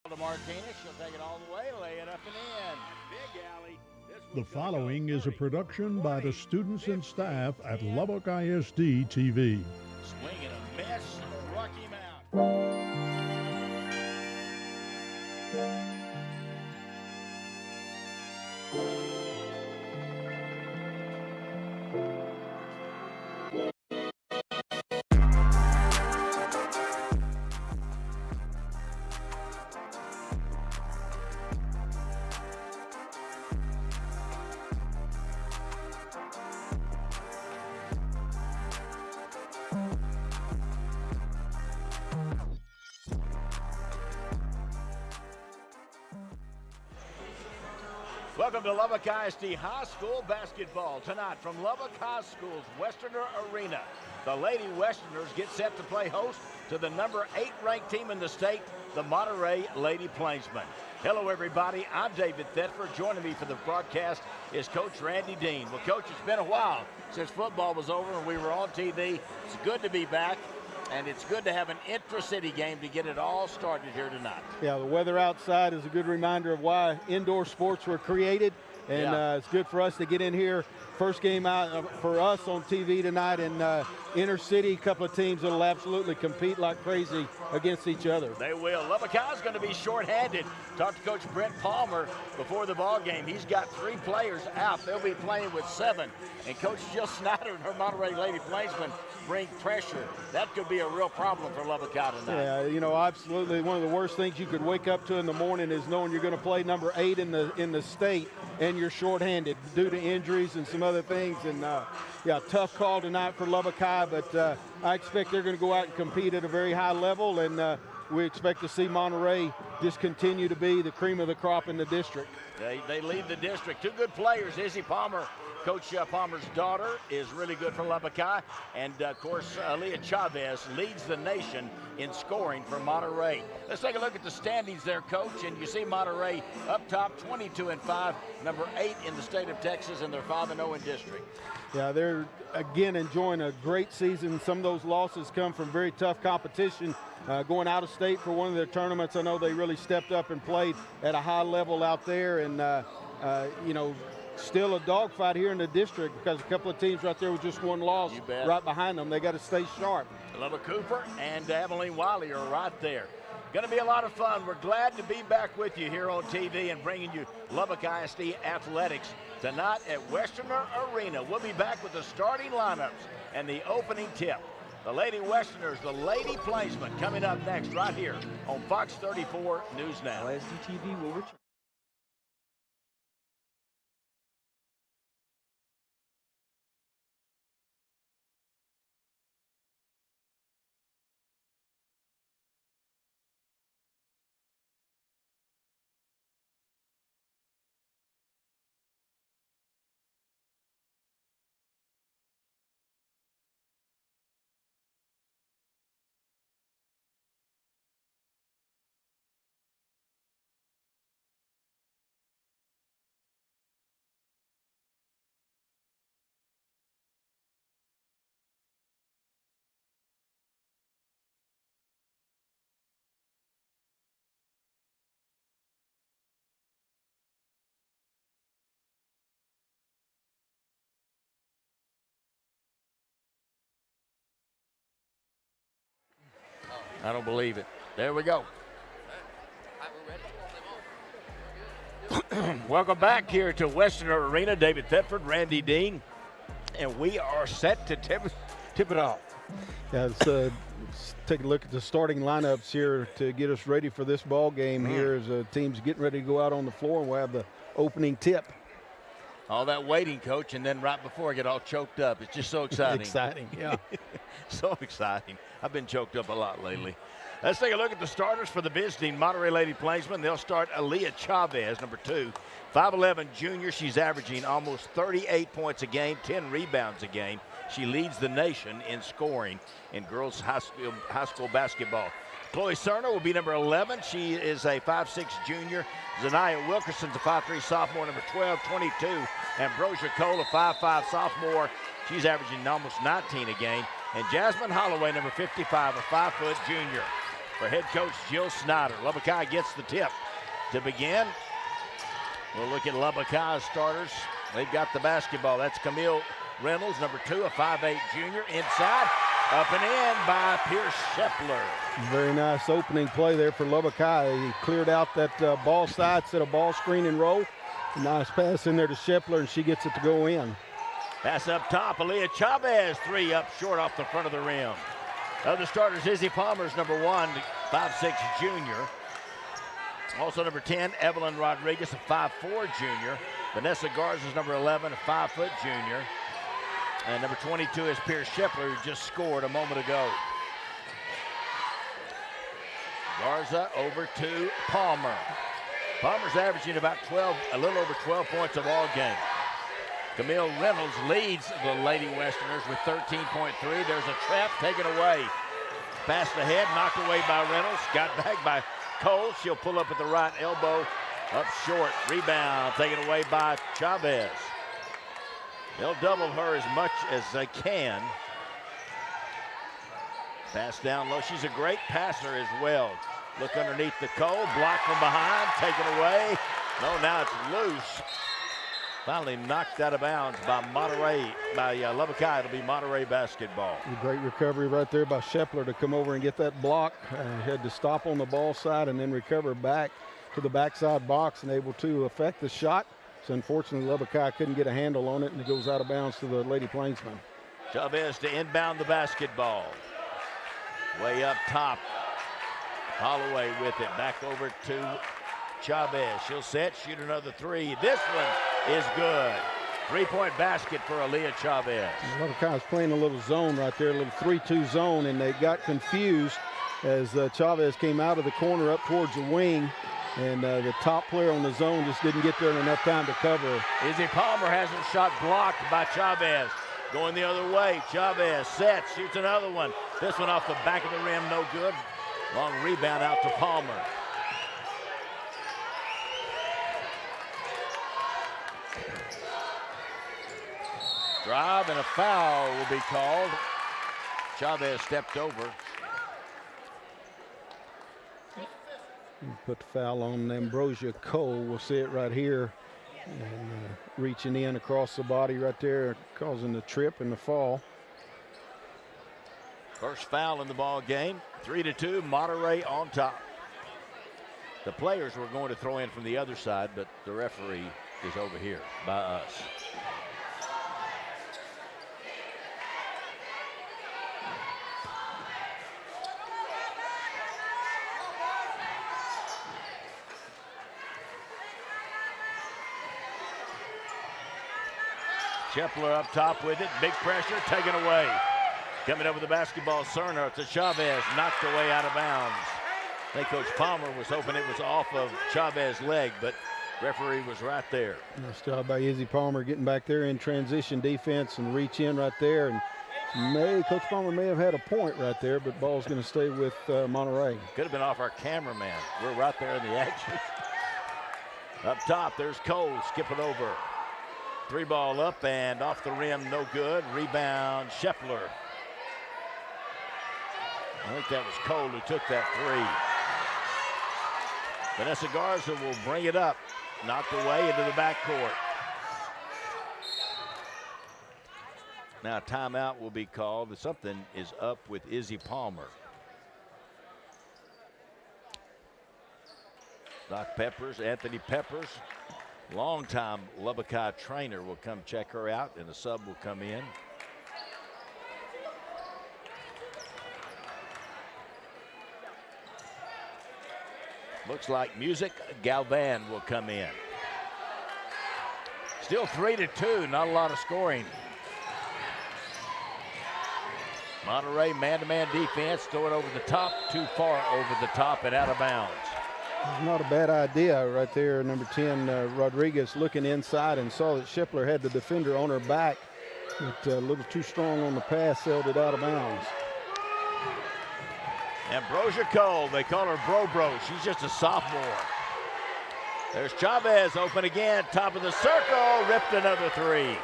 To Martinez, she'll take it all the way, lay it up and in. Big alley. The following is a production by the students and staff at Lubbock ISD TV. Swing and a miss, struck him out. Welcome to Lubbock ISD High School basketball. Tonight from Lubbock High School's Westerner Arena, the Lady Westerners get set to play host to the number 8 ranked team in the state, the Monterey Lady Plainsmen. Hello everybody, I'm David Thetford. Joining me for the broadcast is Coach Randy Dean. Well, Coach, it's been a while since football was over and we were on TV. It's good to be back. And it's good to have an intra-city game to get it all started here tonight. Yeah, the weather outside is a good reminder of why indoor sports were created. And it's good for us to get in here. First game out for us on TV tonight in inner city. A couple of teams that will absolutely compete like crazy against each other. They will. Lubbock High is going to be shorthanded. Talked to Coach Brent Palmer before the ball game. He's got 3 players out. They'll be playing with 7. And Coach Jill Snyder and her Monterey Lady Plainsmen bring pressure. That could be a real problem for Lubbock High tonight. Yeah, you know, absolutely. One of the worst things you could wake up to in the morning is knowing you're going to play number 8 in the state and you're shorthanded due to injuries and some other things. And yeah, tough call tonight for Lubbock High, but I expect they're going to go out and compete at a very high level, and we expect to see Monterey just continue to be the cream of the crop in the district. They lead the district. 2 good players. Izzy Palmer, Coach Palmer's daughter, is really good for Lubbock High. And, of course, Aaliyah Chavez leads the nation in scoring for Monterey. Let's take a look at the standings there, Coach. And you see Monterey up top, 22-5, number 8 in the state of Texas, and they're 5-0 in district. Yeah, they're, again, enjoying a great season. Some of those losses come from very tough competition. Going out of state for one of their tournaments, I know they really stepped up and played at a high level out there. And, you know, still a dogfight here in the district because a couple of teams right there with just 1 loss right behind them. They got to stay sharp. Lubbock Cooper and Abilene Wiley are right there. Going to be a lot of fun. We're glad to be back with you here on TV and bringing you Lubbock ISD Athletics tonight at Westerner Arena. We'll be back with the starting lineups and the opening tip. The Lady Westerners, the Lady Plainsmen, coming up next right here on Fox 34 News Now. ISD TV will return. I don't believe it. There we go. Welcome back here to Westerner Arena. David Thetford, Randy Dean, and we are set to tip it off. Yeah, let's take a look at the starting lineups here to get us ready for this ball game here as the team's getting ready to go out on the floor, and we'll have the opening tip. All that waiting, Coach, and then right before I get all choked up. It's just so exciting. Exciting, yeah. So exciting. I've been choked up a lot lately. Let's take a look at the starters for the visiting Monterey Lady Plainsmen. They'll start Aaliyah Chavez, number 2, 5'11" junior. She's averaging almost 38 points a game, 10 rebounds a game. She leads the nation in scoring in girls high school basketball. Chloe Cerner will be number 11. She is a 5'6" junior. Zanaya Wilkerson's a 5'3" sophomore, number 12, 22. Ambrosia Cole, a 5'5" sophomore. She's averaging almost 19 a game. And Jasmine Holloway, number 55, a 5-foot junior. for head coach Jill Snyder. Lubbock High gets the tip to begin. We'll look at Lubbock High's starters. They've got the basketball. That's Camille Reynolds, number 2, a 5'8" junior. Inside, up and in by Pierce Shepler. Very nice opening play there for Lubbock High. He cleared out that ball side, set a ball screen and roll. A nice pass in there to Shepler, and she gets it to go in. Pass up top, Aaliyah Chavez, 3 up short off the front of the rim. Other starters, Izzy Palmer's number 1, 5'6" junior. Also number 10, Evelyn Rodriguez, a 5'4" junior. Vanessa Garza's number 11, a 5-foot junior. And number 22 is Pierce Shepler, who just scored a moment ago. Garza over to Palmer. Palmer's averaging about a little over 12 points a ball game. Camille Reynolds leads the Lady Westerners with 13.3. There's a trap taken away. Passed ahead, knocked away by Reynolds. Got back by Cole. She'll pull up at the right elbow. Up short. Rebound taken away by Chavez. They'll double her as much as they can. Pass down low. She's a great passer as well. Look underneath the Cole. Blocked from behind. Taken away. No, now it's loose. Finally knocked out of bounds by Monterey, by Lubbock High. It'll be Monterey basketball. A great recovery right there by Shepler to come over and get that block. Had to stop on the ball side and then recover back to the backside box and able to affect the shot. So unfortunately, Lubbock High couldn't get a handle on it, and it goes out of bounds to the Lady Plainsmen. Chavez to inbound the basketball. Way up top. Holloway with it. Back over to Chavez. She'll set, shoot another 3. This one is good. 3-point basket for Aaliyah Chavez. Lubbock High's playing a little zone right there, a little 3-2 zone, and they got confused as Chavez came out of the corner up towards the wing, and the top player on the zone just didn't get there in enough time to cover. Izzy Palmer has a shot blocked by Chavez. Going the other way, Chavez sets, shoots another one. This one off the back of the rim, no good. Long rebound out to Palmer. Drive and a foul will be called. Chavez stepped over. Put the foul on Ambrosia Cole. We'll see it right here. And reaching in across the body right there, causing the trip and the fall. First foul in the ball game. 3-2, Monterey on top. The players were going to throw in from the other side, but the referee is over here by us. Shepler up top with it. Big pressure taken away. Coming up with the basketball, Cerner to Chavez, knocked away out of bounds. I think Coach Palmer was hoping it was off of Chavez's leg, but referee was right there. Nice job by Izzy Palmer getting back there in transition defense and reach in right there. And Coach Palmer may have had a point right there, but ball's going to stay with Monterey. Could have been off our cameraman. We're right there in the action. Up top, there's Cole skipping over. 3-ball up and off the rim, no good. Rebound, Shepler. I think that was Cole who took that 3. Vanessa Garza will bring it up. Knocked away into the backcourt. Now a timeout will be called. Something is up with Izzy Palmer. Doc Peppers, Anthony Peppers, longtime Lubbock High trainer, will come check her out, and the sub will come in. Looks like Music Galvan will come in. Still 3-2, not a lot of scoring. Monterey man-to-man defense, throw it over the top, too far over the top and out of bounds. Not a bad idea right there. Number 10, Rodriguez, looking inside and saw that Shepler had the defender on her back. But a little too strong on the pass, sailed it out of bounds. Ambrosia Cole, they call her Bro. She's just a sophomore. There's Chavez open again, top of the circle, ripped another 3.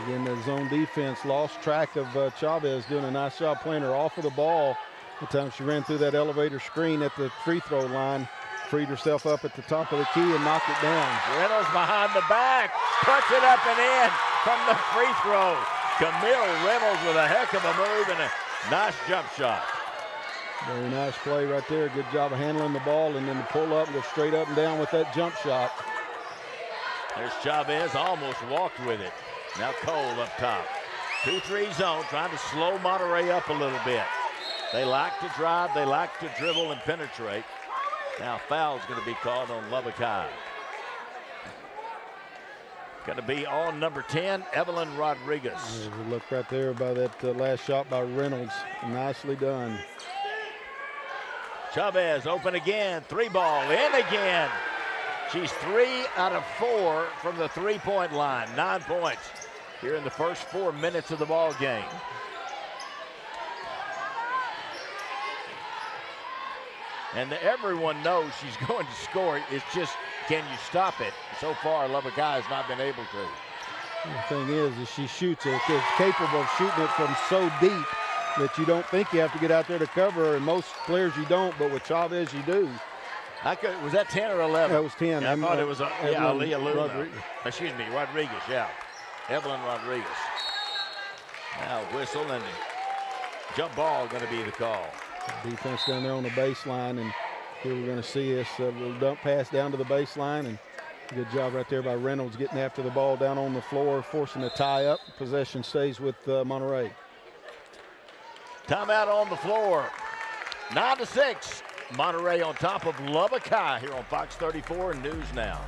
Again, the zone defense lost track of Chavez, doing a nice job playing her off of the ball The time she ran through that elevator screen at the free throw line, freed herself up at the top of the key and knocked it down. Reynolds behind the back, puts it up and in from the free throw. Camille Reynolds with a heck of a move and a nice jump shot. Very nice play right there. Good job of handling the ball and then to pull up and go straight up and down with that jump shot. There's Chavez, almost walked with it. Now Cole up top. 2-3 zone, trying to slow Monterey up a little bit. They like to drive, they like to dribble and penetrate. Now foul's going to be called on Lubbock High. Going to be on number 10, Evelyn Rodriguez. There's a look right there by that last shot by Reynolds. Nicely done. Chavez open again, 3-ball in again. She's 3 out of 4 from the three-point line, 9 points here in the first 4 minutes of the ball game. And everyone knows she's going to score. It's just, can you stop it? So far, Lubbock High has not been able to. The thing is she shoots it. It's capable of shooting it from so deep that you don't think you have to get out there to cover her. And most players you don't, but with Chavez you do. Was that 10 or 11? That was 10. Yeah, I thought it was Aaliyah Luna. Rodriguez. Excuse me, Rodriguez, yeah. Evelyn Rodriguez. Now whistle and jump ball going to be the call. Defense down there on the baseline, and here we're going to see this little dump pass down to the baseline, and good job right there by Reynolds getting after the ball down on the floor, forcing a tie up. Possession stays with Monterey. Timeout on the floor. 9-6. Monterey on top of Lubbock High here on Fox 34 and News Now.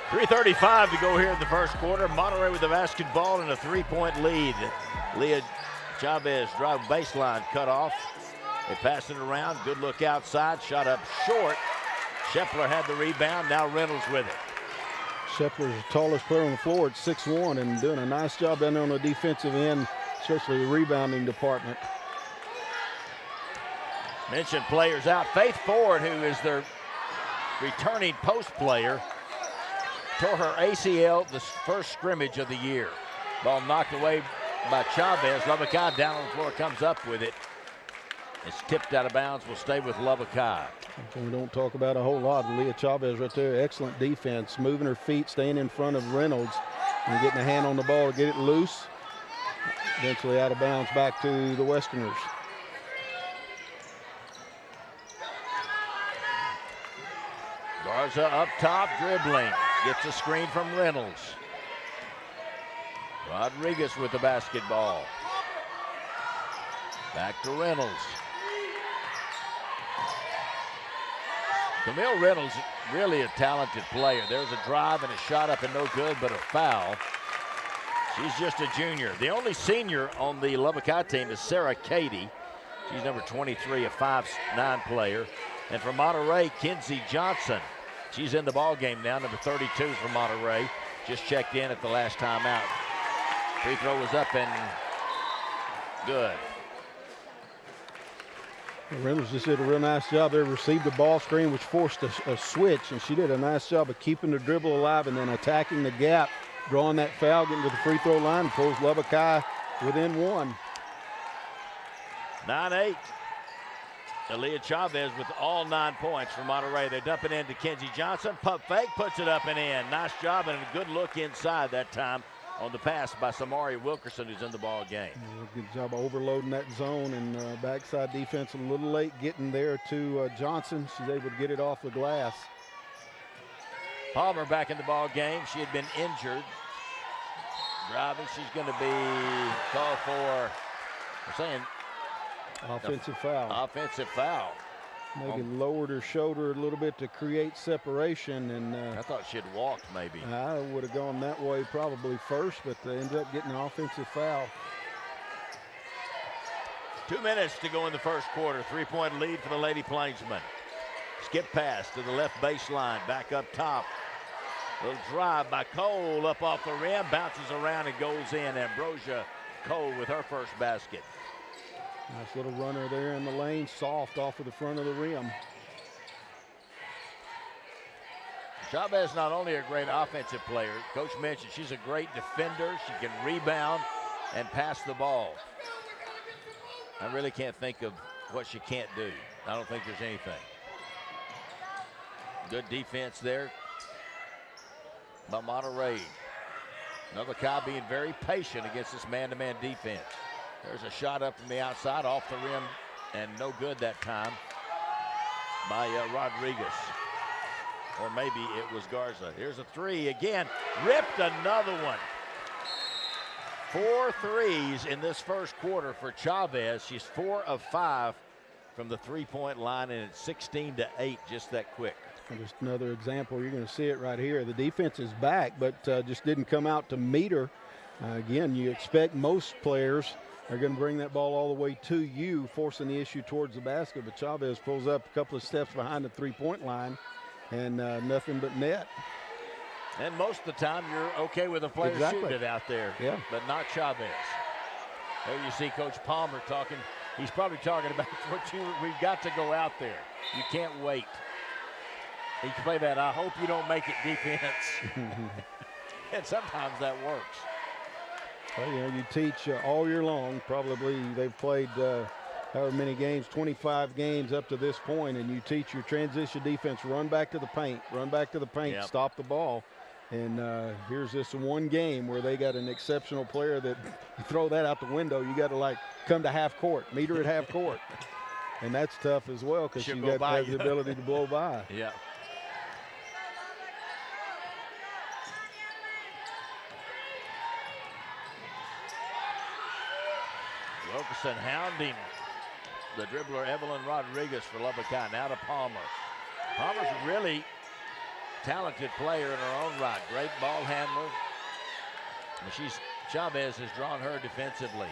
.335 to go here in the first quarter. Monterey with the basketball and a 3-point lead. Leah Chavez drive baseline cut off. They pass it around. Good look outside. Shot up short. Shepler had the rebound. Now Reynolds with it. Shepler's the tallest player on the floor at 6'1" and doing a nice job down there on the defensive end, especially the rebounding department. Mentioned players out. Faith Ford, who is their returning post player, tore her ACL the first scrimmage of the year. Ball knocked away by Chavez. Lubbock High down on the floor, comes up with it. It's tipped out of bounds. Will stay with Lubbock High. We don't talk about a whole lot. Leah Chavez right there, excellent defense, moving her feet, staying in front of Reynolds and getting a hand on the ball to get it loose. Eventually out of bounds back to the Westerners. Garza up top, dribbling. Gets a screen from Reynolds. Rodriguez with the basketball. Back to Reynolds. Camille Reynolds, really a talented player. There's a drive and a shot up and no good, but a foul. She's just a junior. The only senior on the Lubbock High team is Sarah Cady. She's number 23, a 5'9" player. And from Monterey, Kinsey Johnson. She's in the ball game now, number 32 for Monterey. Just checked in at the last time out. Free throw was up and good. Reynolds just did a real nice job there. Received the ball screen, which forced a switch, and she did a nice job of keeping the dribble alive and then attacking the gap, drawing that foul, getting to the free throw line, and pulls Lubbock High within one. 9-8. Aaliyah Chavez with all 9 points for Monterey. They dump it in to Kenzie Johnson. Pump fake, puts it up and in. Nice job and a good look inside that time on the pass by Samari Wilkerson, who's in the ball game. Good job of overloading that zone, and backside defense a little late getting there to Johnson. She's able to get it off the glass. Palmer back in the ball game. She had been injured. Driving, she's going to be called for, I'm saying, offensive foul. Offensive foul. Maybe lowered her shoulder a little bit to create separation, and I thought she had walked maybe. I would have gone that way probably first, but they ended up getting an offensive foul. 2 minutes to go in the first quarter. 3-point lead for the Lady Plainsmen. Skip pass to the left baseline, back up top. Little drive by Cole up off the rim, bounces around and goes in. Ambrosia Cole with her first basket. Nice little runner there in the lane, soft off of the front of the rim. Chavez not only a great offensive player, Coach mentioned she's a great defender. She can rebound and pass the ball. I really can't think of what she can't do. I don't think there's anything. Good defense there by Monterey. Lubbock High being very patient against this man-to-man defense. There's a shot up from the outside off the rim and no good that time by Rodriguez. Or maybe it was Garza. Here's a three again. Ripped another one. 4 threes in this first quarter for Chavez. She's 4 of 5 from the three-point line, and it's 16-8 just that quick. And just another example, you're going to see it right here. The defense is back, but just didn't come out to meet her. Again, you expect most players are going to bring that ball all the way to you, forcing the issue towards the basket, but Chavez pulls up a couple of steps behind the three-point line, and nothing but net. And most of the time, you're okay with a player shooting it out there, but not Chavez. There you see Coach Palmer talking. He's probably talking about we've got to go out there. You can't wait. He can play that, I hope you don't make it defense. And sometimes that works. Well, you know, you teach all year long. Probably they've played however many games, 25 games up to this point, and you teach your transition defense, run back to the paint, stop the ball. And here's this one game where they got an exceptional player that you throw that out the window. You got to, like, come to half court, meet her at half court. And that's tough as well because she has the ability to blow by. Yeah. Wilkerson hounding the dribbler Evelyn Rodriguez for Lubbock High. Now to Palmer. Palmer's a really talented player in her own right. Great ball handler. And Chavez has drawn her defensively.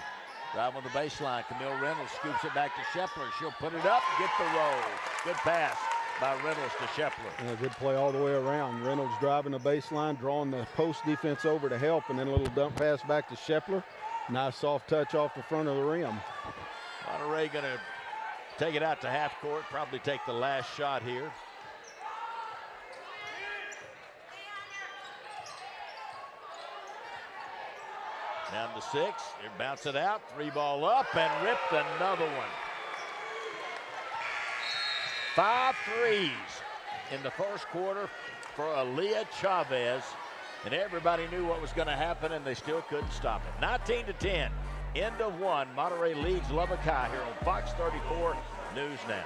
Drive on the baseline. Camille Reynolds scoops it back to Shepler. She'll put it up, get the roll. Good pass by Reynolds to Shepler. Yeah, good play all the way around. Reynolds driving the baseline, drawing the post defense over to help, and then a little dump pass back to Shepler. Nice soft touch off the front of the rim. Monterey going to take it out to half court, probably take the last shot here. Down to 6, they bounce it out, 3-ball up, and ripped another one. 5 threes in the first quarter for Aaliyah Chavez. And everybody knew what was going to happen, and they still couldn't stop it. 19-10, end of 1. Monterey leads Lubbock High here on Fox 34 News Now.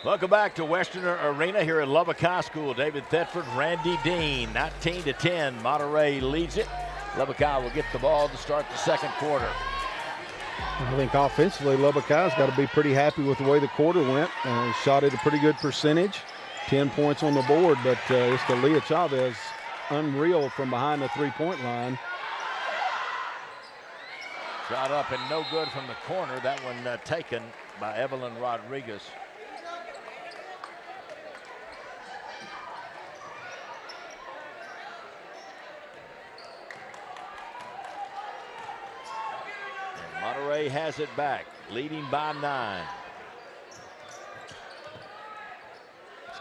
Welcome back to Westerner Arena here at Lubbock High School. David Thetford, Randy Dean, 19-10. Monterey leads it. Lubbock High will get the ball to start the second quarter. I think offensively, Lubbock High's got to be pretty happy with the way the quarter went. Shot at a pretty good percentage, 10 points on the board, but it's Aaliyah Chavez, unreal from behind the three-point line. Shot up and no good from the corner. That one taken by Evelyn Rodriguez. Monterey has it back, leading by 9.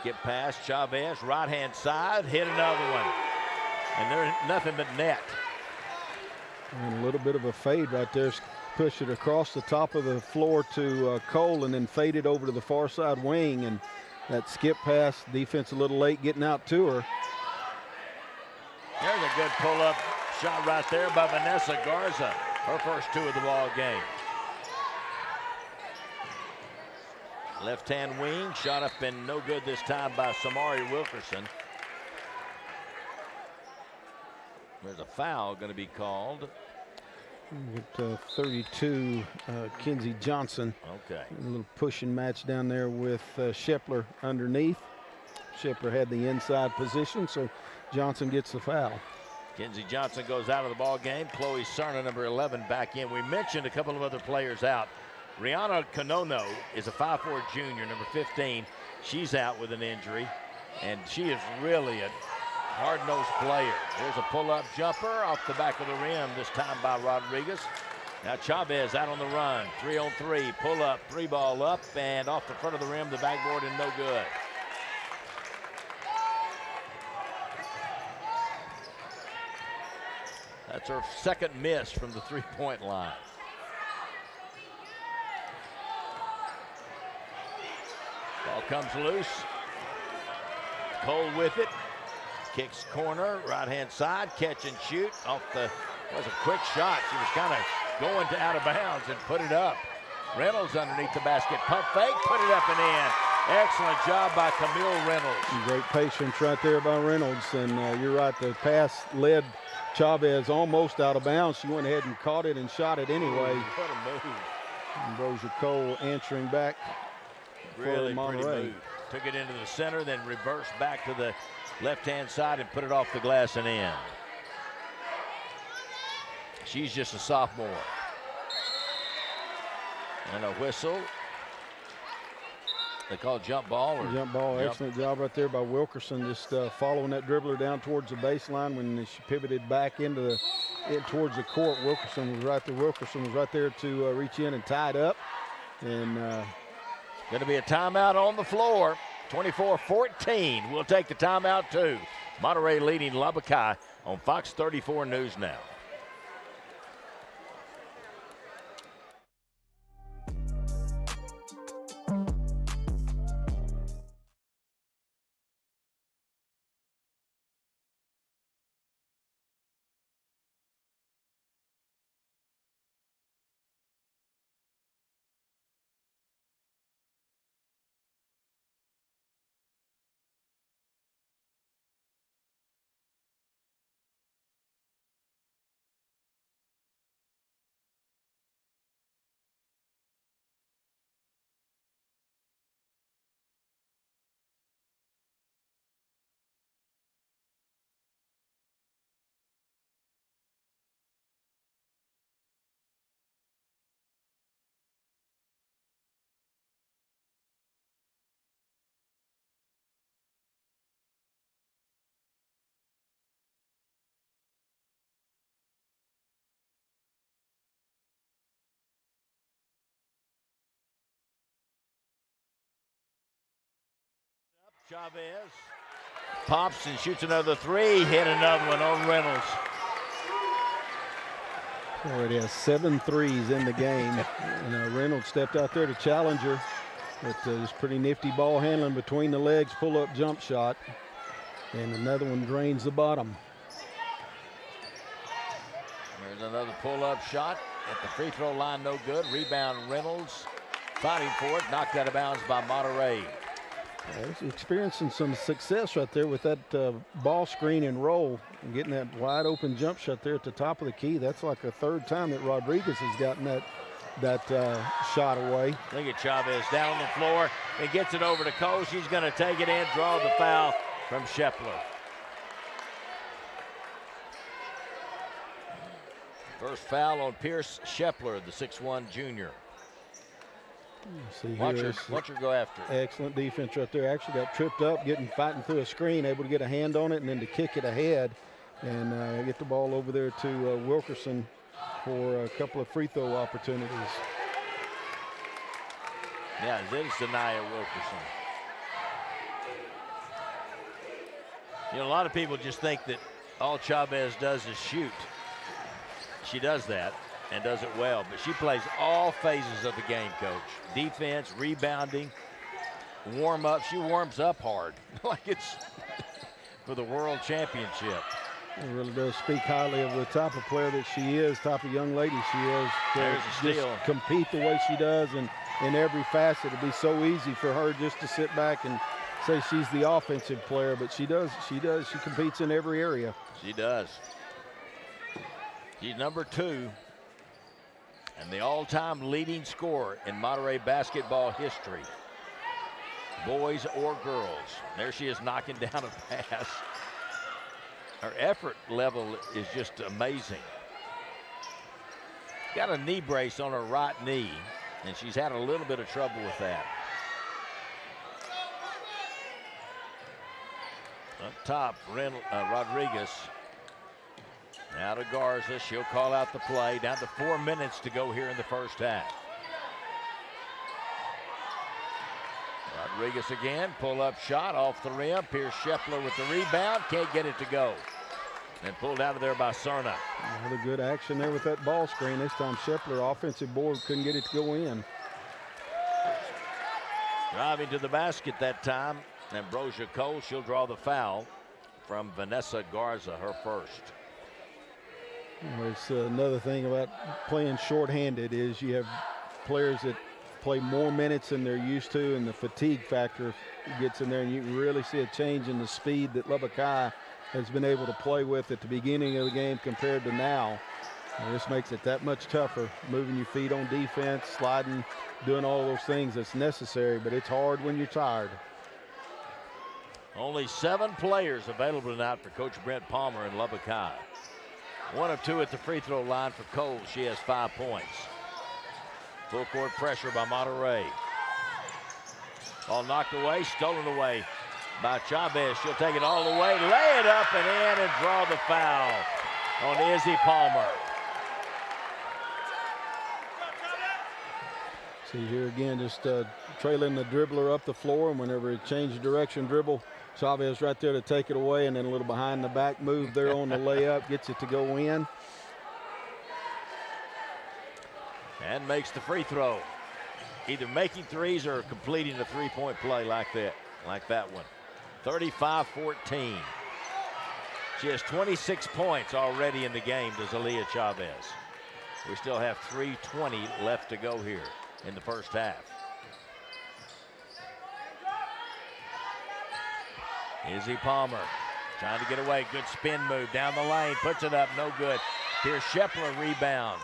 Skip pass, Chavez, right-hand side, hit another one. And there's nothing but net. And a little bit of a fade right there. Push it across the top of the floor to Cole and then fade it over to the far side wing. And that skip pass, defense a little late getting out to her. There's a good pull-up shot right there by Vanessa Garza. Her first 2 of the ball game. Left-hand wing, shot up and no good this time by Samari Wilkerson. There's a foul going to be called. With 32, Kinsey Johnson. Okay. A little push and match down there with Shepler underneath. Shepler had the inside position, so Johnson gets the foul. Kinsey Johnson goes out of the ball game. Chloe Cerna, number 11, back in. We mentioned a couple of other players out. Rihanna Canono is a 5'4" junior, number 15. She's out with an injury, and she is really a hard-nosed player. There's a pull-up jumper off the back of the rim, this time by Rodriguez. Now Chavez out on the run, 3-on-3, pull-up, 3-ball up, and off the front of the rim, the backboard, and no good. That's her second miss from the three-point line. Ball comes loose. Cole with it. Kicks corner, right-hand side, catch and shoot. Off the, was a quick shot. She was kind of going to out of bounds and put it up. Reynolds underneath the basket. Pump fake, put it up and in. Excellent job by Camille Reynolds. Great patience right there by Reynolds. And you're right, the pass led Chavez almost out of bounds. She went ahead and caught it and shot it anyway. What a move. Ambrosia Cole answering back. Really pretty move. Took it into the center, then reversed back to the left-hand side and put it off the glass and in. She's just a sophomore. And a whistle. They call jump ball. Or jump ball. Excellent job right there by Wilkerson, just following that dribbler down towards the baseline. When she pivoted back into towards the court, Wilkerson was right there. Wilkerson was right there to reach in and tie it up. And going to be a timeout on the floor. 24-14. We'll take the timeout too. Monterey leading Lubbock High on Fox 34 News Now. Chavez pops and shoots another three. Hit another one on Reynolds. Already has 7 threes in the game. And Reynolds stepped out there to challenge her. But just pretty nifty ball handling between the legs, pull-up jump shot. And another one drains the bottom. There's another pull-up shot at the free throw line, no good. Rebound Reynolds fighting for it, knocked out of bounds by Monterey. He's experiencing some success right there with that ball screen and roll and getting that wide open jump shot there at the top of the key. That's like the third time that Rodriguez has gotten that shot away. Look at Chavez down on the floor and gets it over to Cole. She's going to take it in, draw the foul from Shepler. First foul on Pierce Shepler, the 6'1" junior. See Watch here, her go after it. Excellent defense right there. Actually got tripped up, fighting through a screen, able to get a hand on it and then to kick it ahead and get the ball over there to Wilkerson for a couple of free throw opportunities. Yeah, this is Nia Wilkerson. You know, a lot of people just think that all Chavez does is shoot. She does that and does it well, but she plays all phases of the game, Coach. Defense, rebounding, warm up. She warms up hard, like it's for the world championship. It really does speak highly of the type of player that she is, type of young lady she is. There's a steal. Just compete the way she does and in every facet. It'd be so easy for her just to sit back and say she's the offensive player, but she does. She competes in every area. She does. She's number 2 and the all-time leading scorer in Monterey basketball history, boys or girls. There she is knocking down a pass. Her effort level is just amazing. Got a knee brace on her right knee, and she's had a little bit of trouble with that. Up top, Rodriguez. Now to Garza, she'll call out the play. Down to 4 minutes to go here in the first half. Rodriguez again, pull-up shot off the rim. Pierce Shepler with the rebound, can't get it to go. And pulled out of there by Cerna. Another good action there with that ball screen. This time Shepler, offensive board, couldn't get it to go in. Driving to the basket that time, Ambrosia Cole. She'll draw the foul from Vanessa Garza, her first. It's another thing about playing shorthanded is you have players that play more minutes than they're used to, and the fatigue factor gets in there, and you really see a change in the speed that Lubbock High has been able to play with at the beginning of the game compared to now. And this makes it that much tougher, moving your feet on defense, sliding, doing all those things that's necessary, but it's hard when you're tired. Only 7 players available tonight for Coach Brent Palmer in Lubbock High. 1 of 2 at the free throw line for Cole. She has 5 points. Full court pressure by Monterey. Ball knocked away, stolen away by Chavez. She'll take it all the way, lay it up and in, and draw the foul on Izzy Palmer. See here again, just trailing the dribbler up the floor, and whenever it changes direction dribble, Chavez right there to take it away, and then a little behind the back move there on the layup, gets it to go in. And makes the free throw. Either making threes or completing a three-point play like that one. 35-14. She has 26 points already in the game, does Aaliyah Chavez. We still have 3:20 left to go here in the first half. Izzy Palmer trying to get away. Good spin move down the lane. Puts it up. No good. Here's Shepler rebound.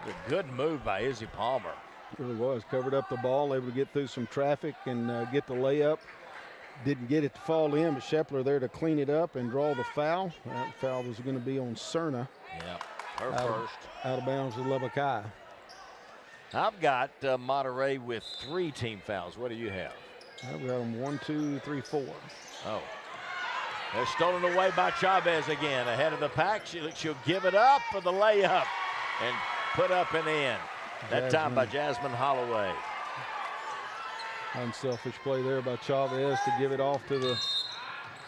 A good move by Izzy Palmer. It really was. Covered up the ball, able to get through some traffic and get the layup. Didn't get it to fall in, but Shepler there to clean it up and draw the foul. That foul was going to be on Cerna. Yeah, her first. Out of bounds with Lubbock High. I've got Monterey with 3 team fouls. What do you have? I've got them 1, 2, 3, 4. Oh. They're stolen away by Chavez again. Ahead of the pack. She'll give it up for the layup and put up and in. That time by Jasmine Holloway. Unselfish play there by Chavez to give it off to the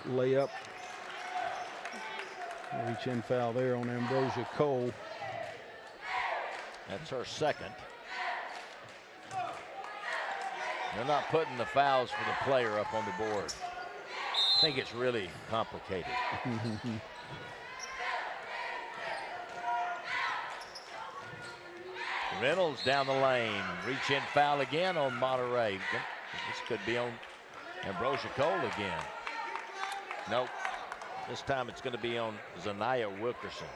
layup. Reach-in foul there on Ambrosia Cole. That's her second. They're not putting the fouls for the player up on the board. I think it's really complicated. Reynolds down the lane. Reach in foul again on Monterey. This could be on Ambrosia Cole again. Nope. This time it's going to be on Zanaya Wilkerson.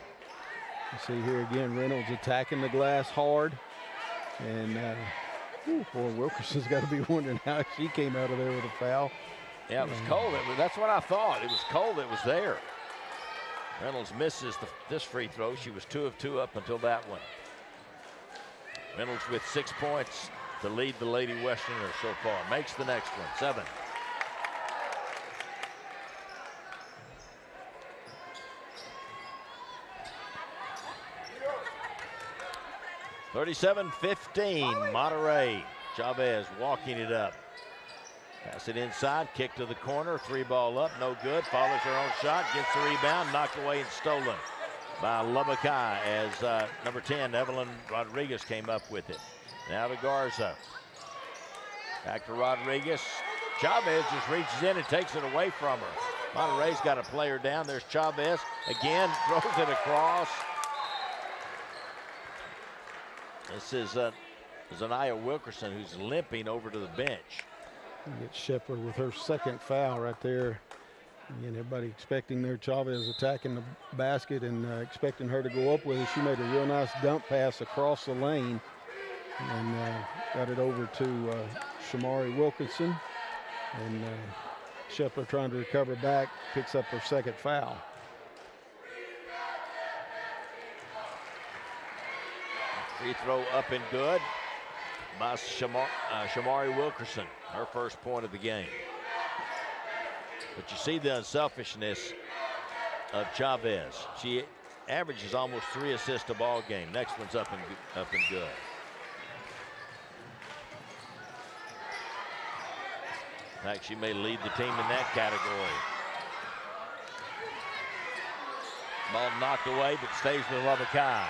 You see here again, Reynolds attacking the glass hard. And boy, Wilkerson's got to be wondering how she came out of there with a foul. Yeah, it was Cole. That's what I thought. It was Cole that was there. Reynolds misses this free throw. She was 2 of 2 up until that one. Reynolds with 6 points to lead the Lady Westerner so far. Makes the next one, 7. (37-15) Monterey. Chavez walking it up. Pass it inside, kick to the corner, 3-ball up, no good. Follows her own shot, gets the rebound, knocked away and stolen by Lubbock High as number 10, Evelyn Rodriguez, came up with it. Now to Garza. Back to Rodriguez. Chavez just reaches in and takes it away from her. Monterey's got a player down. There's Chavez again, throws it across. This is Zanaya Wilkerson, who's limping over to the bench. You get Shepler with her 2nd foul right there. Again, everybody expecting their Chavez attacking the basket and expecting her to go up with it. She made a real nice dump pass across the lane and got it over to Shamari Wilkinson. And Shepler, trying to recover back, picks up her 2nd foul. Free throw up and good by Shamari Wilkerson, her 1st point of the game. But you see the unselfishness of Chavez. She averages almost 3 assists a ball game. Next one's up and good. In fact, she may lead the team in that category. Ball knocked away, but stays with Lubbock High.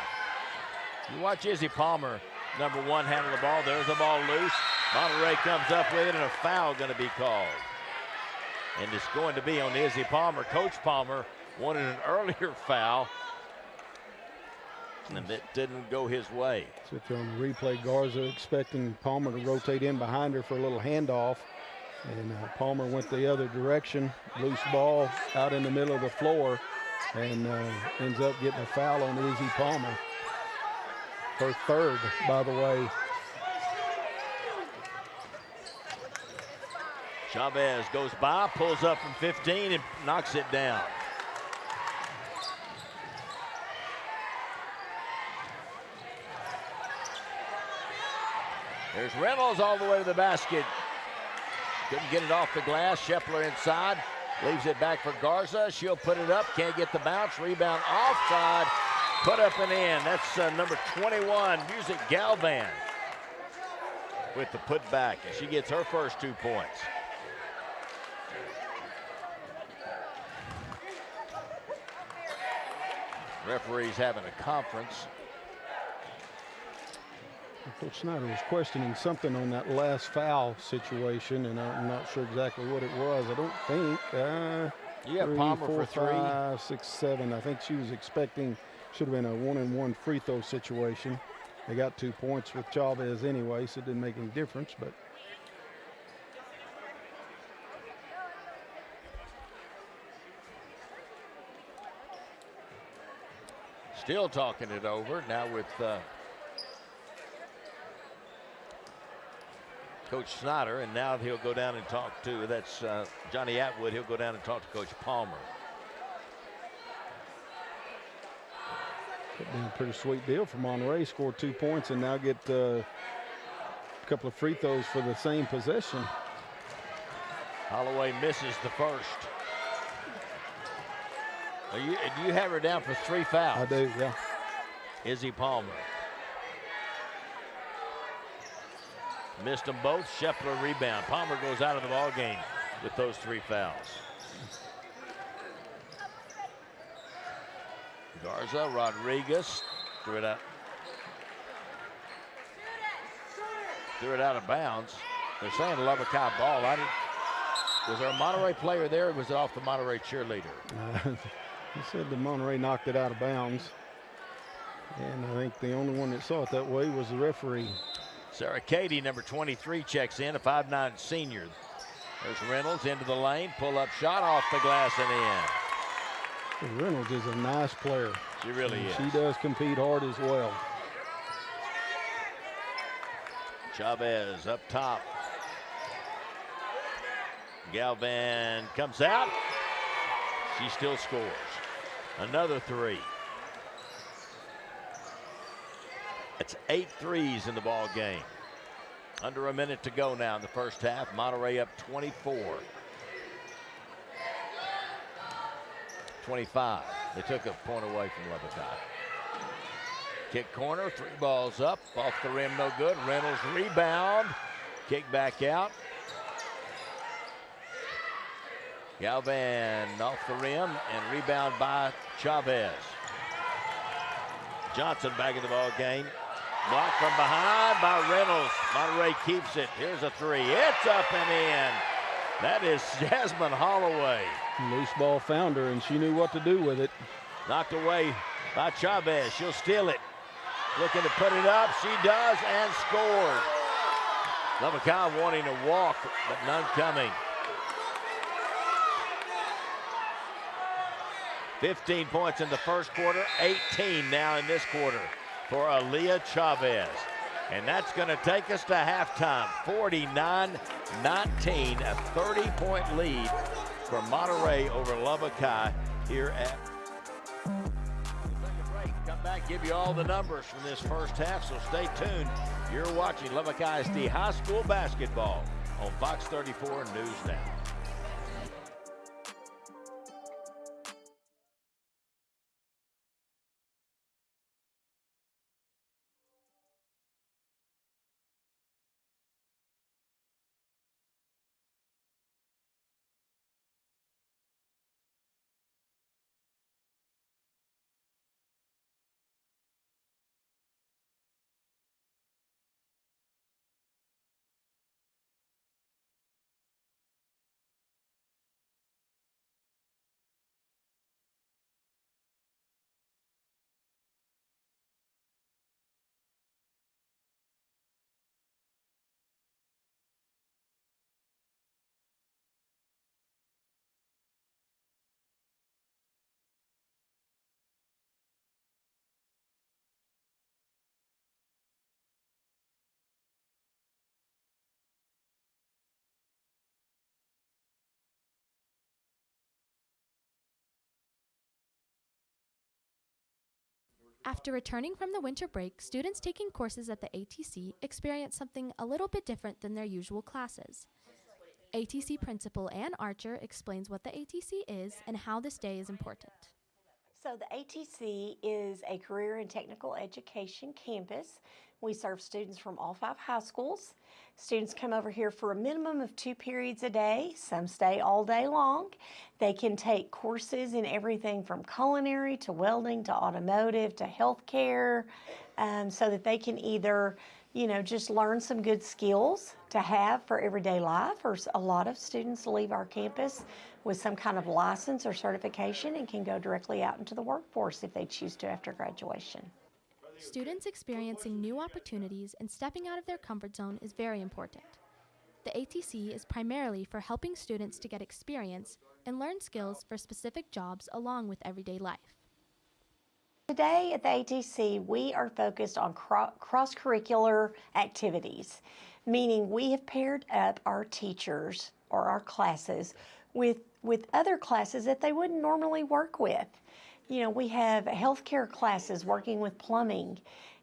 You watch Izzy Palmer, number 1, handle the ball. There's the ball loose. Monterey comes up with it, and a foul going to be called. And it's going to be on Izzy Palmer. Coach Palmer wanted an earlier foul, and it didn't go his way. Sit there on the replay. Garza expecting Palmer to rotate in behind her for a little handoff. And Palmer went the other direction. Loose ball out in the middle of the floor, and ends up getting a foul on Izzy Palmer. Her 3rd, by the way. Chavez goes by, pulls up from 15 and knocks it down. There's Reynolds all the way to the basket. Couldn't get it off the glass. Shepler inside, leaves it back for Garza. She'll put it up, can't get the bounce. Rebound offside, put up and in. That's number 21, Music Galvan, with the putback. And she gets her first 2 points. Referees having a conference. Coach Snyder was questioning something on that last foul situation, and I'm not sure exactly what it was. I don't think. You have Palmer for 3. 5, 6, 7. I think she was expecting, should have been a 1-and-1 free throw situation. They got 2 points with Chavez anyway, so it didn't make any difference. But still talking it over now with Coach Snyder, and now he'll go down and talk to, that's Johnny Atwood. He'll go down and talk to Coach Palmer. Could be a pretty sweet deal for Monterey. Score 2 points and now get a couple of free throws for the same possession. Holloway misses the first. Do you have her down for 3 fouls? I do, yeah. Izzy Palmer. Missed them both. Shepler rebound. Palmer goes out of the ball game with those 3 fouls. Garza, Rodriguez threw it out. Threw it out of bounds. They're saying Lubbock High ball. Was there a Monterey player there, or was it off the Monterey cheerleader? He said the Monterey knocked it out of bounds. And I think the only one that saw it that way was the referee. Sarah Cady, number 23, checks in, a 5'9" senior. There's Reynolds into the lane, pull-up shot off the glass and in. Reynolds is a nice player. She really is. She does compete hard as well. Chavez up top. Galvan comes out. She still scores. Another three. It's 8 threes in the ball game. Under a minute to go now in the first half. Monterey up 24. 25. They took a point away from Lubbock High. Kick corner, 3 balls up, off the rim, no good. Reynolds rebound, kick back out. Galvan off the rim and rebound by Chavez. Johnson back in the ball game. Blocked from behind by Reynolds. Monterey keeps it. Here's a 3. It's up and in. That is Jasmine Holloway. Loose ball found her, and she knew what to do with it. Knocked away by Chavez. She'll steal it. Looking to put it up. She does and scores. Lubbock High wanting to walk, but none coming. 15 points in the first quarter, 18 now in this quarter for Aaliyah Chavez. And that's going to take us to halftime. 49-19, a 30-point lead for Monterey over Lubbock High here at. We'll take a break, come back, give you all the numbers from this first half, so stay tuned. You're watching Lubbock ISD High School Basketball on Fox 34 News Now. After returning from the winter break, students taking courses at the ATC experience something a little bit different than their usual classes. ATC Principal Ann Archer explains what the ATC is and how this day is important. So the ATC is a career and technical education campus. We serve students from all 5 high schools. Students come over here for a minimum of 2 periods a day. Some stay all day long. They can take courses in everything from culinary to welding to automotive to healthcare, so that they can either, just learn some good skills to have for everyday life, or a lot of students leave our campus with some kind of license or certification and can go directly out into the workforce if they choose to after graduation. Students experiencing new opportunities and stepping out of their comfort zone is very important. The ATC is primarily for helping students to get experience and learn skills for specific jobs along with everyday life. Today at the ATC, we are focused on cross-curricular activities, meaning we have paired up our teachers or our classes with other classes that they wouldn't normally work with. We have healthcare classes working with plumbing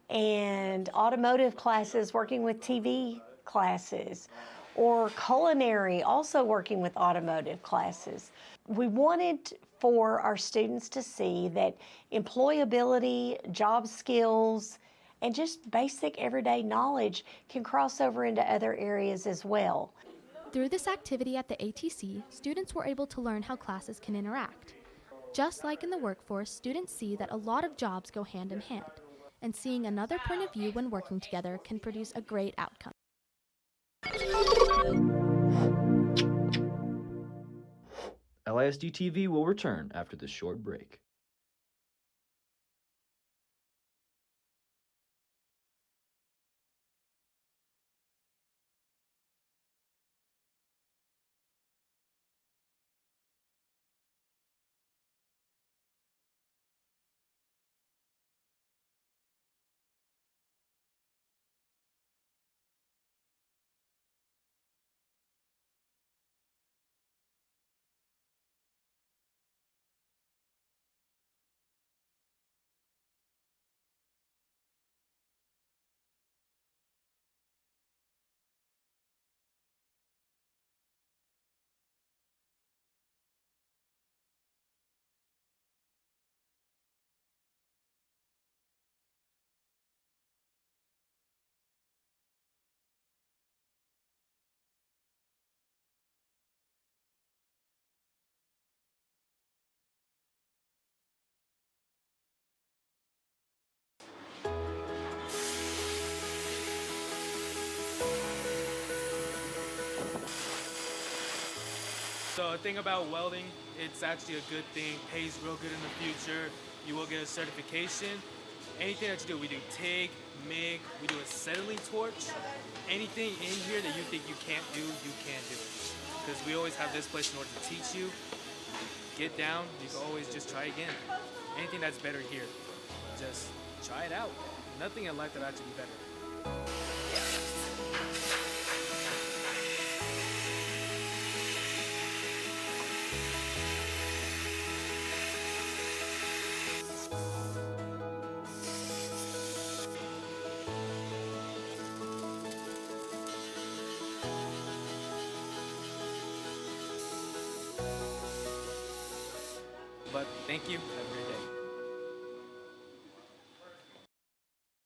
and automotive classes working with TV classes, or culinary also working with automotive classes. We wanted for our students to see that employability, job skills, and just basic everyday knowledge can cross over into other areas as well. Through this activity at the ATC, students were able to learn how classes can interact. Just like in the workforce, students see that a lot of jobs go hand in hand, and seeing another point of view when working together can produce a great outcome. LISD TV will return after this short break. So the thing about welding, it's actually a good thing, pays real good in the future. You will get a certification. Anything that you do, we do TIG, MIG, we do acetylene torch. Anything in here that you think you can't do, you can do. Because we always have this place in order to teach you. Get down, you can always just try again. Anything that's better here, just try it out. Nothing in life that actually be better. But thank you. Have a great day.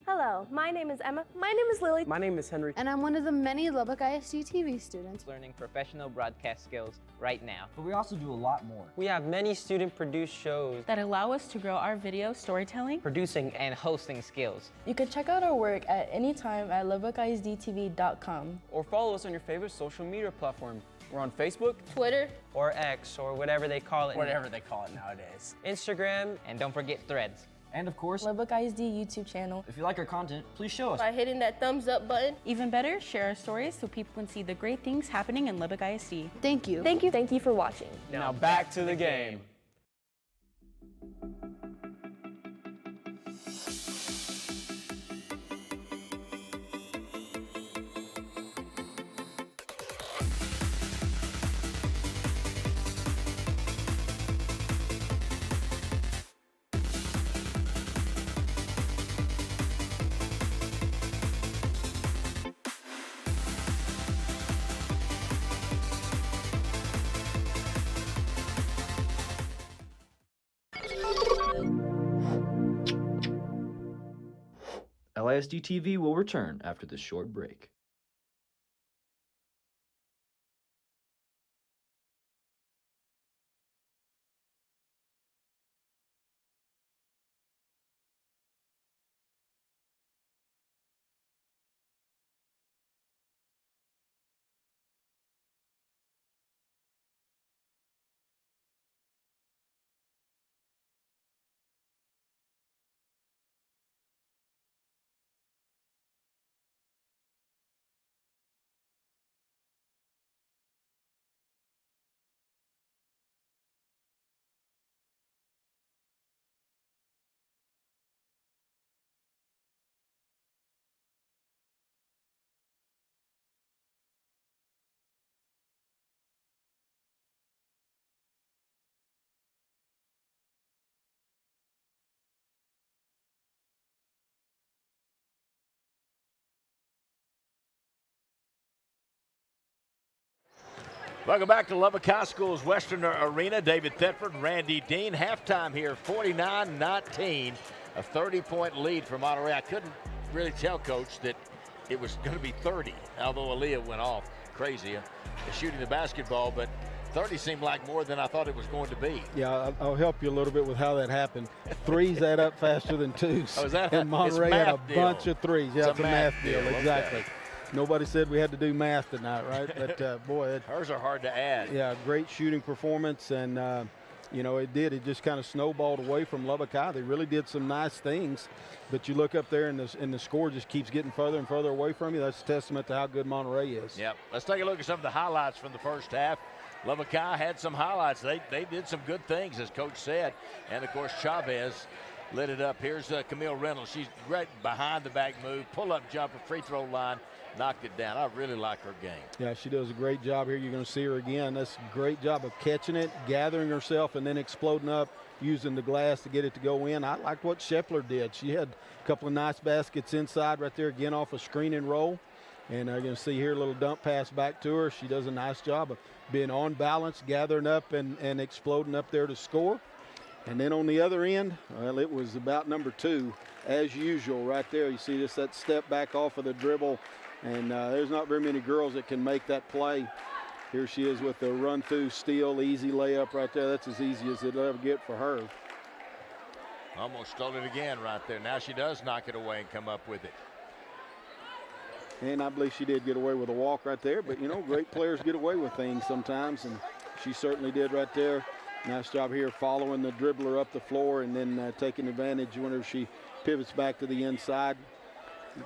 Hello, my name is Emma. My name is Lily. My name is Henry. And I'm one of the many Lubbock ISD TV students learning professional broadcast skills right now. But we also do a lot more. We have many student-produced shows that allow us to grow our video storytelling, producing, and hosting skills. You can check out our work at any time at LubbockISDTV.com. Or follow us on your favorite social media platform. We're on Facebook, Twitter, or X, or whatever they call it. Whatever they call it nowadays. Instagram, and don't forget Threads. And of course, Lubbock ISD YouTube channel. If you like our content, please show us by hitting that thumbs up button. Even better, share our stories so people can see the great things happening in Lubbock ISD. Thank you. Thank you. Thank you for watching. Now back to the game. LISD TV will return after this short break. Welcome back to Lubbock High School's Western Arena. David Thetford, Randy Dean. Halftime here, 49-19, a 30-point lead for Monterey. I couldn't really tell, Coach, that it was going to be 30, although Aaliyah went off crazy shooting the basketball, but 30 seemed like more than I thought it was going to be. Yeah, I'll help you a little bit with how that happened. Threes add up faster than twos. Oh, is that and Monterey had a deal. bunch of threes. Yeah, it's a math deal. Okay. Exactly. Nobody said we had to do math tonight, right? But, boy. Hers are hard to add. Yeah, great shooting performance, and, it did. It just kind of snowballed away from Lubbock High. They really did some nice things, but you look up there, and the score just keeps getting further and further away from you. That's a testament to how good Monterey is. Yep. Let's take a look at some of the highlights from the first half. Lubbock High had some highlights. They did some good things, as Coach said, and, of course, Chavez lit it up. Here's Camille Reynolds. She's right behind the back move, pull-up jumper, free throw line. Knocked it down. I really like her game. Yeah, she does a great job here. You're going to see her again. That's a great job of catching it, gathering herself, and then exploding up, using the glass to get it to go in. I like what Shepler did. She had a couple of nice baskets inside right there, again off a screen and roll. And you're going to see here a little dump pass back to her. She does a nice job of being on balance, gathering up and exploding up there to score. And then on the other end, well, it was about number 2, as usual, right there. You see just that step back off of the dribble. And there's not very many girls that can make that play. Here she is with the run-through steal, easy layup right there. That's as easy as it'll ever get for her. Almost stole it again right there. Now she does knock it away and come up with it. And I believe she did get away with a walk right there. But, great players get away with things sometimes. And She certainly did right there. Nice job here following the dribbler up the floor and then taking advantage whenever she pivots back to the inside.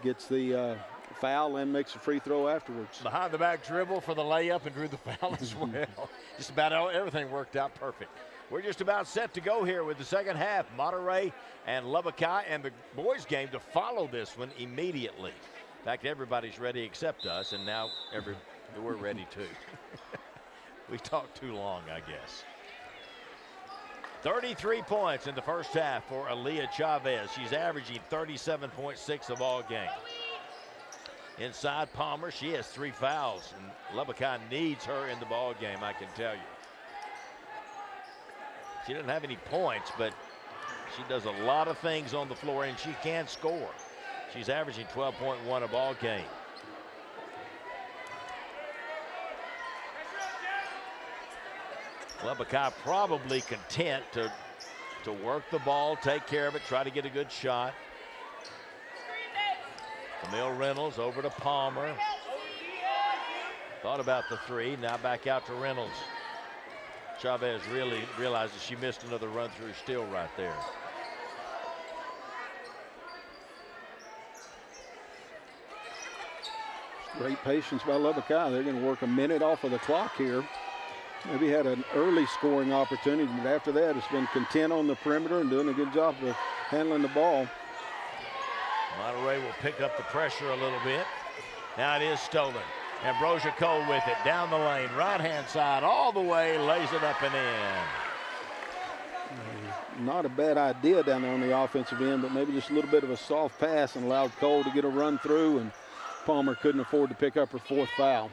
Gets the foul and makes a free throw afterwards. Behind the back dribble for the layup and drew the foul as well. Just about everything worked out perfect. We're just about set to go here with the second half. Monterey and Lubbock High, and the boys game to follow this one immediately. In fact, everybody's ready except us, and now we're ready too. We talked too long, I guess. 33 points in the first half for Aaliyah Chavez. She's averaging 37.6 of all game. Inside Palmer, she has 3 fouls, and Lubbock High needs her in the ball game, I can tell you. She doesn't have any points, but she does a lot of things on the floor, and she can score. She's averaging 12.1 a ball game. Lubbock High probably content to work the ball, take care of it, try to get a good shot. Camille Reynolds over to Palmer. Thought about the 3, now back out to Reynolds. Chavez really realizes she missed another run-through steal right there. Great patience by Lubbock High. They're going to work a minute off of the clock here. Maybe had an early scoring opportunity, but after that it's been content on the perimeter and doing a good job of handling the ball. Monterey will pick up the pressure a little bit. Now it is stolen. Ambrosia Cole with it down the lane, right-hand side, all the way, lays it up and in. Not a bad idea down there on the offensive end, but maybe just a little bit of a soft pass and allowed Cole to get a run through, and Palmer couldn't afford to pick up her 4th foul.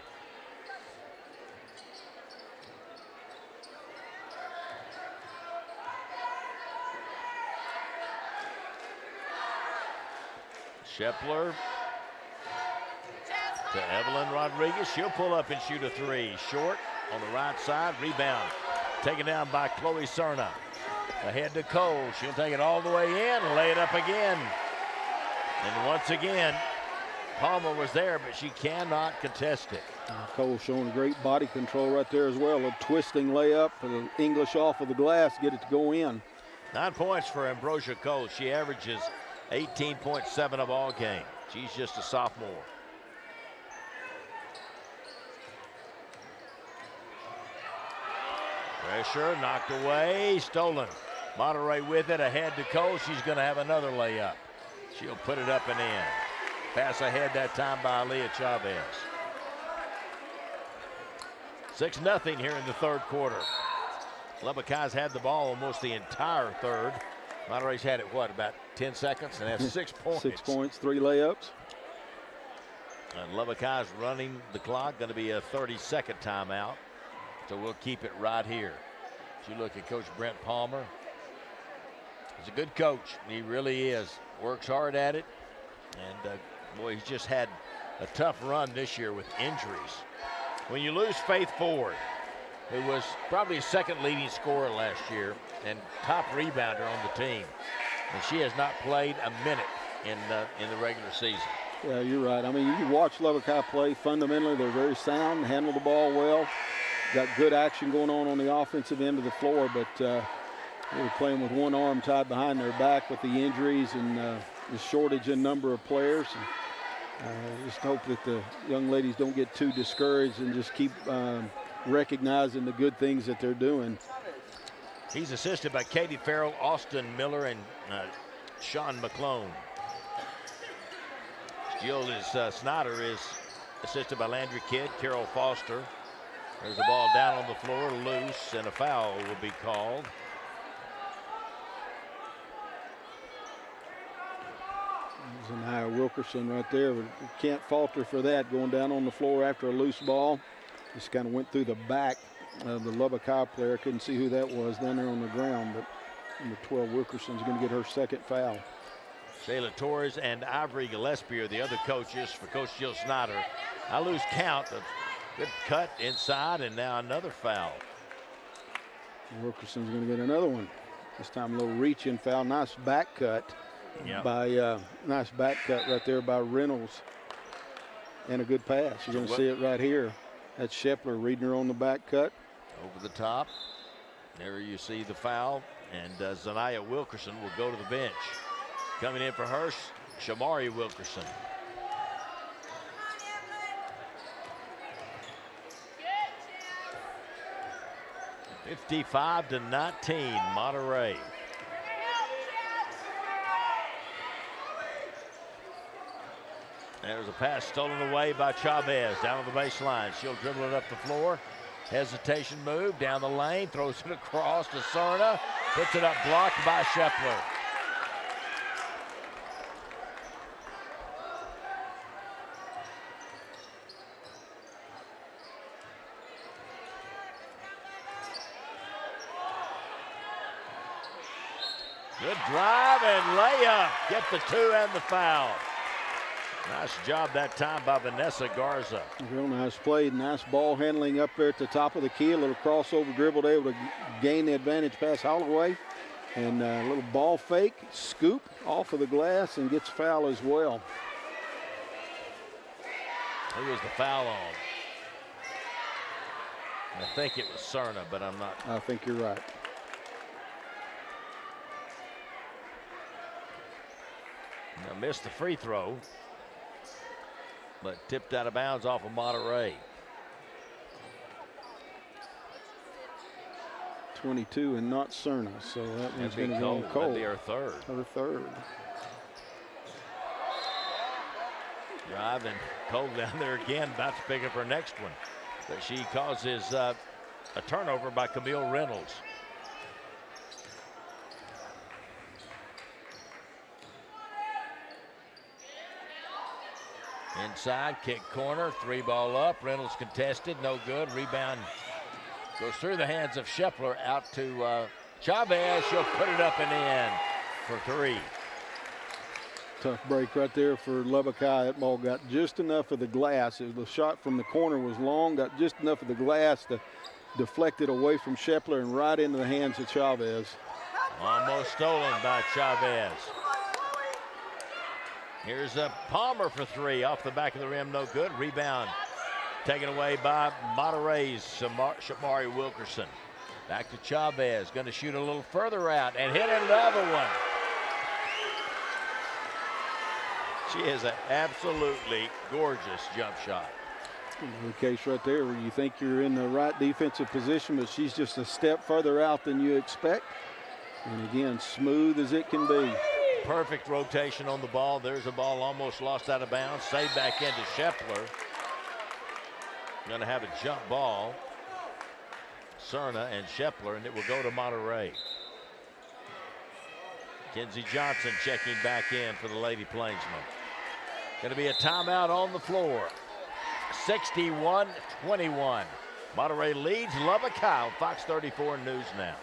Shepler to Evelyn Rodriguez. She'll pull up and shoot a 3. Short on the right side. Rebound taken down by Chloe Cerna. Ahead to Cole. She'll take it all the way in and lay it up again. And once again, Palmer was there, but she cannot contest it. Cole showing great body control right there as well. A twisting layup for the English off of the glass, get it to go in. 9 points for Ambrosia Cole. She averages 18.7 of all game. She's just a sophomore. Pressure knocked away, stolen. Monterey with it, ahead to Cole. She's going to have another layup. She'll put it up and in. Pass ahead that time by Aaliyah Chavez. 6-0 here in the third quarter. Lubbock High's had the ball almost the entire third. Monterey's had it, what, about 10 seconds, and that's 6 points. 6 points, 3 layups. And Lubbock High's running the clock, going to be a 30-second timeout. So we'll keep it right here. As you look at Coach Brent Palmer, he's a good coach. He really is. Works hard at it. And, boy, he's just had a tough run this year with injuries. When you lose Faith Ford, who was probably his second leading scorer last year and top rebounder on the team, and she has not played a minute in the regular season. Yeah, you're right. I mean, you watch Lubbock High play. Fundamentally, they're very sound, handle the ball well. Got good action going on the offensive end of the floor, but they were playing with one arm tied behind their back with the injuries and the shortage in number of players. And, just hope that the young ladies don't get too discouraged and just keep recognizing the good things that they're doing. He's assisted by Katie Farrell, Austin Miller, and Sean McClone. Jill Snyder is assisted by Landry Kidd, Carol Foster. There's the ball down on the floor, loose, and a foul will be called. There's Anaya Wilkerson right there. But can't falter for that, going down on the floor after a loose ball. Just kind of went through the back of the Lubbock High player. Couldn't see who that was down there on the ground, but number 12 Wilkerson's going to get her second foul. Shayla Torres and Ivory Gillespie are the other coaches for Coach Jill Snyder. I lose count of good cut inside, and now another foul. Wilkerson's going to get another one. This time a little reach-in foul. Nice back cut by nice back cut right there by Reynolds, and a good pass. You're going to see it right here. That's Shepler reading her on the back cut. Over the top. There you see the foul, and Zanaya Wilkerson will go to the bench. Coming in for her, Shamari Wilkerson. (55-19), Monterey. There's a pass stolen away by Chavez down on the baseline. She'll dribble it up the floor. Hesitation move down the lane, throws it across to Cerna, puts it up, blocked by Shepler. Good drive and layup. Get the 2 and the foul. Nice job that time by Vanessa Garza. Real nice play. Nice ball handling up there at the top of the key. A little crossover dribble, able to gain the advantage past Holloway. And a little ball fake, scoop off of the glass, and gets foul as well. Who was the foul on? I think it was Cerna, but I'm not. I think you're right. Now missed the free throw, but tipped out of bounds off of Monterey. 22 and not Cerna, so that one's going to go cold. That'd be her third. Her third. Drive and Cole down there again, about to pick up her next one. But she causes a turnover by Camille Reynolds. Inside, kick corner, 3-ball up. Reynolds contested, no good. Rebound goes through the hands of Shepler out to Chavez. She'll put it up and in for 3. Tough break right there for Lubbock High. That ball got just enough of the glass. The shot from the corner was long, got just enough of the glass to deflect it away from Shepler and right into the hands of Chavez. Almost stolen by Chavez. Here's a Palmer for 3 off the back of the rim, no good. Rebound taken away by Monterey's Shamari Wilkerson. Back to Chavez, going to shoot a little further out and hit another one. She is an absolutely gorgeous jump shot. The case right there where you think you're in the right defensive position, but she's just a step further out than you expect. And again, smooth as it can be. Perfect rotation on the ball. There's a ball almost lost out of bounds. Saved back into Shepler. Going to have a jump ball. Cerna and Shepler, and it will go to Monterey. Kenzie Johnson checking back in for the Lady Plainsmen. Going to be a timeout on the floor. 61-21. Monterey leads Lubbock High on Fox 34 News Now.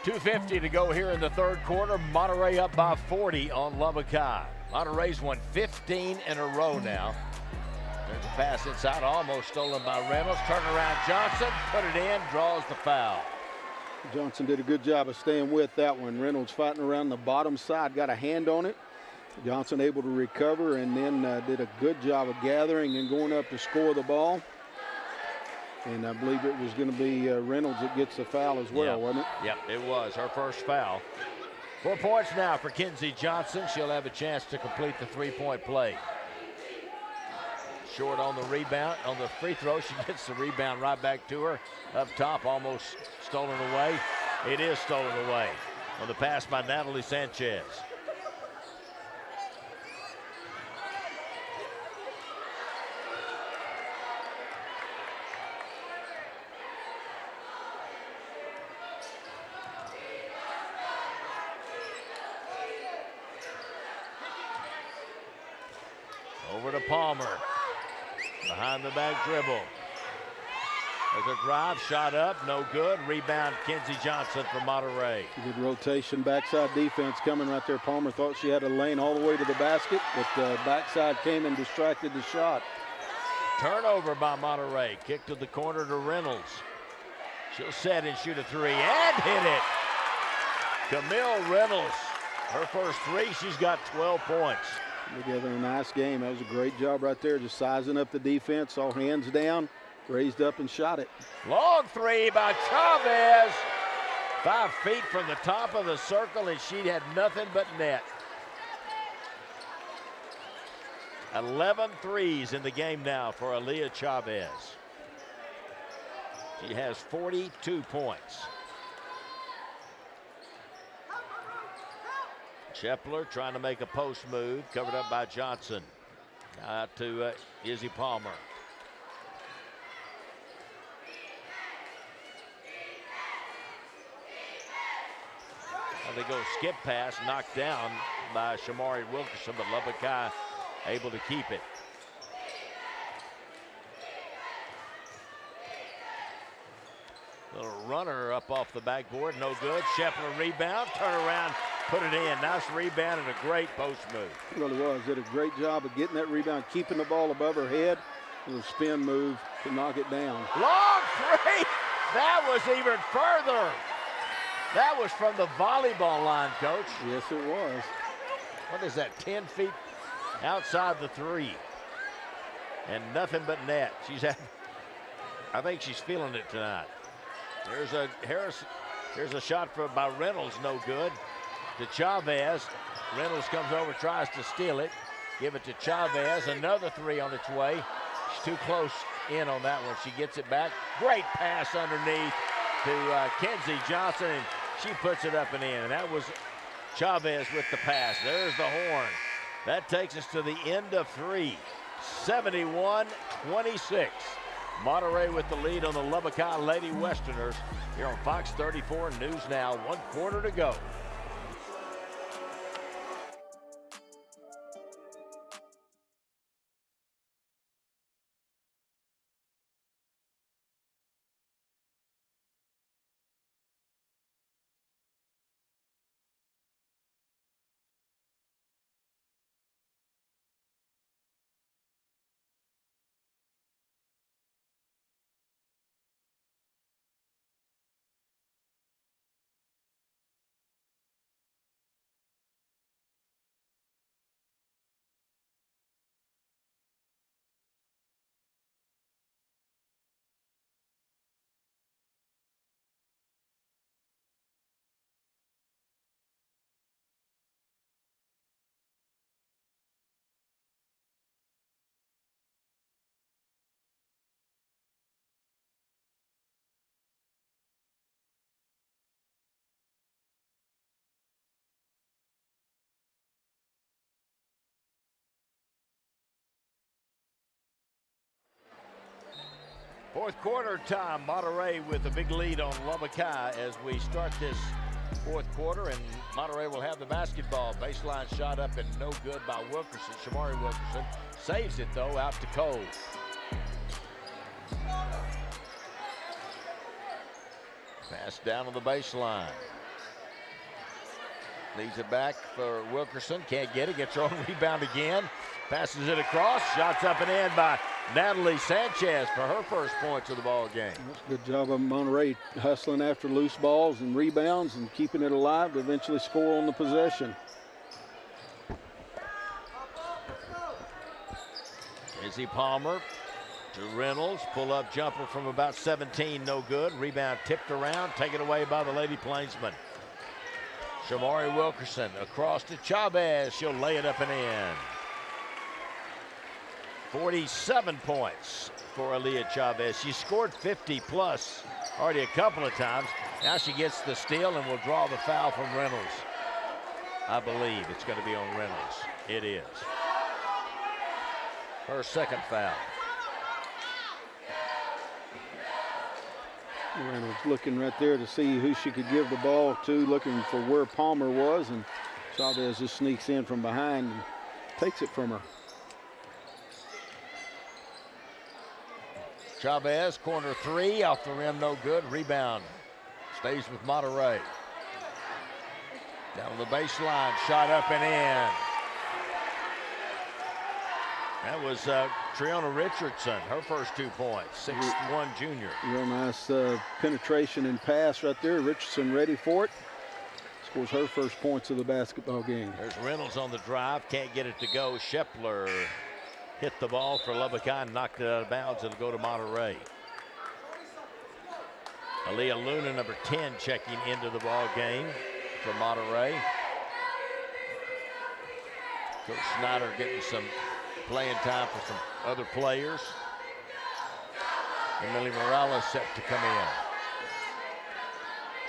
.250 to go here in the third quarter. Monterey up by 40 on Lubbock High. Monterey's won 15 in a row now. There's a pass inside, almost stolen by Reynolds. Turnaround Johnson, put it in, draws the foul. Johnson did a good job of staying with that one. Reynolds fighting around the bottom side, got a hand on it. Johnson able to recover and then did a good job of gathering and going up to score the ball. And I believe it was going to be Reynolds that gets the foul as well, wasn't it? Yep, it was her first foul. 4 points now for Kenzie Johnson. She'll have a chance to complete the three-point play. Short on the rebound, on the free throw. She gets the rebound right back to her. Up top, almost stolen away. It is stolen away on the pass by Natalie Sanchez. Over to Palmer. Behind the back dribble. There's a drive, shot up, no good. Rebound, Kenzie Johnson from Monterey. Good rotation, backside defense coming right there. Palmer thought she had a lane all the way to the basket, but the backside came and distracted the shot. Turnover by Monterey. Kick to the corner to Reynolds. She'll set and shoot a three and hit it. Camille Reynolds, her first three, she's got 12 points. Together a nice game. That was a great job right there, just sizing up the defense, all hands down, raised up and shot it. Long three by Chavez. 5 feet from the top of the circle, and she had nothing but net. 11 threes in the game now for Aaliyah Chavez. She has 42 points. Shepler trying to make a post move, covered up by Johnson. Out to Izzy Palmer. Well, they go skip pass, knocked down by Shamari Wilkerson, but Lubbock High able to keep it. Little runner up off the backboard, no good. Shepler rebound, turn around, put it in. Nice rebound and a great post move. It really was. Did a great job of getting that rebound, keeping the ball above her head. A little spin move to knock it down. Long three. That was even further. That was from the volleyball line, Coach. Yes, it was. What is that, 10 feet outside the three? And nothing but net. I think she's feeling it tonight. Here's a shot by Reynolds, no good. To Chavez. Reynolds comes over, tries to steal it. Give it to Chavez. Another three on its way. She's too close in on that one. She gets it back. Great pass underneath to Kenzie Johnson, and she puts it up and in. And that was Chavez with the pass. There's the horn. That takes us to the end of three. 71-26. Monterey with the lead on the Lubbock High Lady Westerners here on Fox 34 News Now. 1 quarter to go. Fourth quarter time, Monterey with a big lead on Lubbock High as we start this fourth quarter, and Monterey will have the basketball. Baseline shot up and no good by Wilkerson. Shamari Wilkerson saves it though, out to Cole. Pass down on the baseline. Leaves it back for Wilkerson, can't get it, gets her own rebound again. Passes it across, shots up and in by Natalie Sanchez for her first points of the ball game. That's a good job of Monterey hustling after loose balls and rebounds and keeping it alive to eventually score on the possession. Izzy Palmer to Reynolds, pull-up jumper from about 17, no good. Rebound tipped around, taken away by the Lady Plainsmen. Shamari Wilkerson across to Chavez. She'll lay it up and in. 47 points for Aaliyah Chavez. She scored 50 plus already a couple of times. Now she gets the steal and will draw the foul from Reynolds. I believe it's going to be on Reynolds. It is. Her second foul. Reynolds looking right there to see who she could give the ball to, looking for where Palmer was, and Chavez just sneaks in from behind and takes it from her. Chavez, corner three, off the rim, no good. Rebound stays with Monterey. Down the baseline, shot up and in. That was Triona Richardson, her first 2 points, 6'1" junior. Real nice penetration and pass right there. Richardson ready for it. Scores her first points of the basketball game. There's Reynolds on the drive, can't get it to go. Shepler hit the ball for Lubbock High and knocked it out of bounds. It'll go to Monterey. Aaliyah Luna, number 10, checking into the ball game for Monterey. Coach Snyder getting some playing time for some other players. Emily Morales set to come in.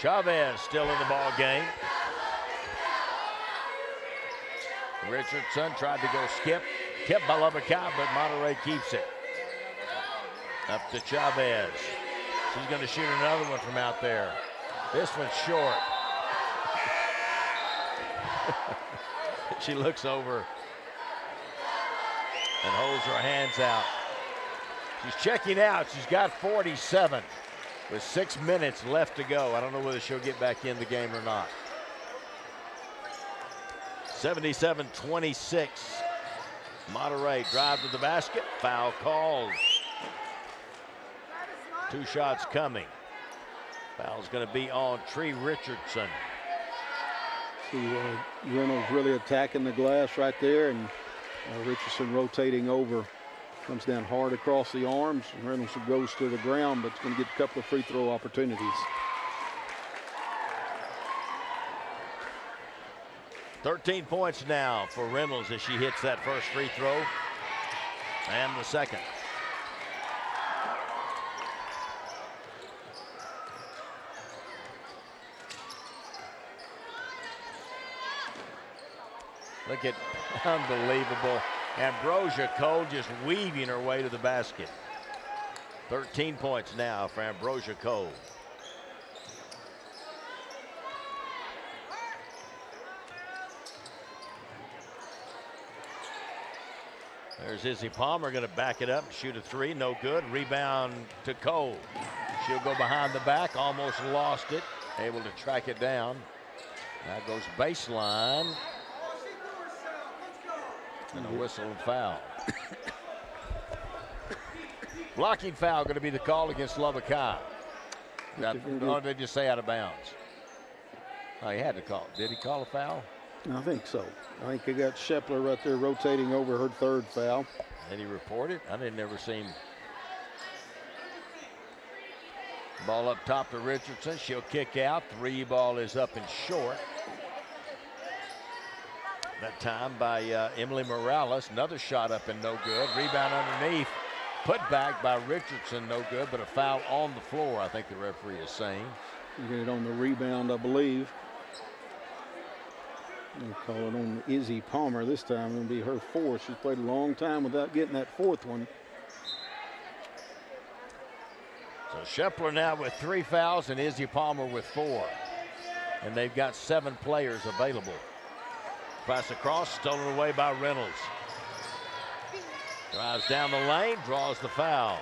Chavez still in the ball game. Richardson tried to go skip. Kept by Lubbock High, but Monterey keeps it. Up to Chavez. She's going to shoot another one from out there. This one's short. She looks over and holds her hands out. She's checking out. She's got 47 with 6 minutes left to go. I don't know whether she'll get back in the game or not. 77-26. Monterey drive to the basket. Foul called. 2 shots coming. Foul's going to be on Tree Richardson. See Reynolds really attacking the glass right there, and Richardson rotating over. Comes down hard across the arms. Reynolds goes to the ground, but it's going to get a couple of free throw opportunities. 13 points now for Reynolds as she hits that first free throw and the second. Look at, unbelievable. Ambrosia Cole just weaving her way to the basket. 13 points now for Ambrosia Cole. There's Izzy Palmer, going to back it up, shoot a three, no good. Rebound to Cole. She'll go behind the back, almost lost it, able to track it down. Now goes baseline. And a whistle and foul. Blocking foul going to be the call against Lubbock High. Or did they just say out of bounds? Oh, he had to call. Did he call a foul? I think so. I think they got Shepler right there rotating over her third foul. Did he report it? I didn't ever see him. Ball up top to Richardson. She'll kick out. 3 ball is up and short. That time by Emily Morales. Another shot up and no good. Rebound underneath. Put back by Richardson, no good, but a foul on the floor, I think the referee is saying. You get it on the rebound, I believe. They'll call it on Izzy Palmer this time. It'll be her fourth. She's played a long time without getting that fourth one. So Shepler now with 3 fouls and Izzy Palmer with 4. And they've got 7 players available. Pass across, stolen away by Reynolds. Drives down the lane, draws the foul.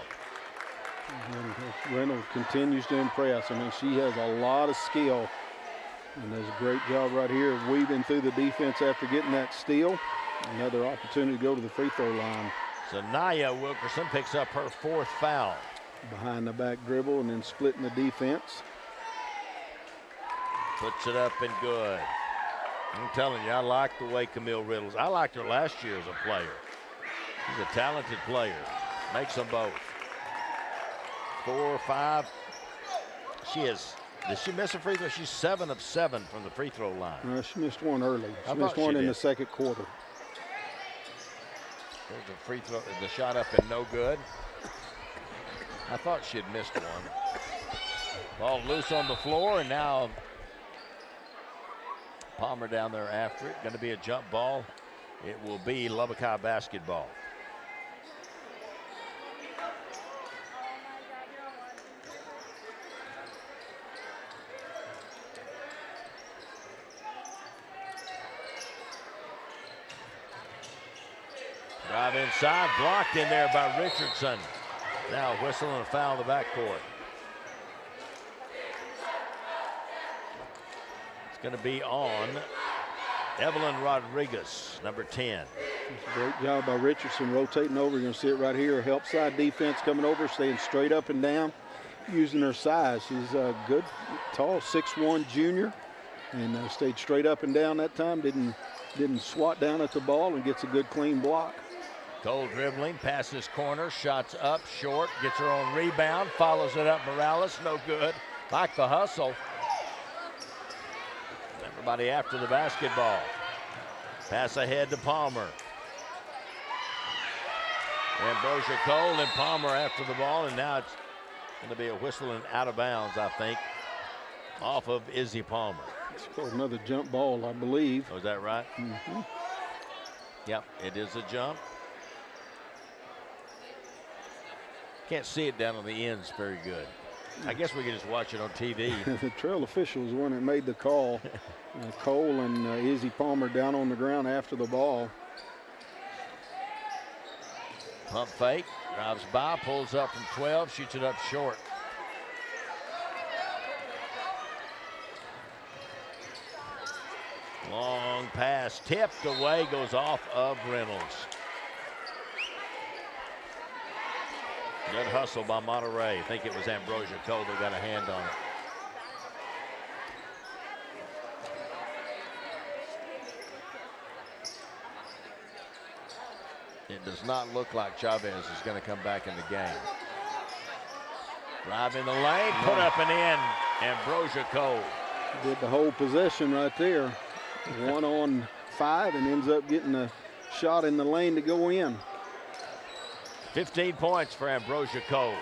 Reynolds continues to impress. I mean, she has a lot of skill. And does a great job right here of weaving through the defense after getting that steal. Another opportunity to go to the free throw line. So Naya Wilkerson picks up her 4th foul. Behind the back dribble and then splitting the defense. Puts it up and good. I'm telling you, I like the way Camille Riddles. I liked her last year as a player. She's a talented player. Makes them both. 4 or 5. She has Did she miss a free throw? She's 7 of 7 from the free throw line. She missed one early. I She missed thought one she in did. the second quarter. There's a free throw. The shot up and no good. I thought she had missed one. Ball loose on the floor, and now Palmer down there after it. Going to be a jump ball. It will be Lubbock High basketball. Drive inside, blocked in there by Richardson. Now whistling a foul in the backcourt. It's going to be on Evelyn Rodriguez, number 10. It's a great job by Richardson rotating over. You're going to see it right here. Help side defense coming over, staying straight up and down, using her size. She's a good, tall, 6'1" junior, and stayed straight up and down that time. Didn't swat down at the ball and gets a good clean block. Cole dribbling, passes corner, shots up, short, gets her own rebound, follows it up. Morales, no good. Like the hustle. Everybody after the basketball. Pass ahead to Palmer. Ambrosia Cole and Palmer after the ball, and now it's going to be a whistle and out of bounds, I think, off of Izzy Palmer. Scored another jump ball, I believe. Oh, is that right? Mm-hmm. Yep, it is a jump. Can't see it down on the ends very good. I guess we can just watch it on TV. The trail official was the one that made the call. Cole and Izzy Palmer down on the ground after the ball. Pump fake, drives by, pulls up from 12, shoots it up short. Long pass, tipped away, goes off of Reynolds. Good hustle by Monterey. I think it was Ambrosia Cole that got a hand on it. It does not look like Chavez is going to come back in the game. Drive in the lane, put up and in. Ambrosia Cole. Did the whole possession right there. 1 on 5 and ends up getting a shot in the lane to go in. 15 points for Ambrosia Cole.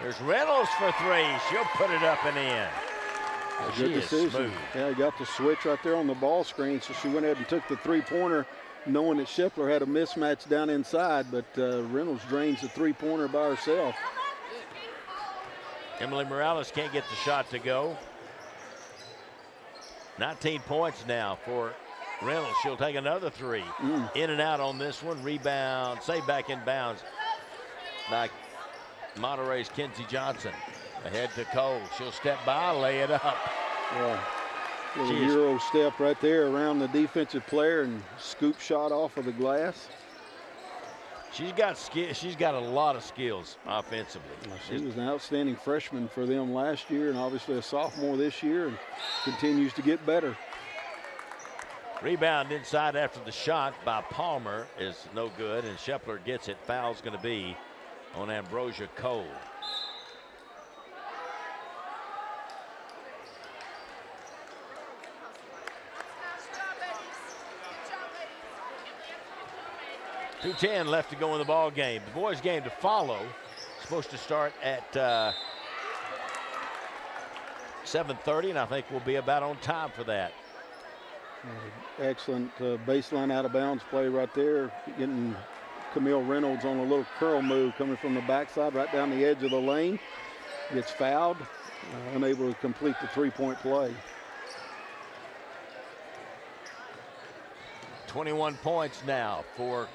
There's Reynolds for 3. She'll put it up and in. Oh, she is smooth. Yeah, he got the switch right there on the ball screen, so she went ahead and took the three-pointer, knowing that Shepler had a mismatch down inside, but Reynolds drains the three-pointer by herself. Emily Morales can't get the shot to go. 19 points now for Reynolds. She'll take another 3. In and out on this one. Rebound, save back in bounds by Monterey's Kenzie Johnson. Ahead to Cole. She'll step by, lay it up. Yeah. Little Euro step right there around the defensive player and scoop shot off of the glass. She's got skill. She's got a lot of skills offensively. She was an outstanding freshman for them last year and obviously a sophomore this year and continues to get better. Rebound inside after the shot by Palmer is no good, and Shepler gets it. Foul's going to be on Ambrosia Cole. .210 left to go in the ball game. The boys' game to follow. Supposed to start at 7:30, and I think we'll be about on time for that. Excellent baseline out of bounds play right there. Getting Camille Reynolds on a little curl move coming from the backside right down the edge of the lane. Gets fouled, unable to complete the three-point play. 21 points now for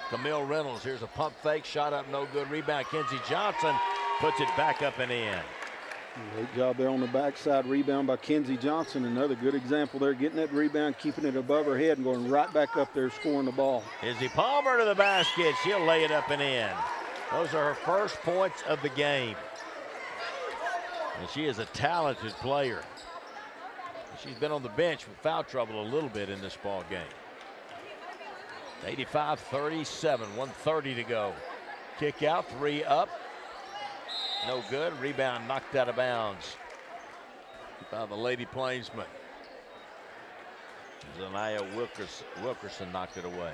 Camille Reynolds. Here's a pump fake, shot up, no good. Rebound, Kenzie Johnson puts it back up and in. Great job there on the backside. Rebound by Kenzie Johnson. Another good example there, getting that rebound, keeping it above her head and going right back up there scoring the ball. Izzy Palmer to the basket. She'll lay it up and in. Those are her first points of the game. And she is a talented player. She's been on the bench with foul trouble a little bit in this ball game. 85-37, 1:30 to go. Kick out, 3 up. No good. Rebound knocked out of bounds by the Lady Plainsmen. Zanaya Wilkerson knocked it away.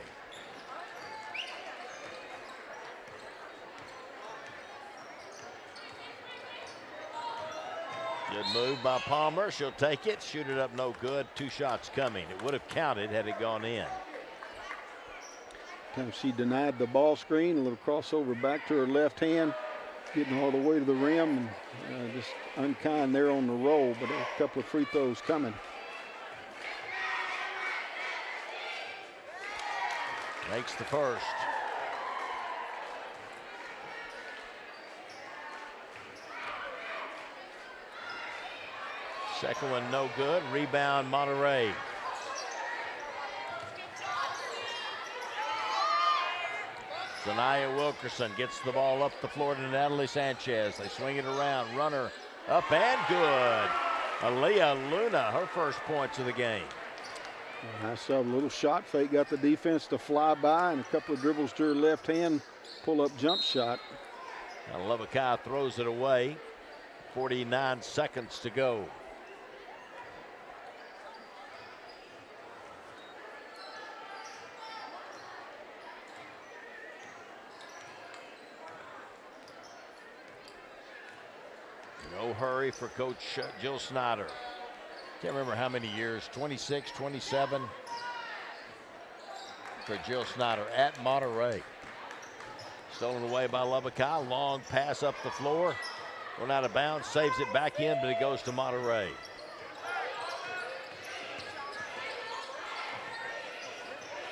Good move by Palmer. She'll take it, shoot it up, no good. 2 shots coming. It would have counted had it gone in. She denied the ball screen, a little crossover back to her left hand, getting all the way to the rim, and just unkind there on the roll, but a couple of free throws coming. Makes the first. Second one no good. Rebound Monterey. Zanaya Wilkerson gets the ball up the floor to Natalie Sanchez. They swing it around. Runner up and good. Aaliyah Luna, her first points of the game. I saw a little shot fake, got the defense to fly by, and a couple of dribbles to her left hand, pull-up jump shot. Now Lubbock High throws it away. 49 seconds to go. No hurry for Coach Jill Snyder. Can't remember how many years, 26, 27 for Jill Snyder at Monterey. Stolen away by Lubbock High. Long pass up the floor. Going out of bounds, saves it back in, but it goes to Monterey.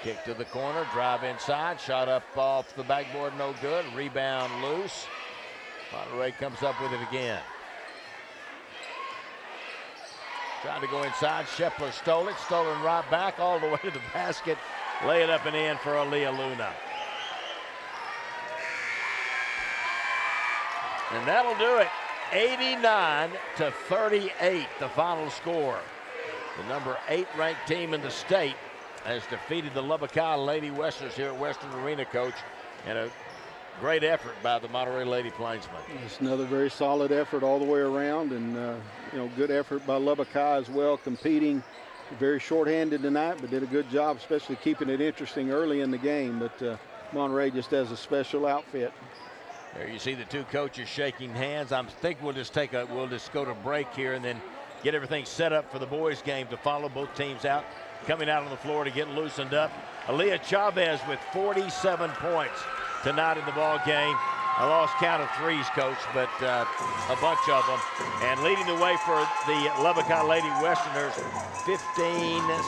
Kick to the corner, drive inside, shot up off the backboard, no good. Rebound loose. Monterey comes up with it again. Trying to go inside. Shepler stole it. Stolen right back all the way to the basket. Lay it up and in for Aaliyah Luna. And that'll do it. 89-38, the final score. The number 8 ranked team in the state has defeated the Lubbock High Lady Westerners here at Western Arena, Coach. And a great effort by the Monterey Lady Plainsmen. It's another very solid effort all the way around, and good effort by Lubbock High as well, competing. Very short-handed tonight, but did a good job, especially keeping it interesting early in the game. But Monterey just has a special outfit. There you see the two coaches shaking hands. I think we'll just go to break here and then get everything set up for the boys' game to follow both teams out. Coming out on the floor to get loosened up. Aaliyah Chavez with 47 points tonight in the ball game. I lost count of threes, Coach, but a bunch of them. And leading the way for the Lubbock High Lady Westerners, 15,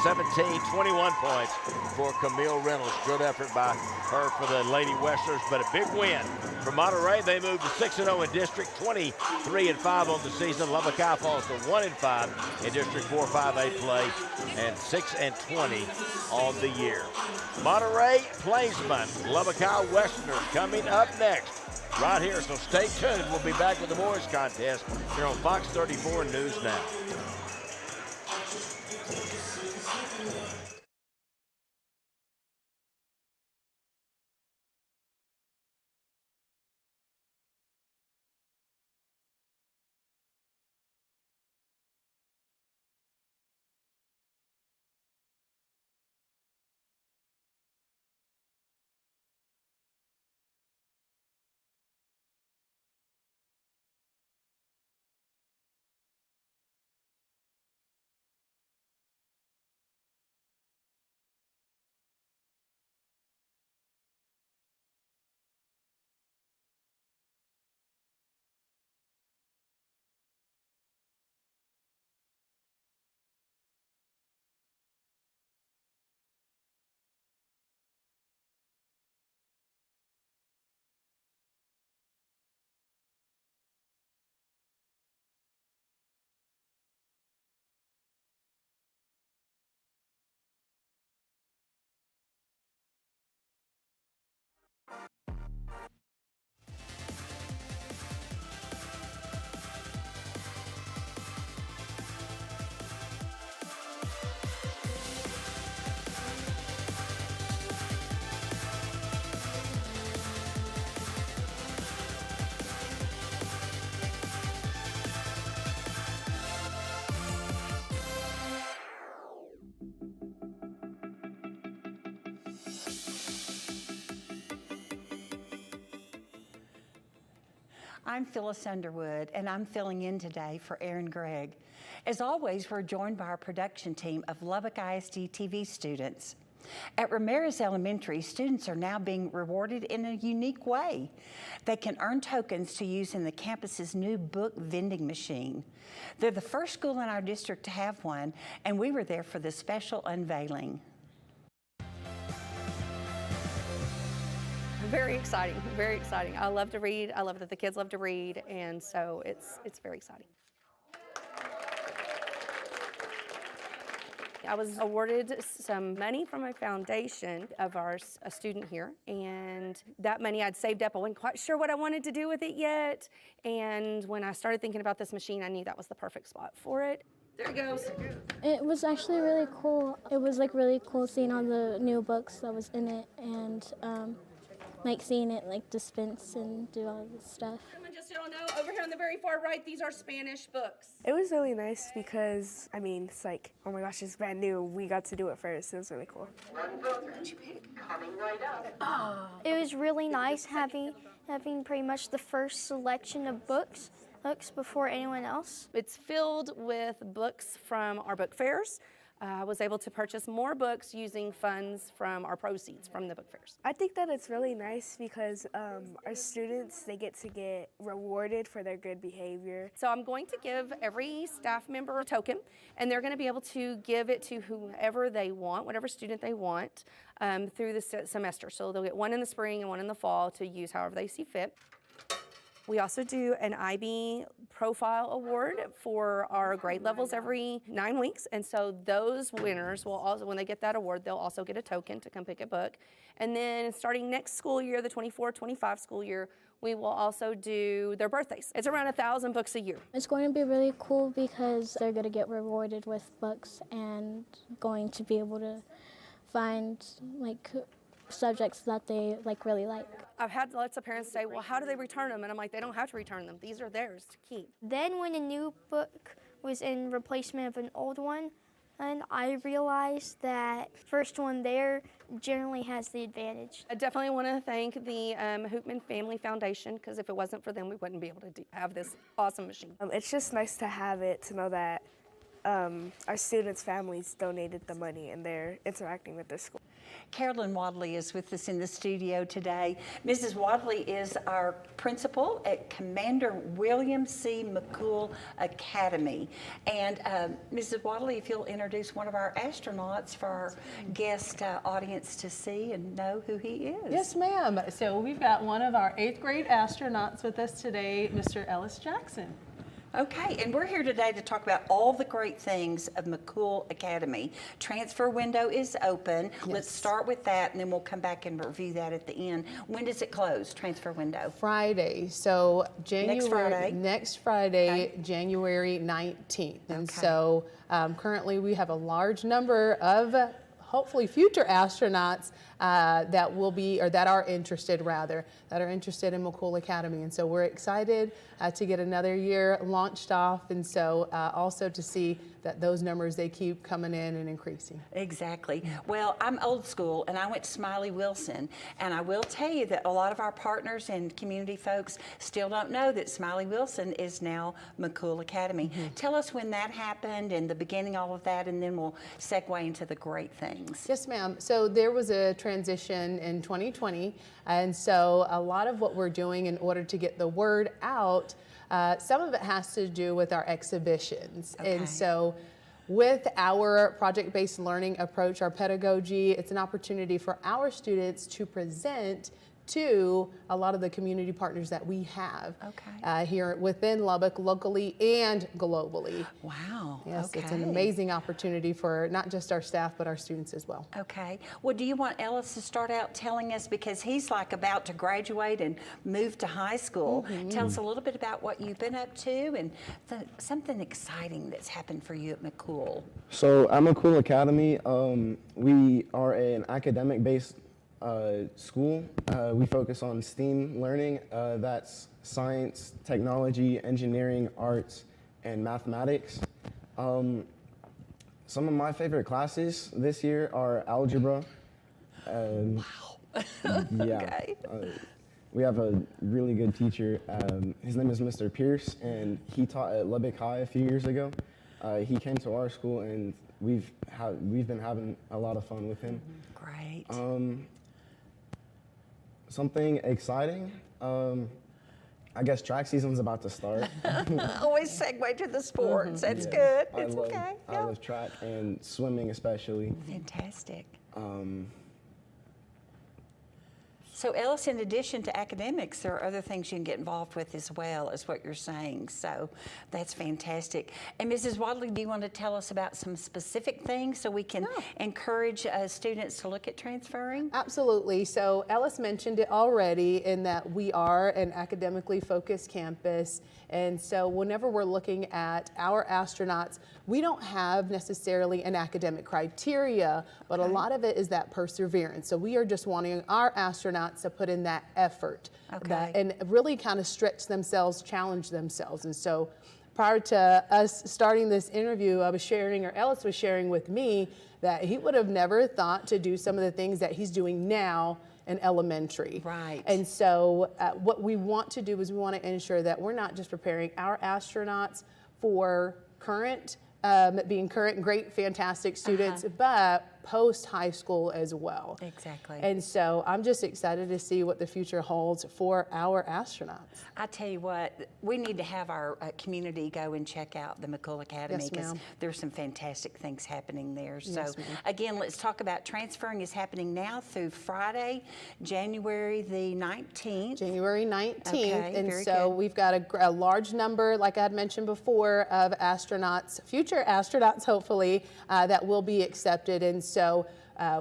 17, 21 points for Camille Reynolds. Good effort by her for the Lady Westerners, but a big win for Monterey. They moved to 6-0 in district, 23-5 on the season. Lubbock High falls to 1-5 in district 4-5A play, and 6-20 on the year. Monterey Plainsmen, Lubbock High Westerners coming up next. Right here, so stay tuned. We'll be back with the boys contest here on Fox 34 News Now. I'm Phyllis Underwood, and I'm filling in today for Aaron Gregg. As always, we're joined by our production team of Lubbock ISD TV students. At Ramirez Elementary, students are now being rewarded in a unique way. They can earn tokens to use in the campus's new book vending machine. They're the first school in our district to have one, and we were there for the special unveiling. Very exciting, very exciting. I love to read. I love that the kids love to read, and so it's very exciting. I was awarded some money from a foundation of a student here, and that money I'd saved up. I wasn't quite sure what I wanted to do with it yet, and when I started thinking about this machine, I knew that was the perfect spot for it. There it goes. It was actually really cool. It was like really cool seeing all the new books that was in it, and like seeing it like dispense and do all this stuff. Just so you know, over here on the very far right, these are Spanish books. It was really nice because, I mean, it's like, oh my gosh, it's brand new. We got to do it first. It was really cool. It was really nice having pretty much the first selection of books before anyone else. It's filled with books from our book fairs. I was able to purchase more books using funds from our proceeds from the book fairs. I think that it's really nice because our students, they get rewarded for their good behavior. So I'm going to give every staff member a token, and they're going to be able to give it to whoever they want, whatever student they want, through the semester. So they'll get one in the spring and one in the fall to use however they see fit. We also do an IB profile award for our grade levels every 9 weeks. And so those winners will also, when they get that award, they'll also get a token to come pick a book. And then starting next school year, the 24-25 school year, we will also do their birthdays. It's around 1,000 books a year. It's going to be really cool because they're going to get rewarded with books and going to be able to find like subjects that they really like. I've had lots of parents say, well, how do they return them? And I'm like, they don't have to return them. These are theirs to keep. Then when a new book was in replacement of an old one, and I realized that first one there generally has the advantage. I definitely want to thank the Hoopman Family Foundation, because if it wasn't for them, we wouldn't be able to have this awesome machine. It's just nice to have it, to know that our students' families donated the money and they're interacting with the school. Carolyn Wadley is with us in the studio today. Mrs. Wadley is our principal at Commander William C. McCool Academy. And Mrs. Wadley, if you'll introduce one of our astronauts for our guest audience to see and know who he is. Yes, ma'am. So we've got one of our 8th grade astronauts with us today, Mr. Ellis Jackson. Okay, and we're here today to talk about all the great things of McCool Academy. Transfer window is open. Yes. Let's start with that, and then we'll come back and review that at the end. When does it close, transfer window? Friday. So January. Next Friday, okay. January 19th. And so currently we have a large number of hopefully future astronauts that will be, or that are interested in McCool Academy. And so we're excited to get another year launched off, and so also to see that those numbers, they keep coming in and increasing. Exactly. Well, I'm old school, and I went to Smiley Wilson, and I will tell you that a lot of our partners and community folks still don't know that Smiley Wilson is now McCool Academy. Tell us when that happened and the beginning, all of that, and then we'll segue into the great things. Yes, ma'am. So there was a transition in 2020, and so a lot of what we're doing in order to get the word out, some of it has to do with our exhibitions. Okay. And so with our project-based learning approach, our pedagogy, it's an opportunity for our students to present to a lot of the community partners that we have here within Lubbock, locally and globally. Wow. Yes, it's an amazing opportunity for not just our staff, but our students as well. Okay. Well, do you want Ellis to start out telling us, because he's like about to graduate and move to high school, tell us a little bit about what you've been up to and something exciting that's happened for you at McCool. So at McCool Academy, we are an academic-based school. We focus on STEAM learning. That's science, technology, engineering, arts, and mathematics. Some of my favorite classes this year are algebra. Wow. Yeah. we have a really good teacher. His name is Mr. Pierce, and he taught at Lubbock High a few years ago. He came to our school, and we've been having a lot of fun with him. Great. Something exciting. I guess track season's about to start. Always segue to the sports. That's good. It's okay. I love track and swimming especially. Fantastic. So Ellis, in addition to academics, there are other things you can get involved with as well, is what you're saying. So that's fantastic. And Mrs. Wadley, do you want to tell us about some specific things so we can encourage students to look at transferring? Absolutely. So Ellis mentioned it already in that we are an academically focused campus. And so whenever we're looking at our astronauts, we don't have necessarily an academic criteria, but a lot of it is that perseverance. So we are just wanting our astronauts to put in that effort and really kind of stretch themselves, challenge themselves. And so prior to us starting this interview, I was sharing, or Ellis was sharing with me, that he would have never thought to do some of the things that he's doing now in elementary. Right. And so what we want to do is we want to ensure that we're not just preparing our astronauts for being current, great, fantastic students, but post high school as well. Exactly. And so I'm just excited to see what the future holds for our astronauts. I tell you what, we need to have our community go and check out the McCool Academy, because there's some fantastic things happening there. So again, let's talk about transferring is happening now through Friday, January the 19th. January 19th. Okay, and very so good. we've got a large number, like I had mentioned before, of astronauts, future astronauts hopefully, that will be accepted. And so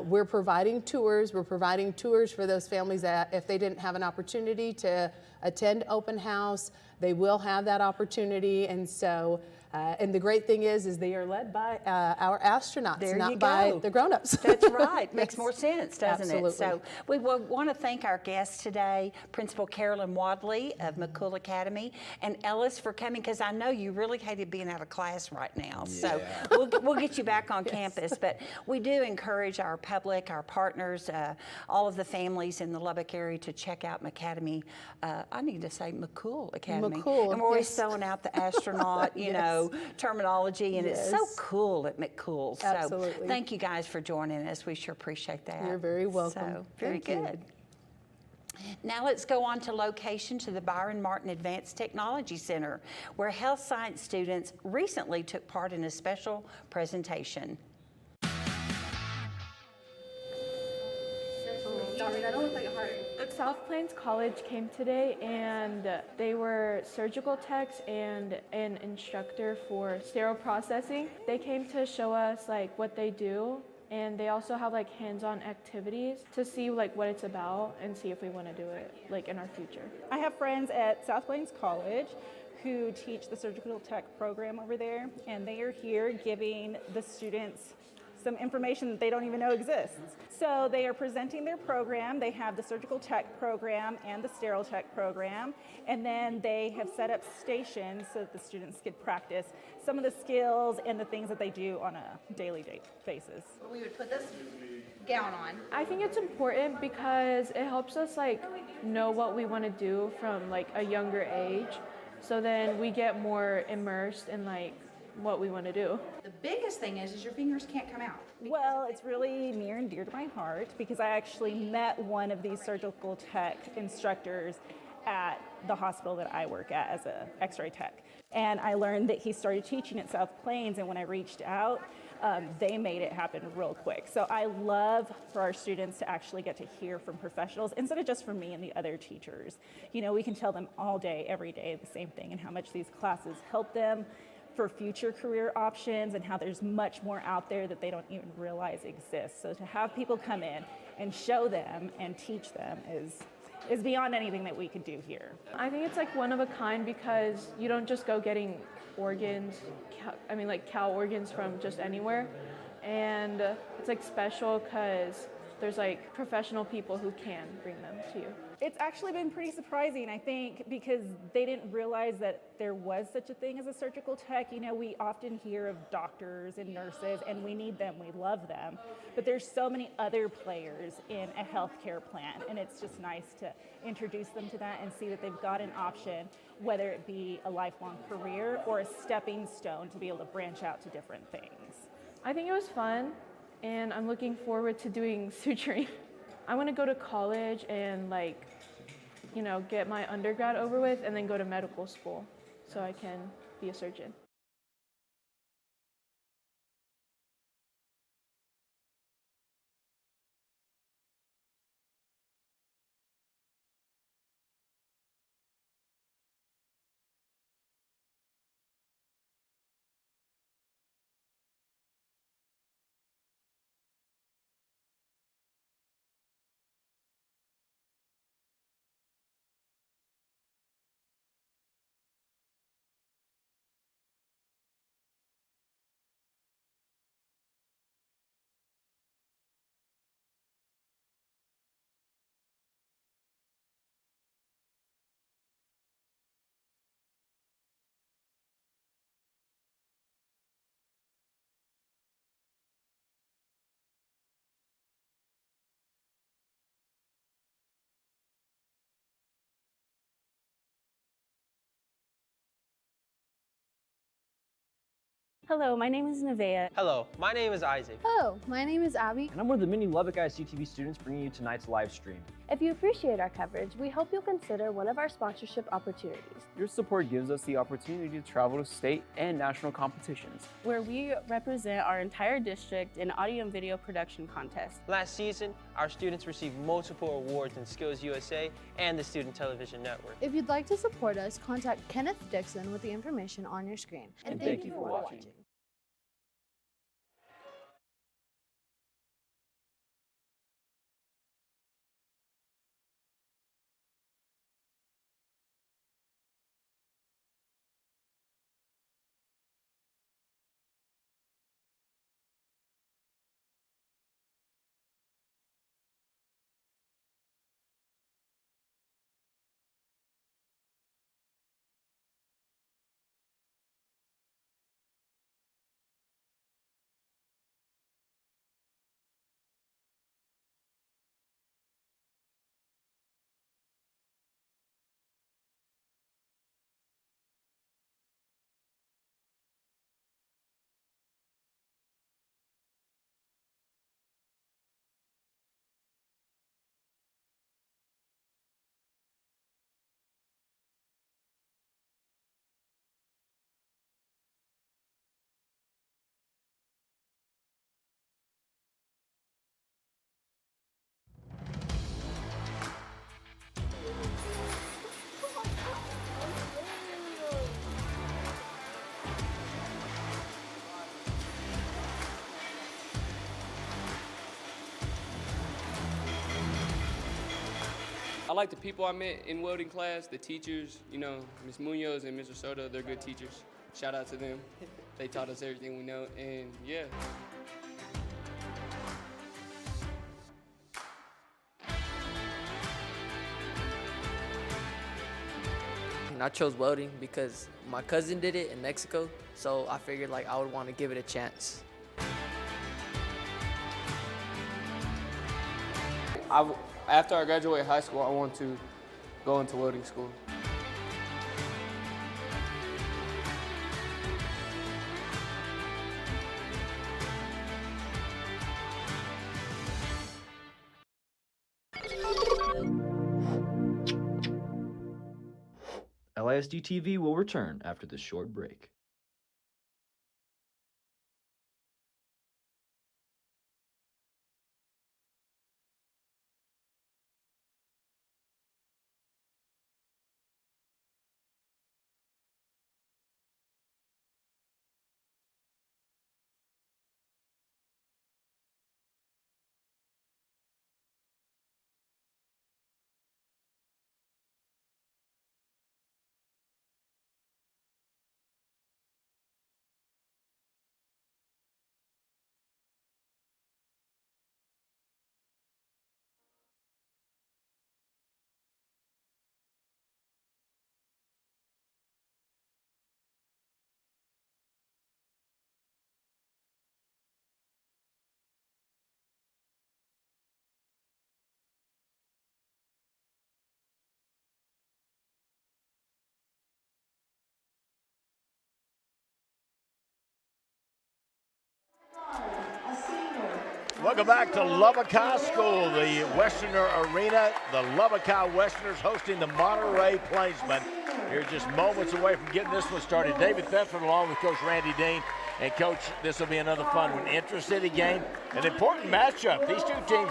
we're providing tours. We're providing tours for those families that if they didn't have an opportunity to attend open house, they will have that opportunity. And so, and the great thing is they are led by our astronauts, not by the grown-ups. That's right. Makes more sense, doesn't Absolutely. it? So we want to thank our guests today, Principal Carolyn Wadley of McCool Academy, and Ellis for coming, because I know you really hated being out of class right now. So we'll get you back on campus. But we do encourage our public, our partners, all of the families in the Lubbock area to check out McAdemy. I need to say McCool Academy. McCool, and we're always throwing out the astronaut, you know, terminology, and it's so cool at McCool. So Absolutely. thank you guys for joining us. We sure appreciate that. You're very welcome. So, very Thank you. good. Now let's go on to location to the Byron Martin Advanced Technology Center, where health science students recently took part in a special presentation. South Plains College came today, and they were surgical techs and an instructor for sterile processing. They came to show us like what they do, and they also have like hands-on activities to see like what it's about and see if we want to do it like in our future. I have friends at South Plains College who teach the surgical tech program over there, and they are here giving the students some information that they don't even know exists. So they are presenting their program. They have the surgical tech program and the sterile tech program, and then they have set up stations so that the students could practice some of the skills and the things that they do on a daily basis. We would put this gown on. I think it's important because it helps us like know what we want to do from like a younger age, so then we get more immersed in like what we want to do. The biggest thing is your fingers can't come out. Well, it's really near and dear to my heart because I actually met one of these surgical tech instructors at the hospital that I work at as an x-ray tech. And I learned that he started teaching at South Plains, and when I reached out, they made it happen real quick. So I love for our students to actually get to hear from professionals instead of just from me and the other teachers. You know, we can tell them all day, every day the same thing and how much these classes help them for future career options and how there's much more out there that they don't even realize exists. So to have people come in and show them and teach them is beyond anything that we could do here. I think it's like one of a kind because you don't just go getting organs, like cow organs from just anywhere. And it's like special because there's like professional people who can bring them to you. It's actually been pretty surprising, I think, because they didn't realize that there was such a thing as a surgical tech. You know, we often hear of doctors and nurses, and we need them, we love them. But there's so many other players in a healthcare plan, and it's just nice to introduce them to that and see that they've got an option, whether it be a lifelong career or a stepping stone to be able to branch out to different things. I think it was fun, and I'm looking forward to doing suturing. I want to go to college and get my undergrad over with and then go to medical school so I can be a surgeon. Hello, my name is Nevaeh. Hello, my name is Isaac. Hello, my name is Abby. And I'm one of the many Lubbock ISD TV students bringing you tonight's live stream. If you appreciate our coverage, we hope you'll consider one of our sponsorship opportunities, Your support gives us the opportunity to travel to state and national competitions, where we represent our entire district in audio and video production contests. Last season, our students received multiple awards in Skills USA and the Student Television Network. If you'd like to support us, contact Kenneth Dixon with the information on your screen. And thank you for watching. I like the people I met in welding class, the teachers, Ms. Munoz and Mr. Soto, they're good teachers. Shout out to them. They taught us everything we know, and yeah. I chose welding because my cousin did it in Mexico, so I figured I would want to give it a chance. After I graduate high school, I want to go into welding school. LISD TV will return after this short break. Welcome back to Lubbock High School, the Westerner Arena. The Lubbock High Westerners hosting the Monterey Plainsmen. You're just moments away from getting this one started. David Thetford along with Coach Randy Dean. And, Coach, this will be another fun one. Intra-city game, an important matchup. These two teams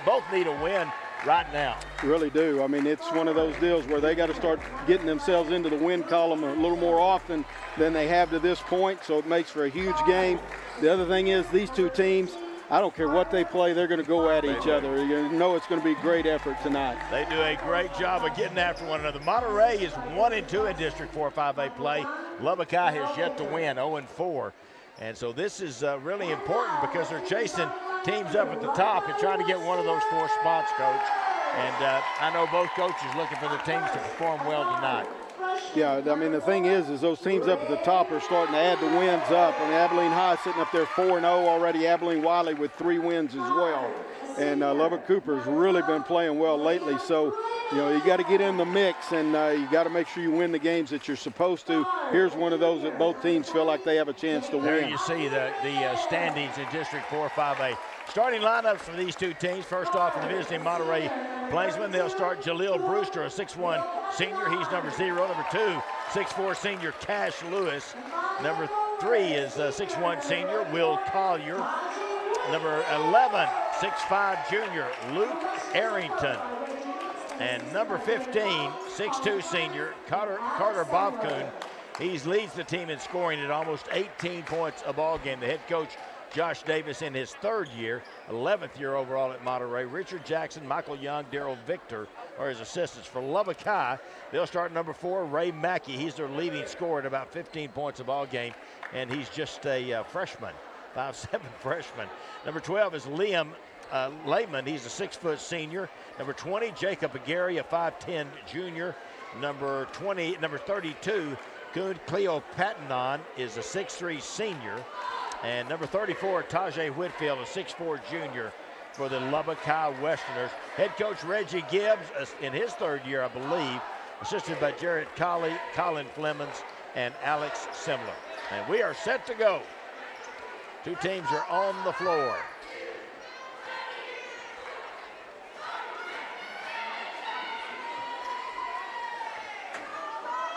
both need a win right now. Really do. I mean, it's one of those deals where they got to start getting themselves into the win column a little more often than they have to this point, so it makes for a huge game. The other thing is these two teams, I don't care what they play, they're going to go at each other. You know it's going to be a great effort tonight. They do a great job of getting after one another. Monterey is 1-2 in District 4-5A play. Lubbock High has yet to win, 0-4. And so this is really important because they're chasing teams up at the top and trying to get one of those 4 spots, Coach. And I know both coaches looking for the teams to perform well tonight. Yeah, I mean, the thing is those teams up at the top are starting to add the wins up. And Abilene High sitting up there 4-0 already. Abilene Wiley with 3 wins as well. And Lubbock Cooper's really been playing well lately. So, you know, you got to get in the mix, and you got to make sure you win the games that you're supposed to. Here's one of those that both teams feel like they have a chance to win. There you see the standings in District 4-5A. Starting lineups for these two teams. First off, for the visiting Monterey Plainsmen, they'll start Jaleel Brewster, a 6'1 senior. He's number 0. Number 2, 6'4 senior Cash Lewis. Number 3 is 6'1 senior Will Collier. Number 11, 6'5 junior Luke Arrington. And number 15, 6'2 senior Carter Bobcoon. He leads the team in scoring at almost 18 points a ball game. The head coach, Josh Davis, in his 3rd year, 11th year overall at Monterey. Richard Jackson, Michael Young, Daryl Victor are his assistants. For Lubbock High, they'll start number 4, Ray Mackey. He's their leading scorer at about 15 points a ball game, and he's just a freshman, 5'7 freshman. Number 12 is Liam Lehman. He's a 6' senior. Number 20, Jacob Aguirre, a 5'10 junior. Number 32, Cleo Pattenon is a 6'3 senior. And number 34, Tajay Whitfield, a 6'4 junior for the Lubbock High Westerners. Head coach Reggie Gibbs in his 3rd year, I believe, assisted by Jarrett Colley, Colin Flemons, and Alex Simler. And we are set to go. Two teams are on the floor.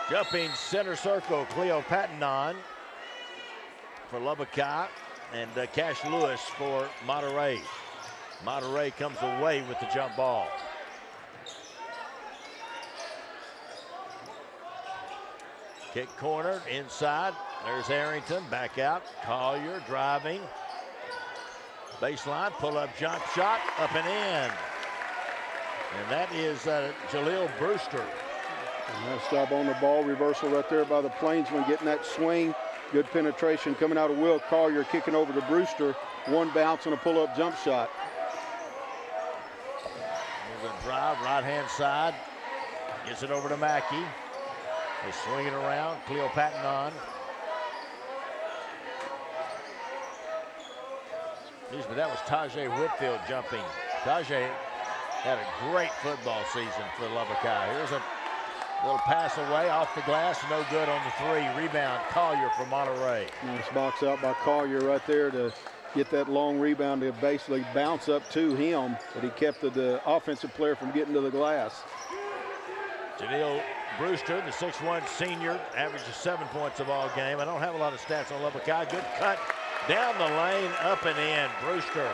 Jumping center circle, Cleo Pattenon for Lubbock High, and Cash Lewis for Monterey. Monterey comes away with the jump ball. Kick corner inside. There's Arrington back out. Collier driving. Baseline, pull up jump shot, up and in. And that is Jaleel Brewster. Nice job on the ball. Reversal right there by the Plainsman, getting that swing. Good penetration coming out of Will Collier, kicking over to Brewster. One bounce and a pull-up jump shot. There's a drive, right-hand side. Gets it over to Mackey. They swing it around. Cleo Pattenon. Excuse me, that was Tajay Whitfield jumping. Tajay had a great football season for Lubbock High. Here's a little pass away off the glass, no good on the 3. Rebound, Collier for Monterey. Nice box out by Collier right there to get that long rebound to basically bounce up to him, but he kept the offensive player from getting to the glass. Jaleel Brewster, the 6'1 senior, averages 7 points a ball game. I don't have a lot of stats on Lubbock High. Good cut down the lane, up and in. Brewster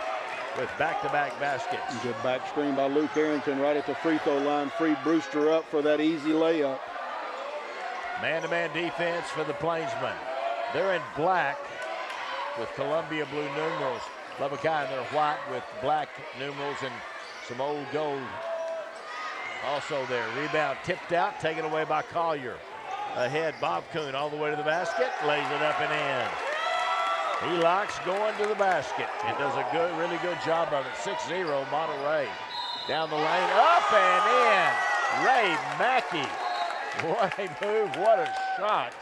with back-to-back baskets. Good back screen by Luke Arrington right at the free throw line. Freed Brewster up for that easy layup. Man-to-man defense for the Plainsmen. They're in black with Columbia blue numerals. Lubbock High in their white with black numerals and some old gold also there. Rebound tipped out, taken away by Collier. Ahead, Bob Kuhn all the way to the basket, lays it up and in. Elox going to the basket and does a really good job of it. 6-0 Monterey. Down the lane, up and in. Ray Mackey. What a move, what a shot.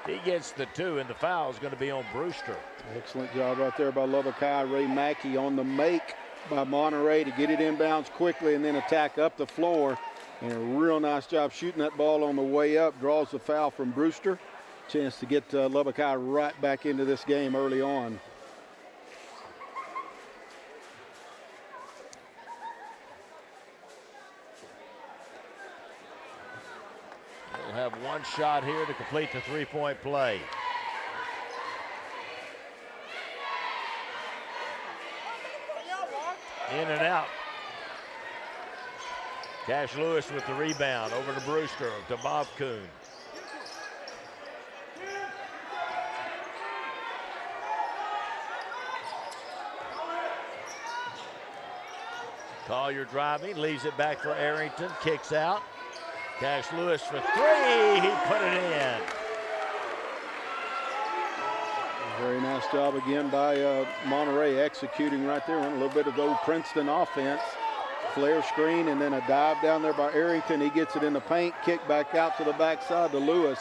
He gets the 2, and the foul is going to be on Brewster. Excellent job right there by Lubbock High. Ray Mackey on the make by Monterey to get it inbounds quickly and then attack up the floor. And a real nice job shooting that ball on the way up. Draws the foul from Brewster. Chance to get Lubbock High right back into this game early on. We'll have one shot here to complete the three-point play. In and out. Cash Lewis with the rebound. Over to Brewster, to Bob Kuhn. Collier driving, leaves it back for Arrington, kicks out. Cash Lewis for three, he put it in. Very nice job again by Monterey executing right there. A little bit of the old Princeton offense. Flare screen and then a dive down there by Arrington. He gets it in the paint, kick back out to the backside to Lewis.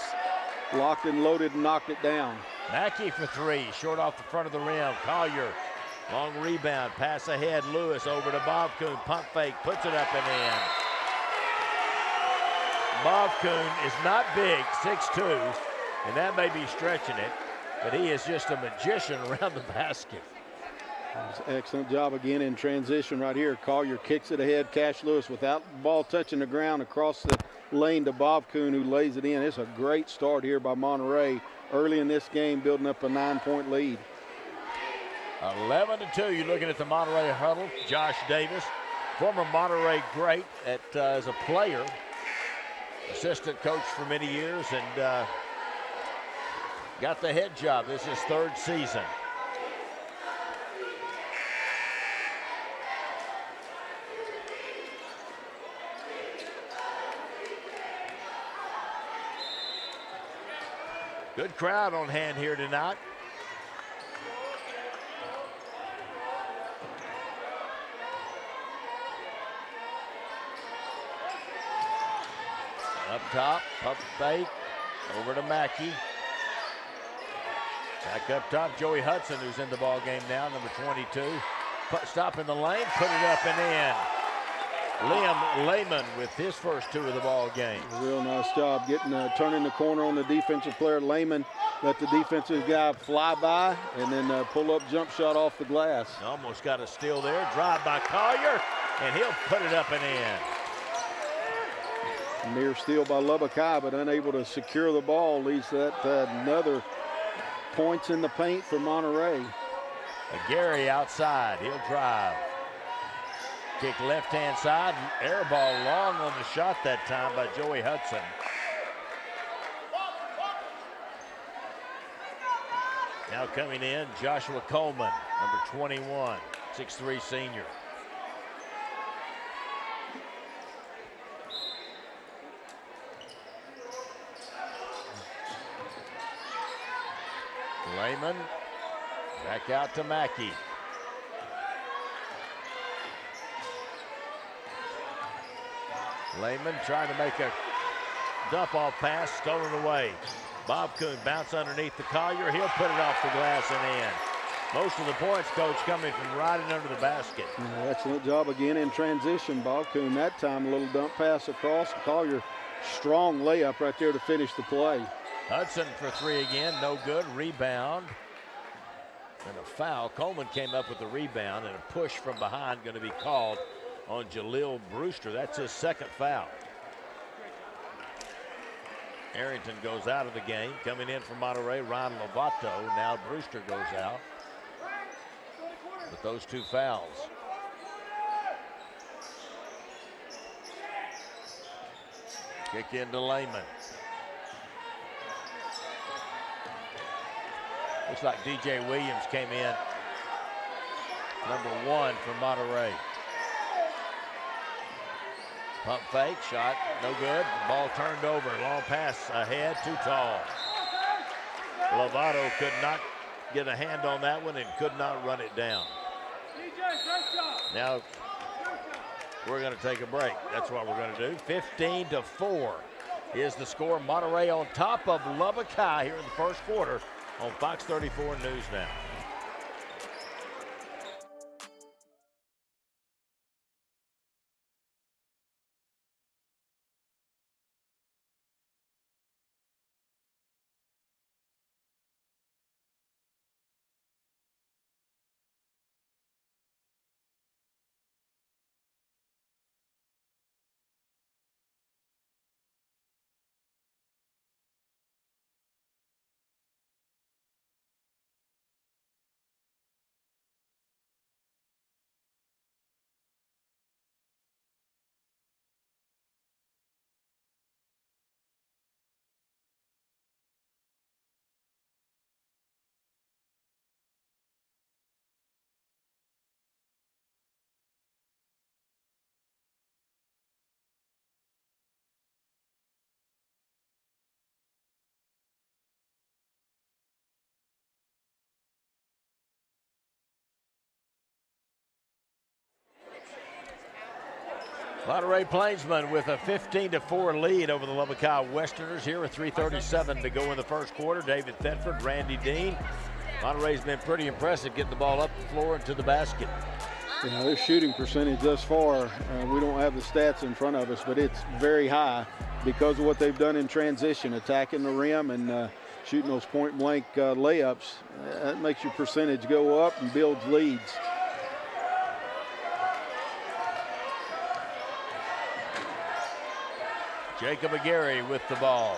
Locked and loaded and knocked it down. Mackey for three, short off the front of the rim. Collier, long rebound, pass ahead. Lewis over to Bob Kuhn, pump fake, puts it up and in. Bob Kuhn is not big, 6'2", and that may be stretching it, but he is just a magician around the basket. Excellent job again in transition right here. Collier kicks it ahead. Cash Lewis without the ball touching the ground across the lane to Bob Kuhn, who lays it in. It's a great start here by Monterey early in this game, building up a 9-point lead. 11-2, you're looking at the Monterey huddle. Josh Davis, former Monterey great as a player, assistant coach for many years, and got the head job. This is his third season. Good crowd on hand here tonight. Up top, pump fake, over to Mackey. Back up top, Joey Hudson, who's in the ball game now, number 22. Stop in the lane, put it up and in. Liam Lehman with his first two of the ball game. Real nice job getting turning the corner on the defensive player. Lehman let the defensive guy fly by and then pull up jump shot off the glass. Almost got a steal there. Drive by Collier, and he'll put it up and in. Near steal by Lubbock High, but unable to secure the ball. Leads that another points in the paint for Monterey. Gary outside. He'll drive. Kick left-hand side, air ball long on the shot that time by Joey Hudson. Now coming in, Joshua Coleman, number 21, 6'3" senior. Lehman, back out to Mackey. Lehman trying to make a dump-off pass, stolen away. Bob Kuhn bounce underneath the Collier. He'll put it off the glass and in. Most of the points, Coach, coming from right in under the basket. Excellent job again in transition. Bob Kuhn that time, a little dump pass across. Collier, strong layup right there to finish the play. Hudson for three again, no good. Rebound and a foul. Coleman came up with the rebound, and a push from behind going to be called on Jaleel Brewster. That's his second foul. Arrington goes out of the game. Coming in from Monterey, Ron Lovato. Now Brewster goes out with those two fouls. Kick into Lehman. Looks like DJ Williams came in, number 1 for Monterey. Pump fake, shot, no good. Ball turned over, long pass ahead, too tall. Lovato could not get a hand on that one and could not run it down. Now we're going to take a break. That's what we're going to do. 15-4 is the score. Monterey on top of Lubbock High here in the first quarter on Fox 34 News Now. Monterey Plainsmen with a 15-4 lead over the Lubbock High Westerners here with 3:37 to go in the first quarter. David Thetford, Randy Dean. Monterey's been pretty impressive getting the ball up the floor and to the basket. Yeah, their shooting percentage thus far, we don't have the stats in front of us, but it's very high because of what they've done in transition, attacking the rim and shooting those point-blank layups. That makes your percentage go up and builds leads. Jacob Aguirre with the ball.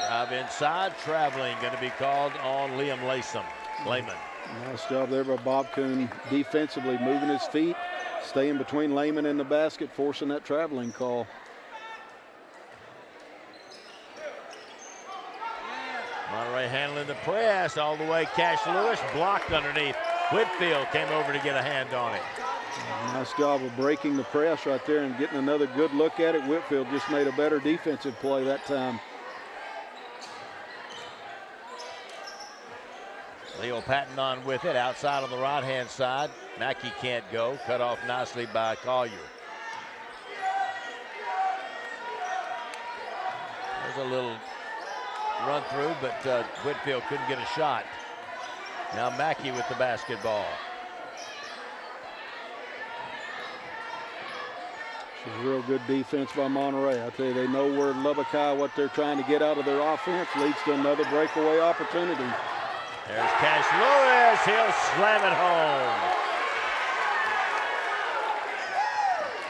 Drive inside, traveling, going to be called on Liam Layman. Nice job there by Bob Kuhn defensively, moving his feet, staying between Layman and the basket, forcing that traveling call. Monterey handling the press all the way. Cash Lewis blocked underneath. Whitfield came over to get a hand on it. Nice job of breaking the press right there and getting another good look at it. Whitfield just made a better defensive play that time. Leo Patton on with it, outside on the right-hand side. Mackey can't go, cut off nicely by Collier. There's a little run through, but Whitfield couldn't get a shot. Now Mackey with the basketball. It's a real good defense by Monterey. I tell you, they know where Lubbock High, what they're trying to get out of their offense, leads to another breakaway opportunity. There's Cash Lewis. He'll slam it home.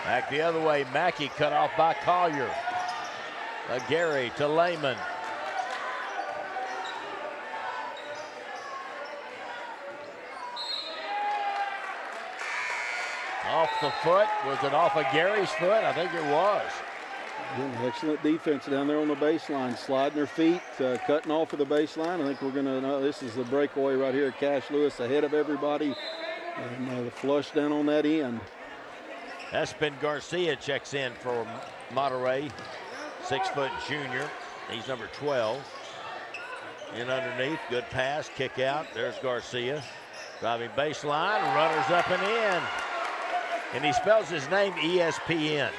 Back the other way. Mackey cut off by Collier. Gary to Layman. Off the foot. Was it off of Gary's foot? I think it was. Excellent defense down there on the baseline, sliding their feet, cutting off of the baseline. I think we're going to know this is the breakaway right here. Cash Lewis ahead of everybody, and the flush down on that end. Espen Garcia checks in for Monterey, 6-foot junior. He's number 12. In underneath, good pass, kick out. There's Garcia. Driving baseline, runners up and in. And he spells his name ESPN.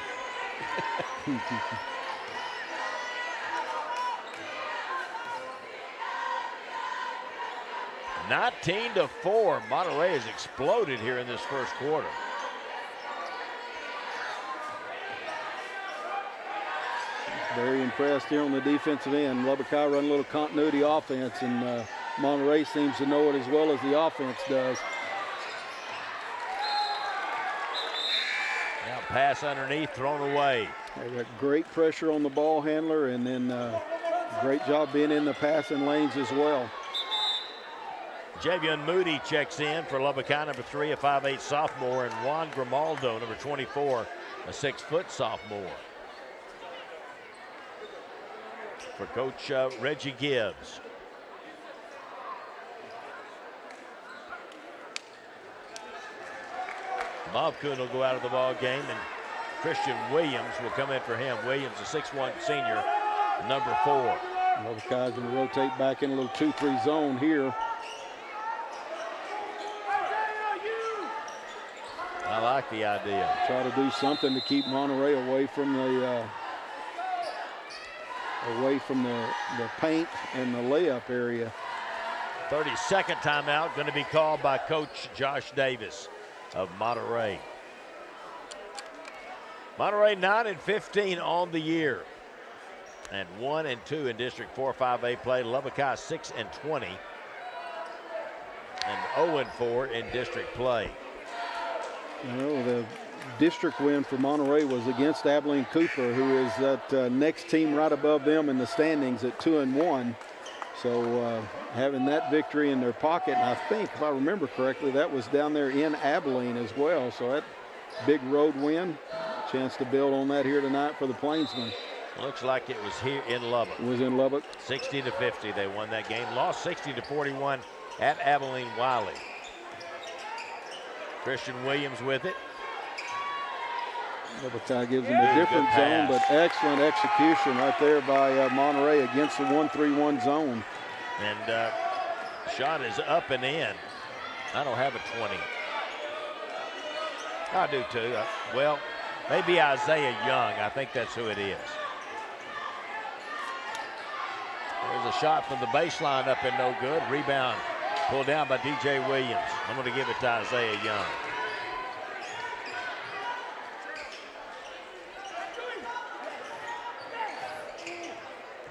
19-4. Monterey has exploded here in this first quarter. Very impressed here on the defensive end. Lubbock High run a little continuity offense, and Monterey seems to know it as well as the offense does. Now pass underneath, thrown away. They got great pressure on the ball handler, and then great job being in the passing lanes as well. Javion Moody checks in for Lubbock High, number 3, a 5'8" sophomore, and Juan Grimaldo, number 24, a 6-foot sophomore. For Coach Reggie Gibbs. Bob Kuhn will go out of the ball game, and Christian Williams will come in for him. Williams, a 6'1" senior, number 4. Lubbock High's going to rotate back in a little 2-3 zone here. I like the idea. Try to do something to keep Monterey away from the paint and the layup area. 32nd timeout going to be called by Coach Josh Davis of Monterey. Monterey 9-15 on the year, and 1-2 in District 4-5A play. Lubbock High 6-20, and 0-4 in district play. The district win for Monterey was against Abilene Cooper, who is that next team right above them in the standings at 2-1. So having that victory in their pocket, and I think, if I remember correctly, that was down there in Abilene as well. So that big road win, chance to build on that here tonight for the Plainsmen. Looks like it was here in Lubbock. It was in Lubbock. 60-50, they won that game. Lost 60-41 at Abilene Wiley. Christian Williams with it. Lubbock High gives them a different zone, but excellent execution right there by Monterey against the 1-3-1 zone. And shot is up and in. I don't have a 20. I do too. Well, maybe Isaiah Young. I think that's who it is. There's a shot from the baseline up and no good. Rebound pulled down by DJ Williams. I'm going to give it to Isaiah Young.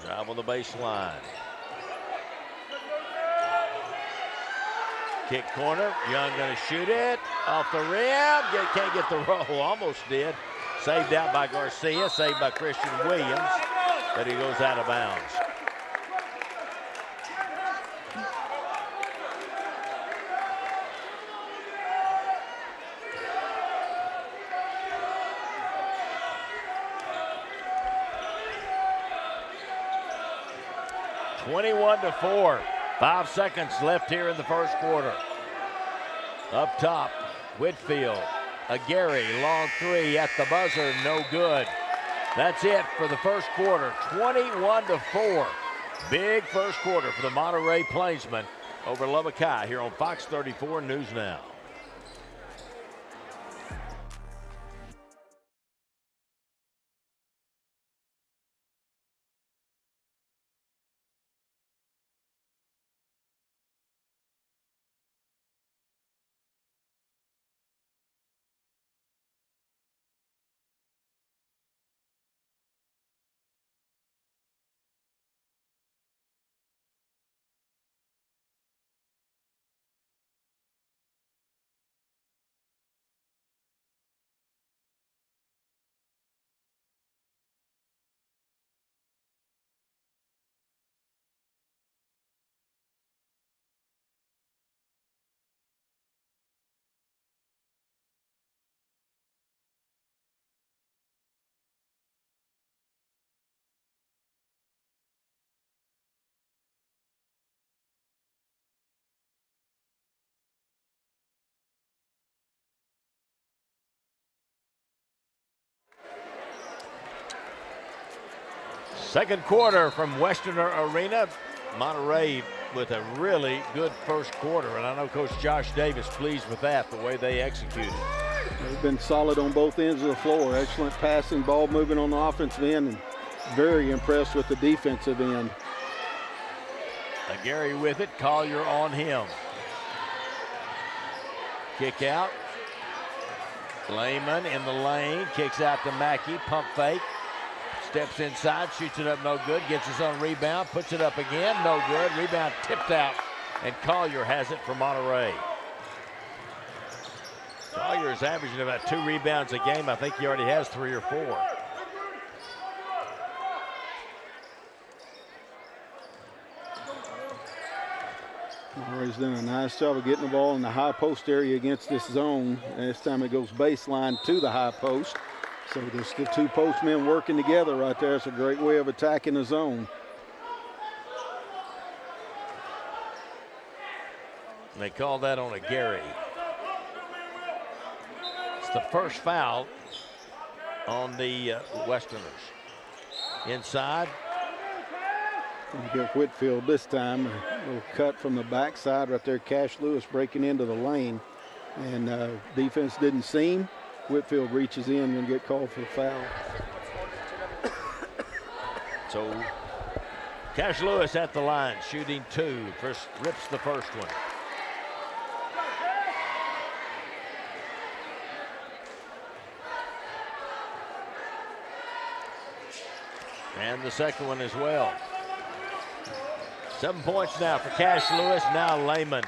Drive on the baseline. Kick corner. Young going to shoot it off the rim. Can't get the roll. Almost did. Saved out by Garcia. Saved by Christian Williams. But he goes out of bounds. (21-4). 5 seconds left here in the first quarter. Up top, Whitfield. A Gary, long three at the buzzer, no good. That's it for the first quarter, 21-4. Big first quarter for the Monterey Plainsmen over Lubbock High here on Fox 34 News Now. Second quarter from Westerner Arena. Monterey with a really good first quarter, and I know Coach Josh Davis pleased with that, the way they executed. They've been solid on both ends of the floor. Excellent passing, ball moving on the offensive end, and very impressed with the defensive end. Gary with it, Collier on him. Kick out. Lehman in the lane, kicks out to Mackey, pump fake. Steps inside, shoots it up, no good. Gets his own rebound, puts it up again, no good. Rebound tipped out, and Collier has it for Monterey. Collier is averaging about 2 rebounds a game. I think he already has 3 or 4. Monterey's done a nice job of getting the ball in the high post area against this zone. And this time it goes baseline to the high post. So just the 2 postmen working together right there. It's a great way of attacking the zone. And they call that on a Gary. It's the first foul on the Westerners. Inside. You get Whitfield this time. A little cut from the backside right there. Cash Lewis breaking into the lane. And defense didn't seam. Whitfield reaches in and get called for a foul. So Cash Lewis at the line, shooting 2. First rips the first one. And the second one as well. 7 points now for Cash Lewis. Now Lehman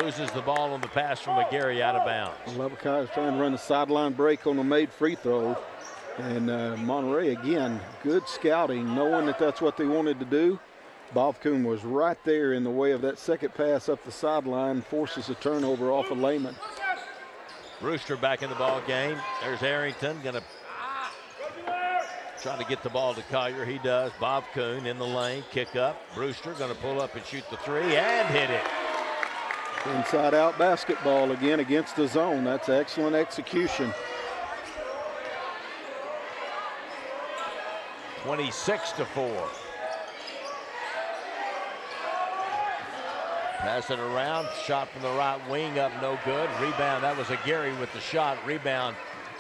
loses the ball on the pass from McGarry out of bounds. Lubbock High is trying to run a sideline break on the made free throw. And Monterey, again, good scouting, knowing that that's what they wanted to do. Bob Kuhn was right there in the way of that second pass up the sideline, forces a turnover off of Lehman. Brewster back in the ball game. There's Arrington going to try to get the ball to Collier. He does. Bob Kuhn in the lane, kick up. Brewster going to pull up and shoot the 3 and hit it. Inside out basketball again against the zone. That's excellent execution. 26-4. Pass it around, shot from the right wing up, no good. Rebound, that was a Gary with the shot. Rebound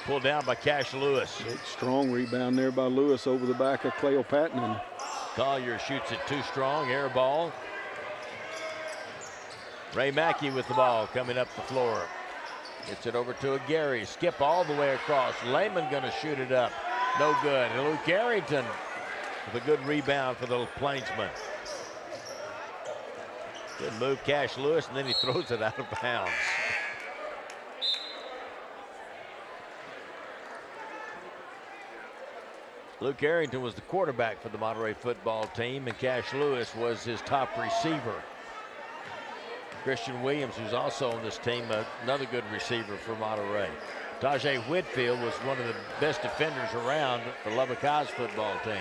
pulled down by Cash Lewis. Big strong rebound there by Lewis over the back of Cleo Patton. Collier shoots it too strong, air ball. Ray Mackey with the ball coming up the floor. Gets it over to a Gary. Skip all the way across. Lehman gonna shoot it up. No good. And Luke Arrington with a good rebound for the Plainsmen. Good move, Cash Lewis, and then he throws it out of bounds. Luke Arrington was the quarterback for the Monterey football team, and Cash Lewis was his top receiver. Christian Williams, who's also on this team, another good receiver for Monterey. Tajay Whitfield was one of the best defenders around for Lubbock High's football team.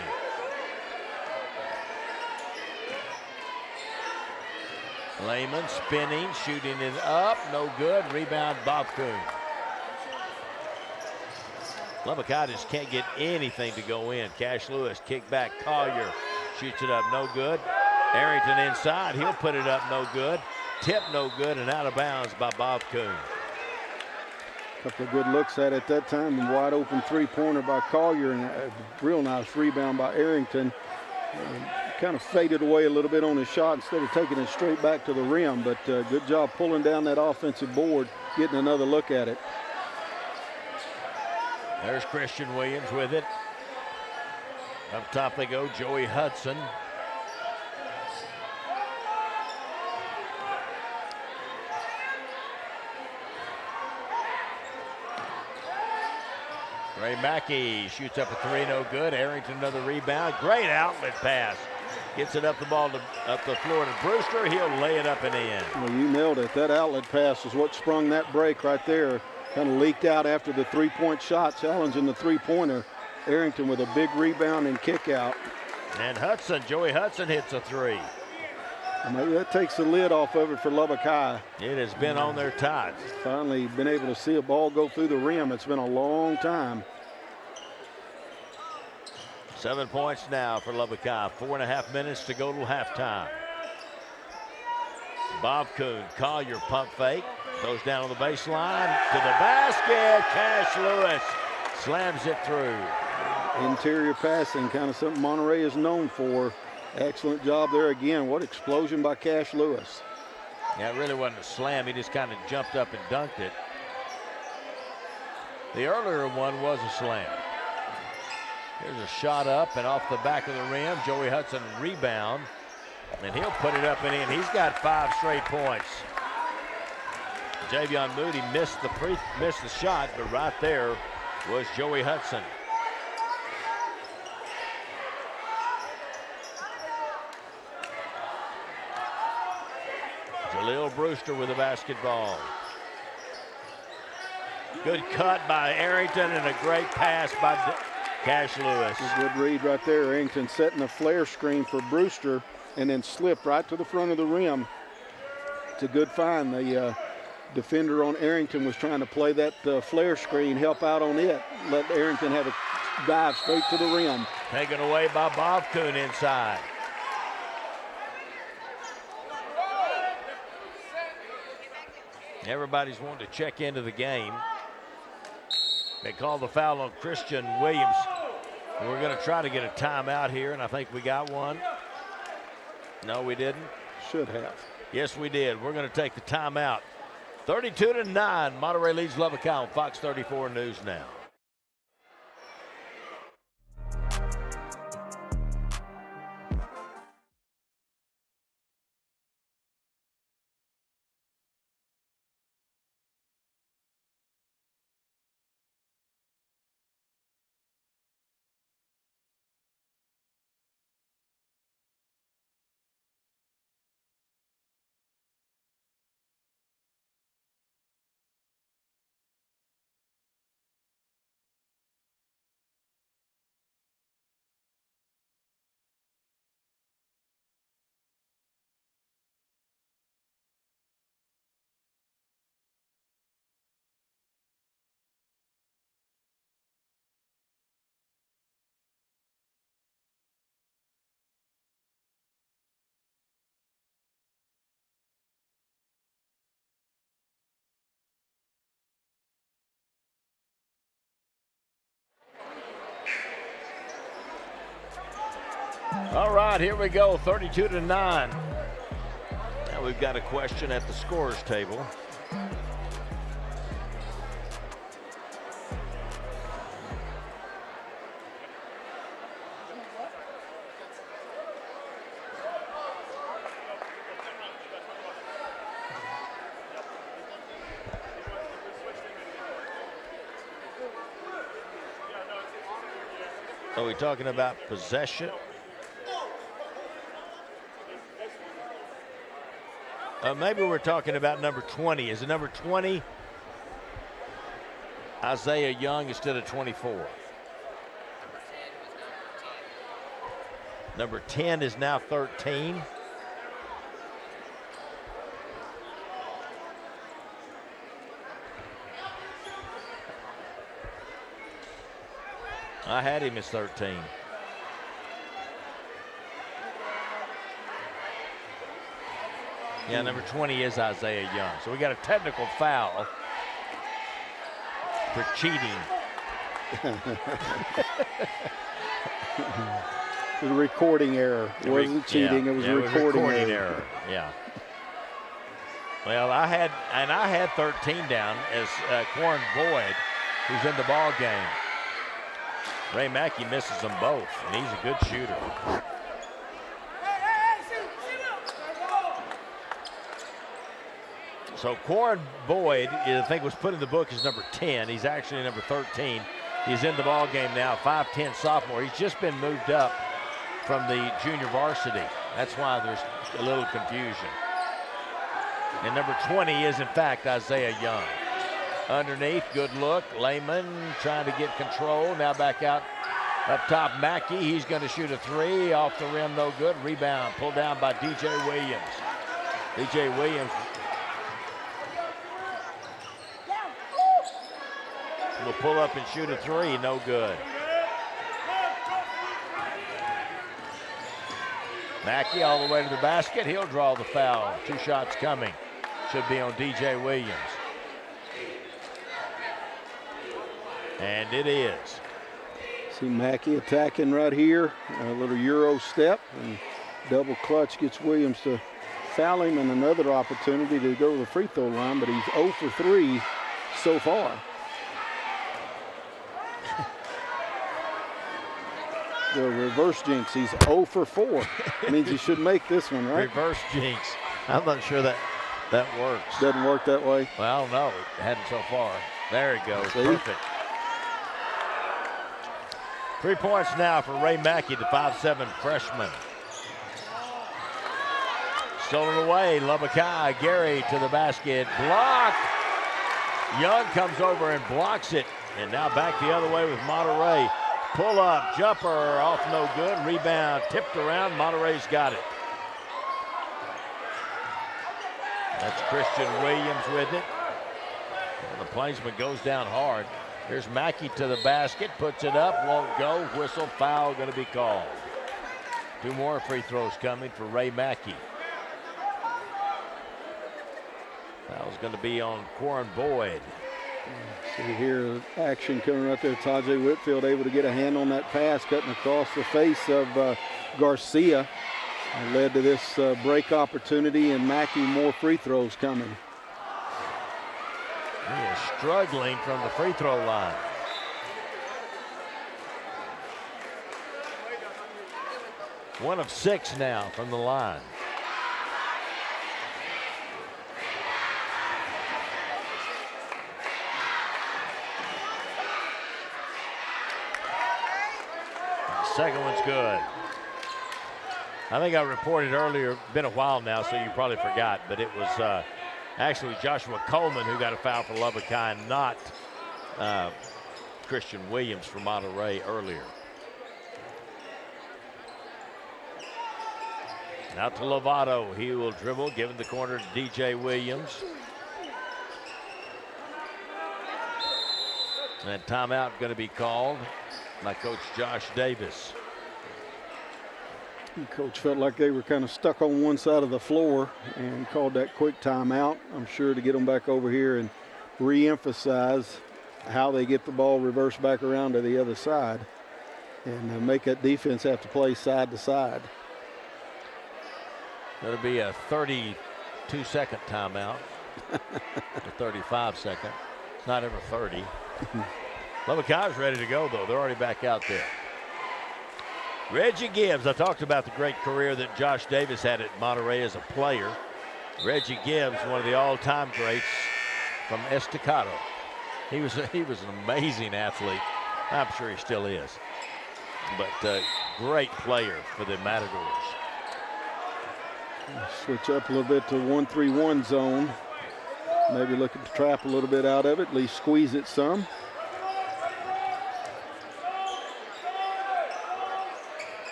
Lehman spinning, shooting it up, no good. Rebound, Bob Kuhn. Lubbock High just can't get anything to go in. Cash Lewis, kick back, Collier shoots it up, no good. Arrington inside, he'll put it up, no good. Tip, no good, and out of bounds by Bob Kuhn. Couple of good looks at it that time, and wide open three-pointer by Collier, and a real nice rebound by Arrington. Kind of faded away a little bit on his shot instead of taking it straight back to the rim, but good job pulling down that offensive board, getting another look at it. There's Christian Williams with it. Up top they go, Joey Hudson. Ray Mackey shoots up a three, no good. Arrington another rebound. Great outlet pass. Gets it up the floor to Brewster. He'll lay it up and in. Well, you nailed it. That outlet pass is what sprung that break right there. Kind of leaked out after the three-point shot, challenging the three-pointer. Arrington with a big rebound and kick out. And Hudson, Joey Hudson hits a three. And maybe that takes the lid off of it for Lubbock High. It has been on their tight. Finally been able to see a ball go through the rim. It's been a long time. 7 points now for Lubbock High. 4.5 minutes to go till halftime. Bob Kuhn, Collier pump fake. Goes down on the baseline to the basket. Cash Lewis slams it through. Interior passing, kind of something Monterey is known for. Excellent job there again. What explosion by Cash Lewis. Yeah, it really wasn't a slam. He just kind of jumped up and dunked it. The earlier one was a slam. Here's a shot up and off the back of the rim. Joey Hudson rebound, and he'll put it up and in. He's got 5 straight points. Javion Moody missed the shot, but right there was Joey Hudson. Jaleel Brewster with the basketball. Good cut by Arrington and a great pass by Cash Lewis. A good read right there. Arrington setting a flare screen for Brewster and then slipped right to the front of the rim. It's a good find. The defender on Arrington was trying to play that flare screen, help out on it. Let Arrington have a dive straight to the rim. Taken away by Bob Kuhn inside. Everybody's wanting to check into the game. They called the foul on Christian Williams. And we're going to try to get a timeout here, and I think we got one. No, we didn't. Should have. Yes, we did. We're going to take the timeout. 32-9, Monterey leads Lubbock High on Fox 34 News Now. right, here we go, 32-9. Now we've got a question at the scorer's table. Are we talking about possession? Maybe we're talking about number 20. Is it number 20 Isaiah Young instead of 24? Number 10 is now 13. I had him as 13. Yeah, number 20 is Isaiah Young. So we got a technical foul for cheating. It was a recording error. It wasn't cheating, it was a recording error. Yeah. Well, I had 13 down as Quarren Boyd, who's in the ball game. Ray Mackey misses them both, and he's a good shooter. So Quarren Boyd, I think, was put in the book as number 10. He's actually number 13. He's in the ball game now, 5'10" sophomore. He's just been moved up from the junior varsity. That's why there's a little confusion. And number 20 is, in fact, Isaiah Young. Underneath, good look. Lehman trying to get control. Now back out up top, Mackey. He's going to shoot a three. Off the rim, no good. Rebound pulled down by DJ Williams. DJ Williams will pull up and shoot a three. No good. Mackey all the way to the basket. He'll draw the foul. 2 shots coming. Should be on DJ Williams. And it is. See Mackey attacking right here. A little Euro step and double clutch gets Williams to foul him, and another opportunity to go to the free throw line, but he's 0 for 3 so far. The reverse jinx, he's 0 for 4. Means he should make this one, right? Reverse jinx. I'm not sure that works. Doesn't work that way? Well, no, it hadn't so far. There he goes. See? Perfect. 3 points now for Ray Mackey, the 5'7" freshman. Stolen away, Lubbock High. Gary to the basket. Block. Young comes over and blocks it. And now back the other way with Monterey. Pull up, jumper, off no good. Rebound, tipped around. Monterey's got it. That's Christian Williams with it. And the Plainsman goes down hard. Here's Mackey to the basket, puts it up, won't go. Whistle, foul going to be called. 2 more free throws coming for Ray Mackey. Foul's going to be on Quarren Boyd. See here, action coming right there. Tajay Whitfield able to get a hand on that pass, cutting across the face of Garcia. Led to this break opportunity, and Mackey more free throws coming. He is struggling from the free throw line. One of 6 now from the line. Second one's good. I think I reported earlier, been a while now, so you probably forgot, but it was actually Joshua Coleman who got a foul for Lubbock High, and not Christian Williams from Monterey earlier. Now to Lovato. He will dribble, giving the corner to DJ Williams. And timeout going to be called by Coach Josh Davis. Coach felt like they were kind of stuck on one side of the floor and called that quick timeout, I'm sure, to get them back over here and re-emphasize how they get the ball reversed back around to the other side and make that defense have to play side to side. It'll be a 32-second timeout. A 35-second. It's not ever 30. Lubbock High's ready to go, though. They're already back out there. Reggie Gibbs. I talked about the great career that Josh Davis had at Monterey as a player. Reggie Gibbs, one of the all-time greats from Estacado. He was an amazing athlete. I'm sure he still is. But great player for the Matadors. Switch up a little bit to 1-3-1 zone. Maybe looking to trap a little bit out of it, at least squeeze it some.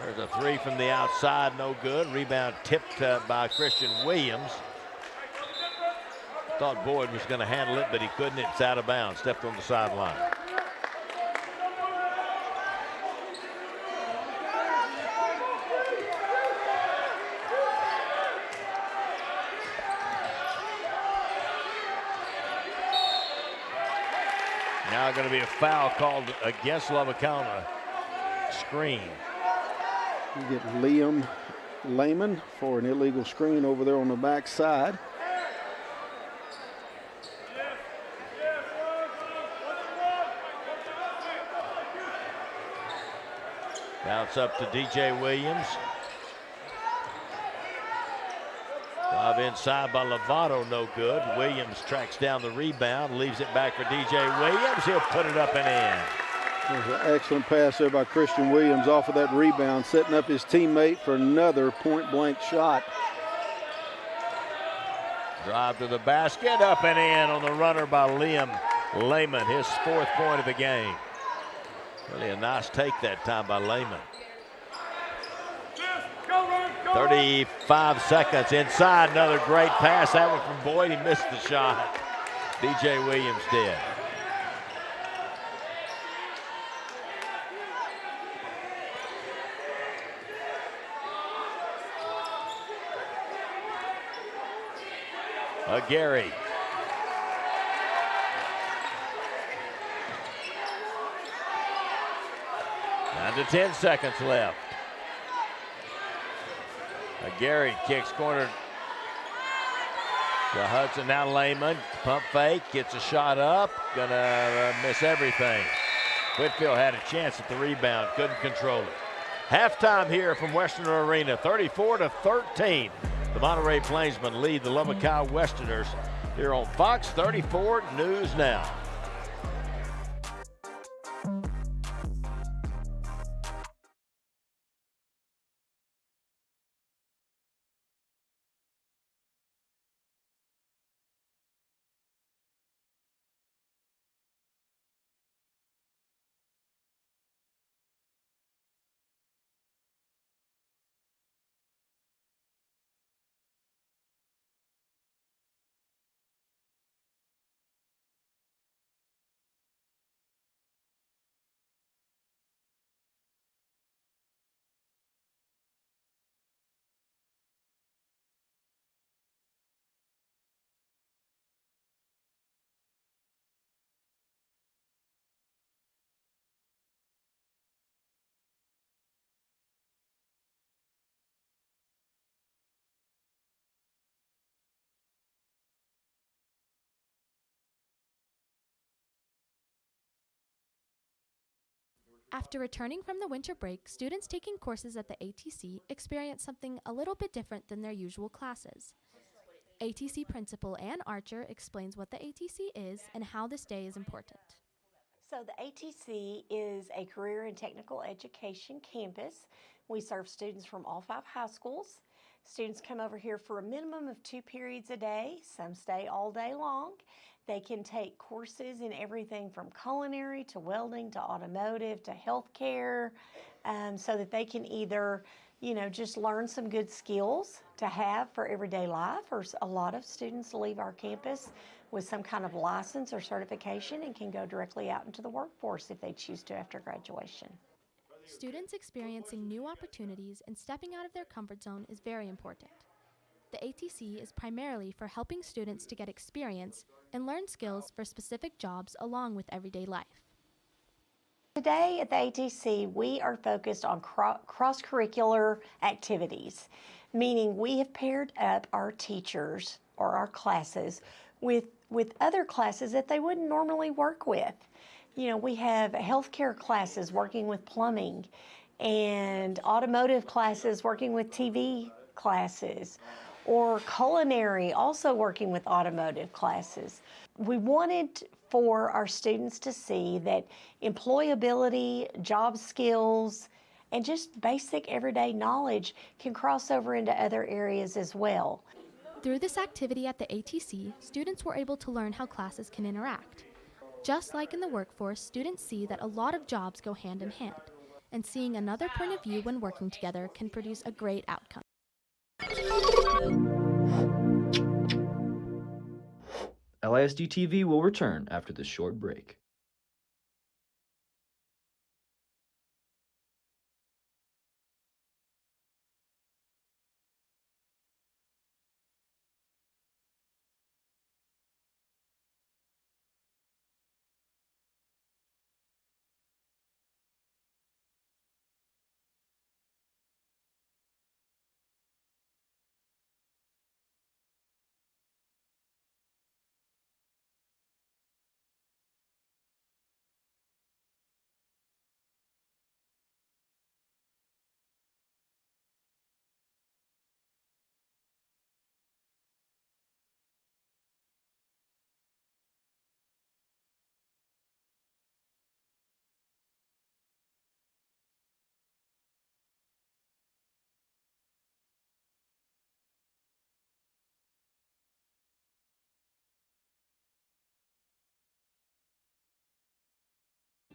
There's a three from the outside, no good. Rebound tipped by Christian Williams. Thought Boyd was going to handle it, but he couldn't. It's out of bounds, stepped on the sideline. Now going to be a foul called against Lubbock on a screen. You get Liam Lehman for an illegal screen over there on the back side. Bounce up to DJ Williams. Drive inside by Lovato, no good. Williams tracks down the rebound, leaves it back for DJ Williams. He'll put it up and in. There's an excellent pass there by Christian Williams off of that rebound, setting up his teammate for another point-blank shot. Drive to the basket, up and in on the runner by Liam Lehman, his 4th point of the game. Really a nice take that time by Lehman. 35 seconds inside, another great pass. That one from Boyd, he missed the shot. DJ Williams did. Gary. Down to 10 seconds left. Gary kicks corner to Hudson. Now Lehman, pump fake, gets a shot up, gonna miss everything. Whitfield had a chance at the rebound, couldn't control it. Halftime here from Westerner Arena, 34-13. The Monterey Plainsmen lead the Lubbock High Westerners here on Fox 34 News Now. After returning from the winter break, students taking courses at the ATC experience something a little bit different than their usual classes. ATC Principal Ann Archer explains what the ATC is and how this day is important. So the ATC is a career and technical education campus. We serve students from all 5 high schools. Students come over here for a minimum of 2 periods a day. Some stay all day long. They can take courses in everything from culinary to welding to automotive to healthcare, so that they can either, just learn some good skills to have for everyday life, or a lot of students leave our campus with some kind of license or certification and can go directly out into the workforce if they choose to after graduation. Students experiencing new opportunities and stepping out of their comfort zone is very important. The ATC is primarily for helping students to get experience and learn skills for specific jobs along with everyday life. Today at the ATC, we are focused on cross-curricular activities, meaning we have paired up our teachers or our classes with other classes that they wouldn't normally work with. You know, we have healthcare classes working with plumbing and automotive classes working with TV classes, or culinary also working with automotive classes. We wanted for our students to see that employability, job skills, and just basic everyday knowledge can cross over into other areas as well. Through this activity at the ATC, students were able to learn how classes can interact. Just like in the workforce, students see that a lot of jobs go hand in hand, and seeing another point of view when working together can produce a great outcome. LISD TV will return after this short break.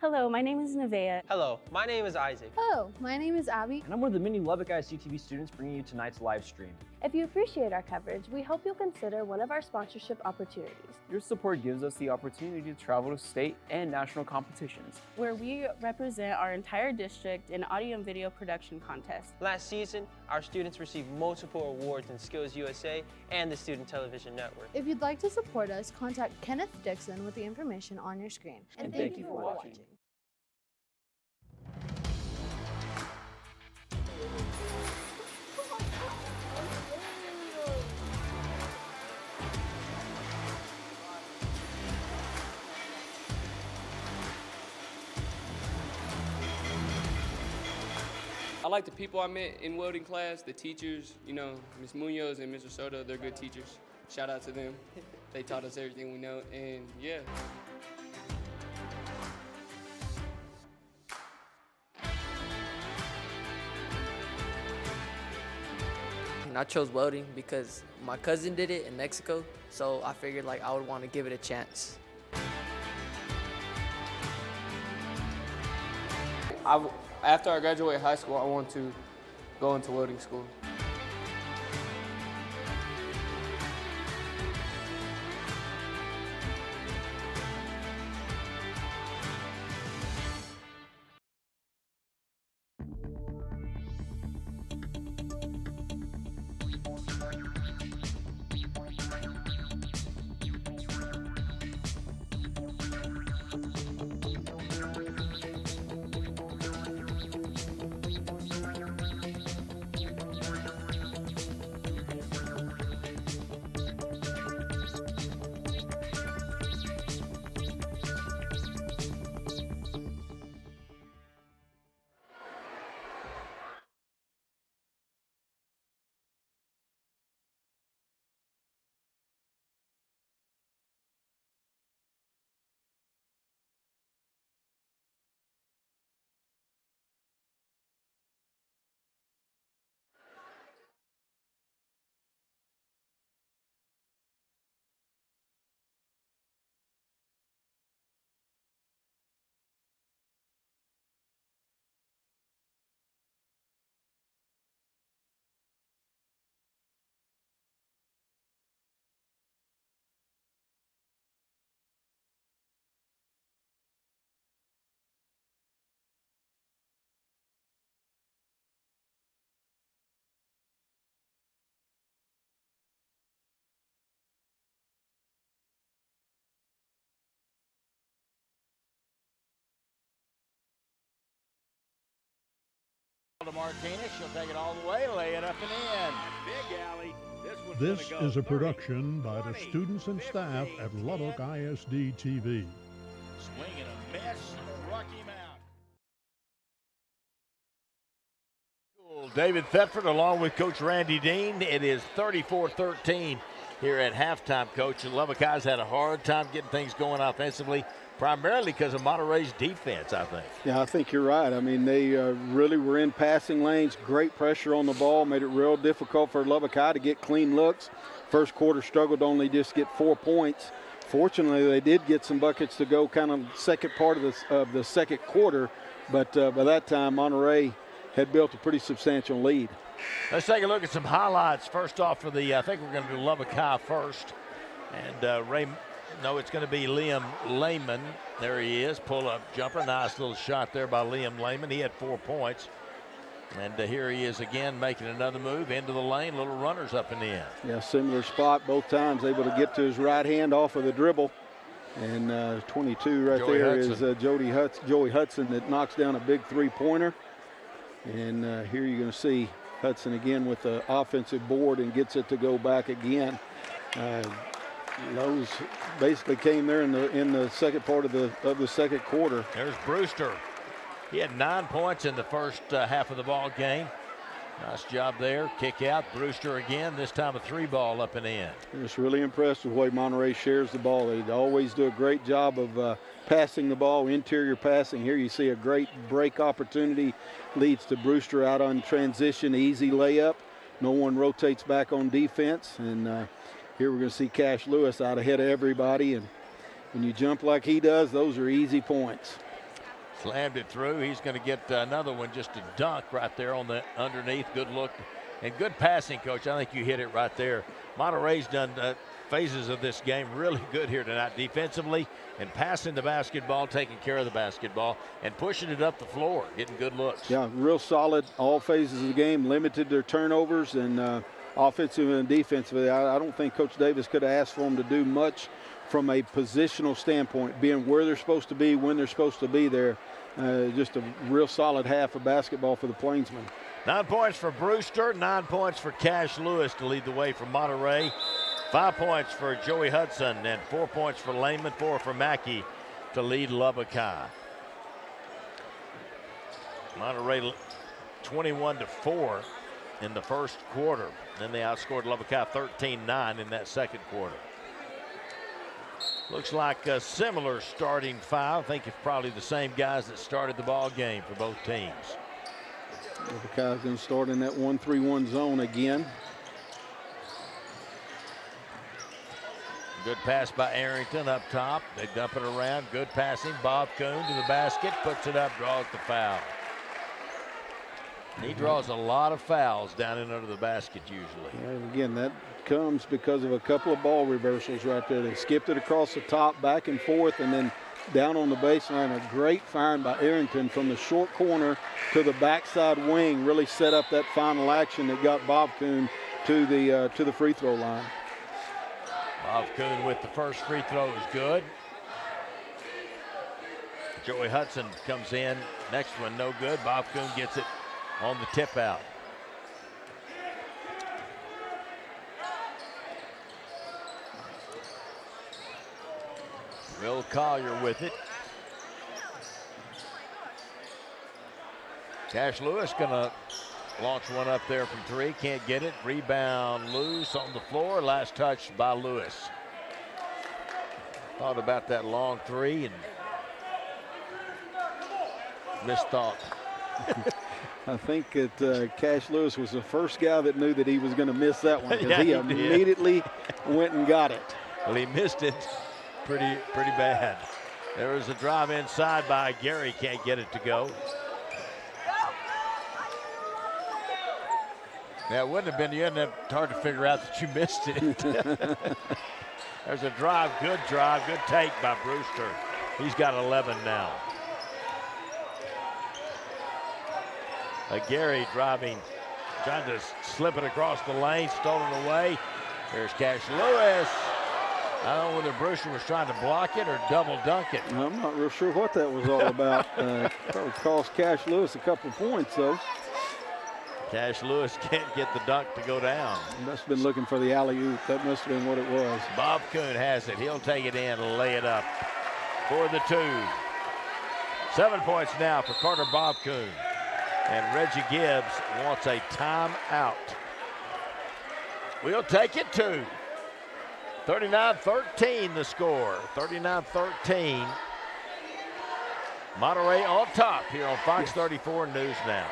Hello, my name is Nevaeh. Hello, my name is Isaac. Hello, my name is Abby. And I'm one of the many Lubbock ISD TV students bringing you tonight's live stream. If you appreciate our coverage, we hope you'll consider one of our sponsorship opportunities, Your support gives us the opportunity to travel to state and national competitions, where we represent our entire district in audio and video production contests. Last season, our students received multiple awards in Skills USA and the Student Television Network. If you'd like to support us, contact Kenneth Dixon with the information on your screen. And thank you for watching. I like the people I met in welding class, the teachers, you know, Ms. Munoz and Mr. Soto, they're good teachers. Shout out to them. They taught us everything we know, and yeah. And I chose welding because my cousin did it in Mexico, so I figured like I would want to give it a chance. After I graduate high school, I want to go into welding school. To Martinez, she'll take it all the way, lay it up and in. Big alley. This is a production by the students and staff at Lubbock ISD TV. Swing and a miss, struck him out. David Thetford along with Coach Randy Dean. It is 34-13 here at halftime, Coach. Lubbock High's had a hard time getting things going offensively, primarily because of Monterey's defense, I think. Yeah, I think you're right. I mean, they really were in passing lanes, great pressure on the ball, made it real difficult for Lubbock High to get clean looks. First quarter struggled to only just get 4 points. Fortunately, they did get some buckets to go kind of second part of the second quarter, but by that time, Monterey had built a pretty substantial lead. Let's take a look at some highlights. First off for I think we're going to do Lubbock High first. And no, it's going to be Liam Lehman. There he is, pull-up jumper. Nice little shot there by Liam Lehman. He had 4 points. And here he is again making another move into the lane. Little runners up and in. Yeah, similar spot both times, able to get to his right hand off of the dribble. And 22 right Joey there Hudson. is Joey Hudson that knocks down a big three-pointer. And here you're going to see Hudson again with the offensive board and gets it to go back again. Lowe's basically came there in the second part of the second quarter. There's Brewster. He had 9 points in the first half of the ball game. Nice job there. Kick out. Brewster again. This time a 3-ball up and in. I'm just really impressed with the way Monterey shares the ball. They always do a great job of passing the ball, interior passing. Here you see a great break opportunity. Leads to Brewster out on transition. Easy layup. No one rotates back on defense. And here we're going to see Cash Lewis out ahead of everybody. And when you jump like he does, those are easy points. Slammed it through. He's going to get another one, just a dunk right there on the underneath. Good look and good passing, Coach. I think you hit it right there. Monterey's done phases of this game really good here tonight defensively and passing the basketball, taking care of the basketball, and pushing it up the floor, getting good looks. Yeah, real solid all phases of the game, limited their turnovers and offensive and defensively. I don't think Coach Davis could have asked for them to do much from a positional standpoint, being where they're supposed to be, when they're supposed to be there. Just a real solid half of basketball for the Plainsmen. 9 points for Brewster, 9 points for Cash Lewis to lead the way for Monterey. 5 points for Joey Hudson and 4 points for Lehman, 4 for Mackey to lead Lubbock High. Monterey 21-4 in the first quarter. Then they outscored Lubbock High 13-9 in that second quarter. Looks like a similar starting five. I think it's probably the same guys that started the ball game for both teams. Lubbock High's going to start in that 1-3-1 zone again. Good pass by Arrington up top. They dump it around. Good passing. Bob Kuhn to the basket. Puts it up. Draws the foul. He draws a lot of fouls down in under the basket usually. And again, that comes because of a couple of ball reversals right there. They skipped it across the top, back and forth, and then down on the baseline. A great find by Arrington from the short corner to the backside wing. Really set up that final action that got Bob Kuhn to the free throw line. Bob Kuhn with the first free throw is good. Joey Hudson comes in. Next one no good. Bob Kuhn gets it on the tip out. Will Collier with it. Cash Lewis gonna launch one up there from three. Can't get it. Rebound loose on the floor. Last touch by Lewis. Thought about that long three and missed thought. I think that Cash Lewis was the first guy that knew that he was going to miss that one because Yeah, he he immediately went and got it. Well, he missed it pretty bad. There was a drive inside by Gary. Can't get it to go. Yeah, it wouldn't have been. It's hard to figure out that you missed it. There's a drive, good take by Brewster. He's got 11 now. Gary driving, trying to slip it across the lane, stolen away. There's Cash Lewis. I don't know whether Brewster was trying to block it or double dunk it. I'm not real sure what that was all about. Probably cost Cash Lewis a couple of points, though. Cash Lewis can't get the dunk to go down. He must have been looking for the alley-oop. That must have been what it was. Bob Kuhn has it. He'll take it in and lay it up for the 2. 7 points now for Carter Bob Kuhn. And Reggie Gibbs wants a timeout. We'll take it to 39-13 the score. 39-13. Monterey on top here on Fox 34 News Now.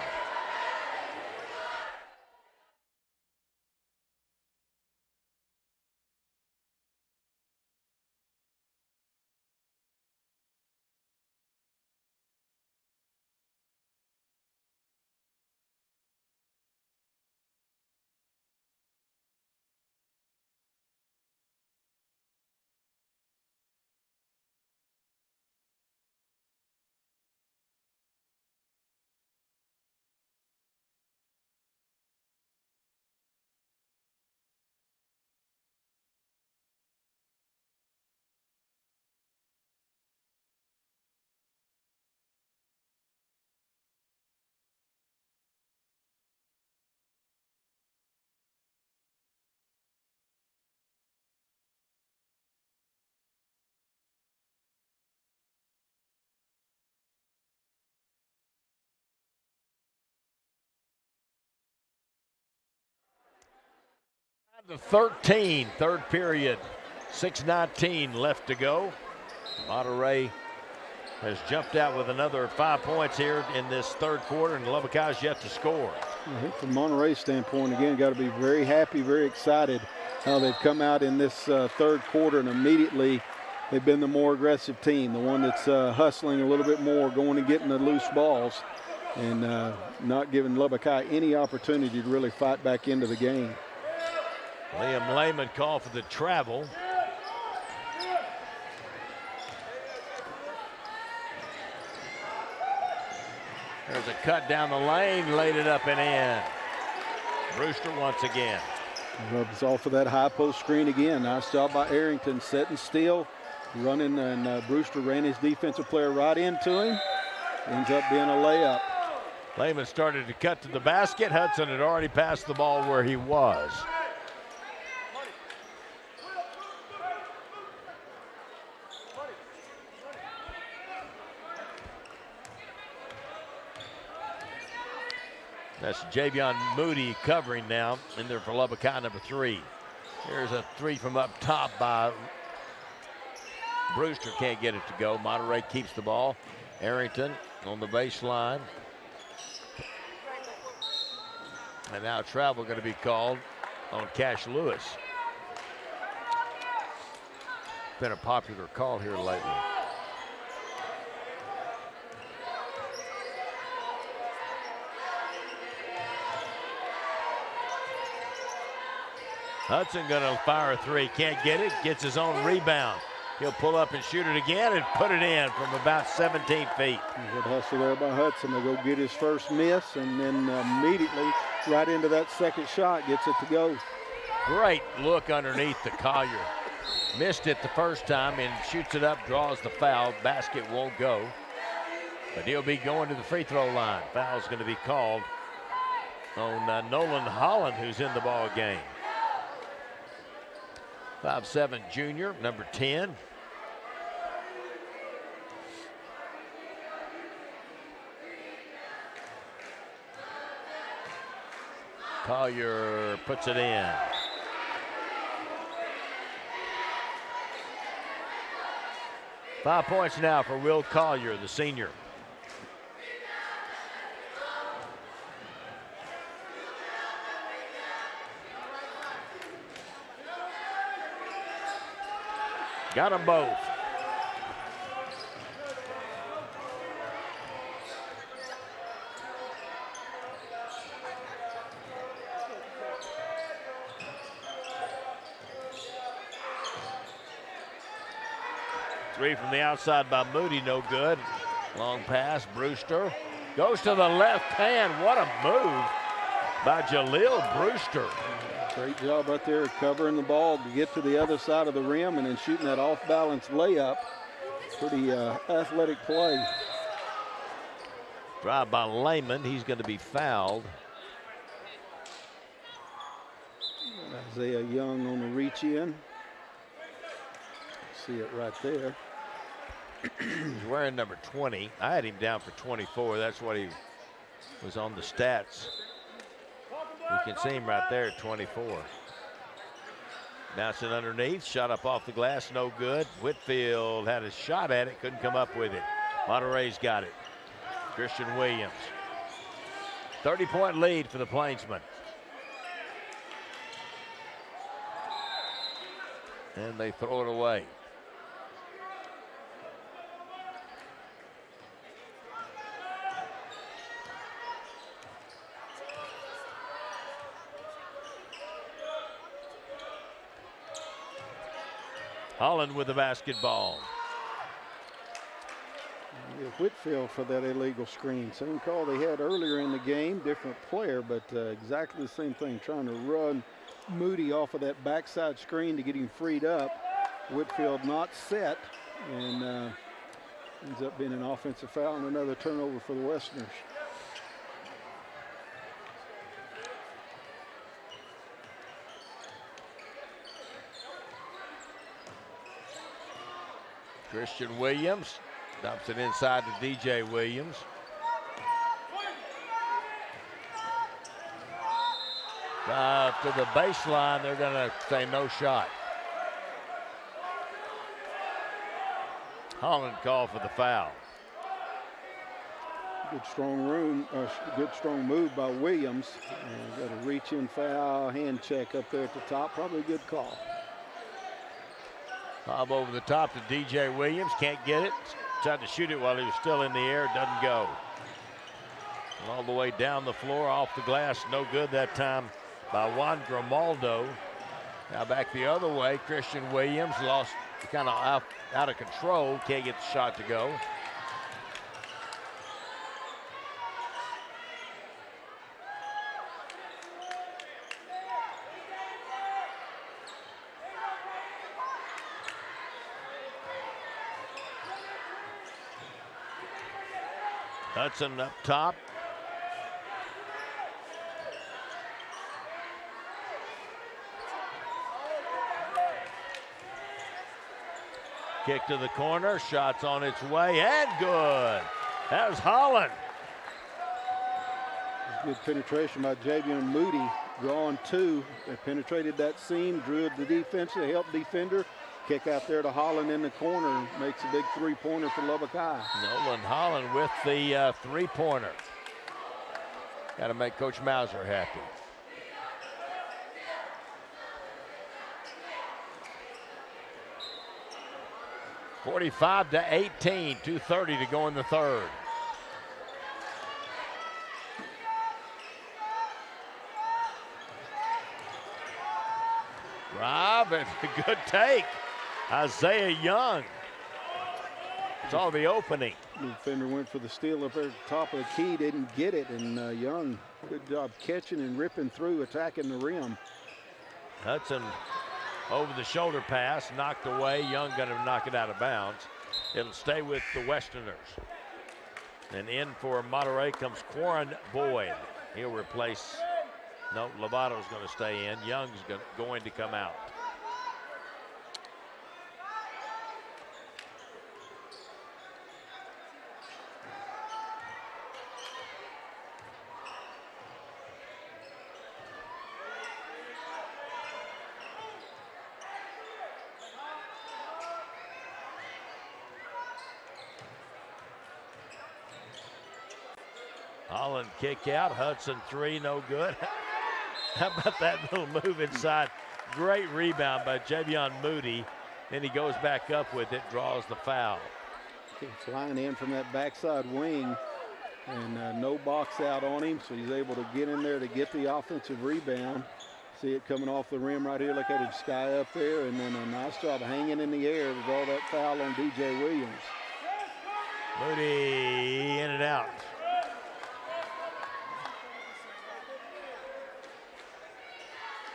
The 13, third period, 6:19 left to go. Monterey has jumped out with another 5 points here in this third quarter, and Lubbock High's yet to score. I think from Monterey's standpoint, again, got to be very happy, very excited how they've come out in this third quarter, and immediately they've been the more aggressive team, the one that's hustling a little bit more, going and getting the loose balls, and not giving Lubbock High any opportunity to really fight back into the game. Liam Lehman called for the travel. There's a cut down the lane, laid it up and in. Brewster once again. Rubs off of that high post screen again. Nice job by Arrington, setting still, running, and Brewster ran his defensive player right into him. Ends up being a layup. Lehman started to cut to the basket. Hudson had already passed the ball where he was. That's Javion Moody covering now in there for Lubbock High, number 3. Here's a 3 from up top by Brewster. Can't get it to go. Monterey keeps the ball. Arrington on the baseline. And now travel going to be called on Cash Lewis. Been a popular call here lately. Hudson gonna fire a 3, can't get it, gets his own rebound. He'll pull up and shoot it again and put it in from about 17 feet. Good hustle there by Hudson to go get his first miss, and then immediately right into that second shot, gets it to go. Great look underneath the Collier. Missed it the first time and shoots it up, draws the foul. Basket won't go, but he'll be going to the free throw line. Foul's gonna be called on Nolan Holland, who's in the ball game. 5'7" junior, number 10. Collier puts it in. Five points now for Will Collier, the senior. Got them both. Three from the outside by Moody, no good. Long pass, Brewster. Goes to the left hand. What a move by Jaleel Brewster. Great job right there covering the ball to get to the other side of the rim and then shooting that off-balance layup. Pretty athletic play. Drive by Lehman. He's going to be fouled. Isaiah Young on the reach in. See it right there. He's wearing number 20. I had him down for 24. That's what he was on the stats. You can see him right there at 24. Bouncing underneath, shot up off the glass, no good. Whitfield had a shot at it, couldn't come up with it. Monterey's got it. Christian Williams. 30-point lead for the Plainsmen. And they throw it away. Holland with the basketball. Yeah, Whitfield for that illegal screen. Same call they had earlier in the game, different player, but exactly the same thing, trying to run Moody off of that backside screen to get him freed up. Whitfield not set, and ends up being an offensive foul and another turnover for the Westerners. Christian Williams dumps it inside to DJ Williams. To the baseline, they're going to say no shot. Holland called for the foul. Good strong move by Williams. Got a reach-in foul, hand check up there at the top. Probably a good call. Bob over the top to DJ Williams, can't get it. Tried to shoot it while he was still in the air, doesn't go. All the way down the floor, off the glass, no good that time by Juan Grimaldo. Now back the other way, Christian Williams lost, kind of out of control, can't get the shot to go. Hudson up top. Kick to the corner, shots on its way, and good. That was Holland. Good penetration by Javion Moody, drawing two. They penetrated that seam, drew the defense, the help defender. Kick out there to Holland in the corner, makes a big three-pointer for Lubbock High. Nolan Holland with the three-pointer. Got to make Coach Mauser happy. (45-18), 2:30 to go in the third. Rob, and a good take. Isaiah Young saw the opening. The defender went for the steal up there at the top of the key, didn't get it, and Young, good job catching and ripping through, attacking the rim. Hudson over the shoulder pass, knocked away. Young gonna knock it out of bounds. It'll stay with the Westerners. And in for Monterey comes Quarren Boyd. He'll replace, no, Lovato's gonna stay in. Young's going to come out. Holland kick out, Hudson three, no good. How about that little move inside? Great rebound by Javion Moody. Then he goes back up with it, draws the foul. Flying in from that backside wing, and no box out on him, so he's able to get in there to get the offensive rebound. See it coming off the rim right here. Look at him sky up there, and then a nice job hanging in the air to draw that foul on DJ Williams. Moody in and out.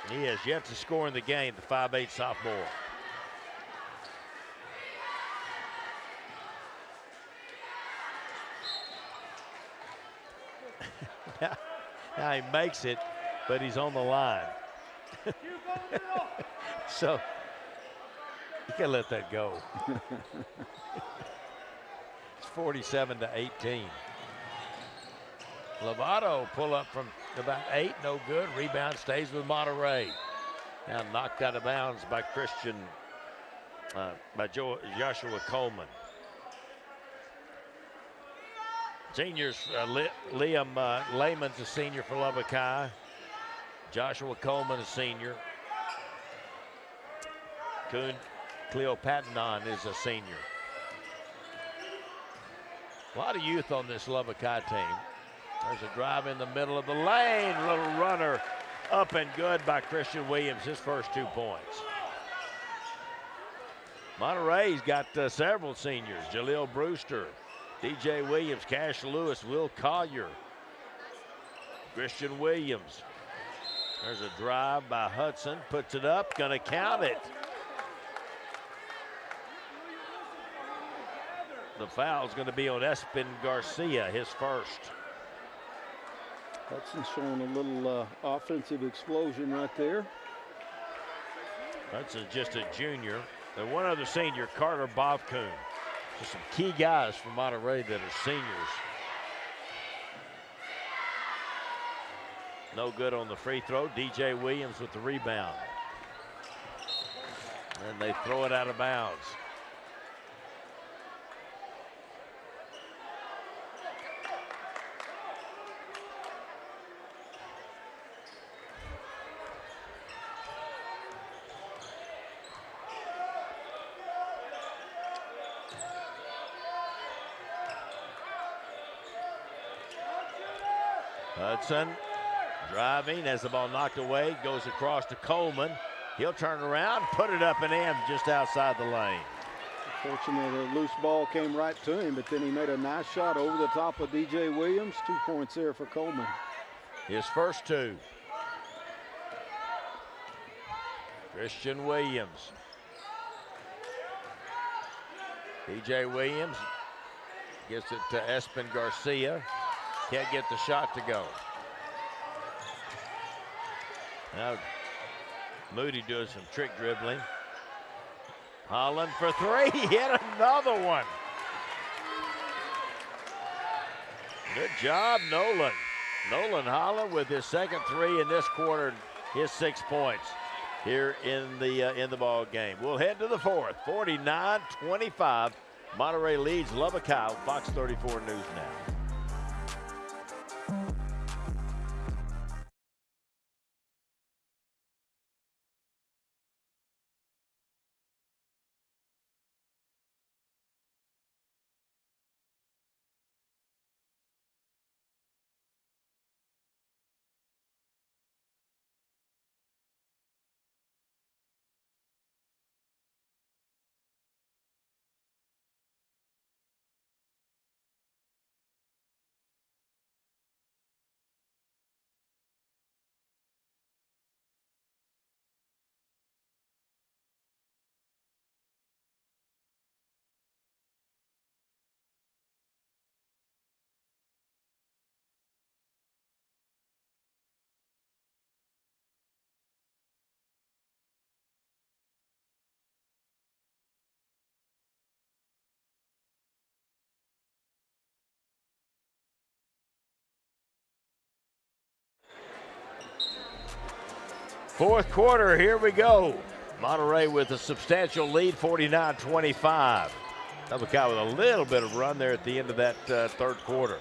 He has yet to score in the game, the 5'8" sophomore. Now he makes it, but he's on the line. So you can't let that go. It's 47-18. Lovato pull up from about 8, no good. Rebound stays with Monterey. Now knocked out of bounds by Joshua Coleman. Seniors, Liam Lehman's a senior for Lubbock High. Joshua Coleman, a senior. Kuhn Cleopatron is a senior. A lot of youth on this Lubbock High team. There's a drive in the middle of the lane. Little runner up and good by Christian Williams, his first 2 points. Monterey's got several seniors. Jaleel Brewster, DJ Williams, Cash Lewis, Will Collier, Christian Williams. There's a drive by Hudson, puts it up, gonna count it. The foul's gonna be on Espen Garcia, his first. Hudson's showing a little offensive explosion right there. Hudson's just a junior. And one other senior, Carter Bobcoon. Just some key guys from Monterey that are seniors. No good on the free throw. DJ Williams with the rebound. And they throw it out of bounds. Hudson driving, has the ball knocked away, goes across to Coleman. He'll turn around, put it up and in just outside the lane. Fortunately, the loose ball came right to him, but then he made a nice shot over the top of DJ Williams. 2 points there for Coleman. His first 2. Christian Williams. DJ Williams gets it to Espen Garcia. Can't get the shot to go. Now Moody doing some trick dribbling. Holland for 3, he hit another one. Good job, Nolan. Nolan Holland with his second 3 in this quarter, his 6 points here in the ball game. We'll head to the 4th, 49-25. Monterey leads Lubbock High. Fox 34 News now. Fourth quarter, here we go. Monterey with a substantial lead, 49-25. Lubbock High with a little bit of run there at the end of that third quarter.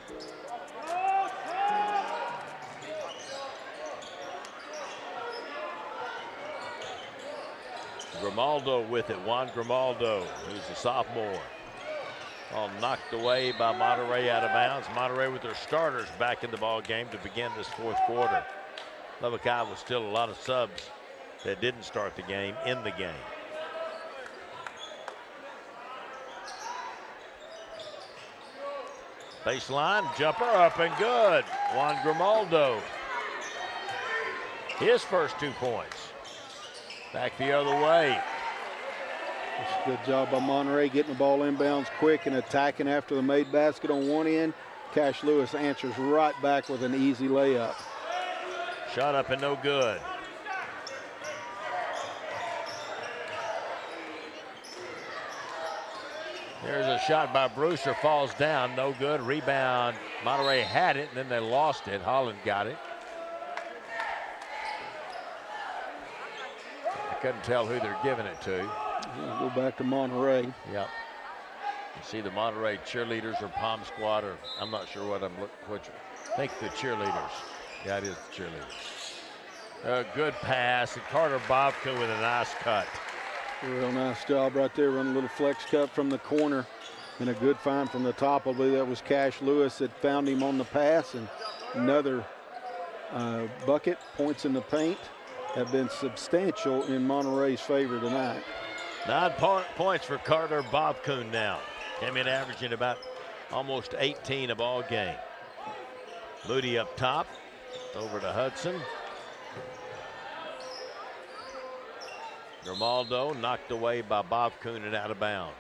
Grimaldo with it, Juan Grimaldo, who's a sophomore. All knocked away by Monterey out of bounds. Monterey with their starters back in the ball game to begin this fourth quarter. Lubbock High was still a lot of subs that didn't start the game in the game. Baseline, jumper up and good. Juan Grimaldo. His first 2 points. Back the other way. That's a good job by Monterey getting the ball inbounds quick and attacking after the made basket on one end. Cash Lewis answers right back with an easy layup. Shot up and no good. There's a shot by Brewster, falls down, no good. Rebound, Monterey had it, and then they lost it. Holland got it. I couldn't tell who they're giving it to. We'll go back to Monterey. Yep. You see the Monterey cheerleaders or Palm Squad, or I'm not sure what I think the cheerleaders. Yeah, it is the cheerleaders. A good pass, and Carter Bobka with a nice cut. Real nice job right there, running a little flex cut from the corner, and a good find from the top. I believe that was Cash Lewis that found him on the pass, and another bucket. Points in the paint have been substantial in Monterey's favor tonight. 9 points for Carter Bobcoon now. Came in averaging about almost 18 a ball game. Moody up top, over to Hudson. Grimaldo knocked away by Bobcoon and out of bounds.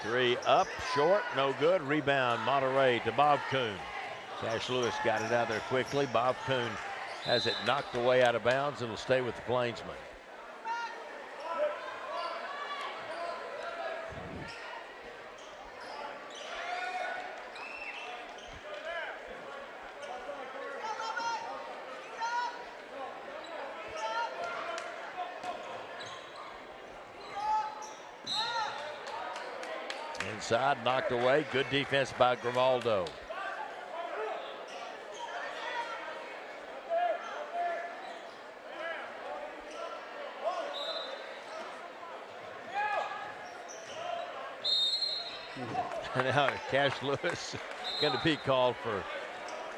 Three up, short, no good. Rebound, Monterey to Bobcoon. Cash Lewis got it out there quickly. Bobcoon has it knocked away out of bounds and will stay with the Plainsmen. Inside, knocked away. Good defense by Grimaldo. And now Cash Lewis going to be called for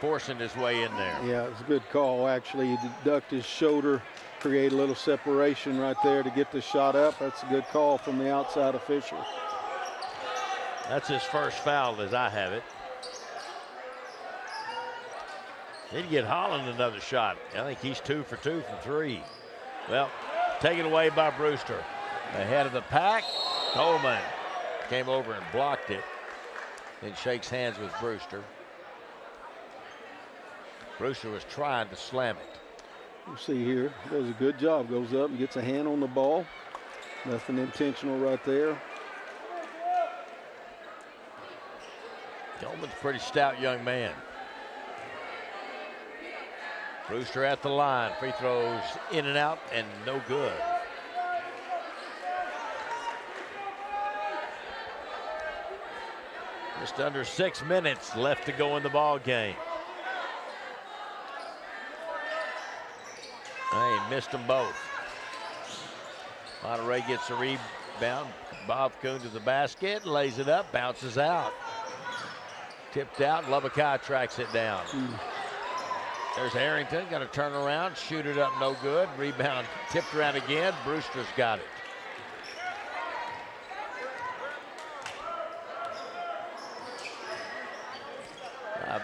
forcing his way in there. Yeah, it was a good call, actually. He ducked his shoulder, create a little separation right there to get the shot up. That's a good call from the outside official. That's his first foul as I have it. Did get Holland another shot. I think he's 2 for 2 from 3. Well, taken away by Brewster. Ahead of the pack, Coleman came over and blocked it. Then shakes hands with Brewster. Brewster was trying to slam it. You see here, does a good job. Goes up and gets a hand on the ball. Nothing intentional right there. Coleman's a pretty stout young man. Brewster at the line. Free throws in and out and no good. Just under 6 minutes left to go in the ball game. He missed them both. Monterey gets a rebound. Bobcoon to the basket, lays it up, bounces out. Tipped out, Lubbock High tracks it down. There's Harrington, got to turn around, shoot it up, no good. Rebound tipped around again, Brewster's got it.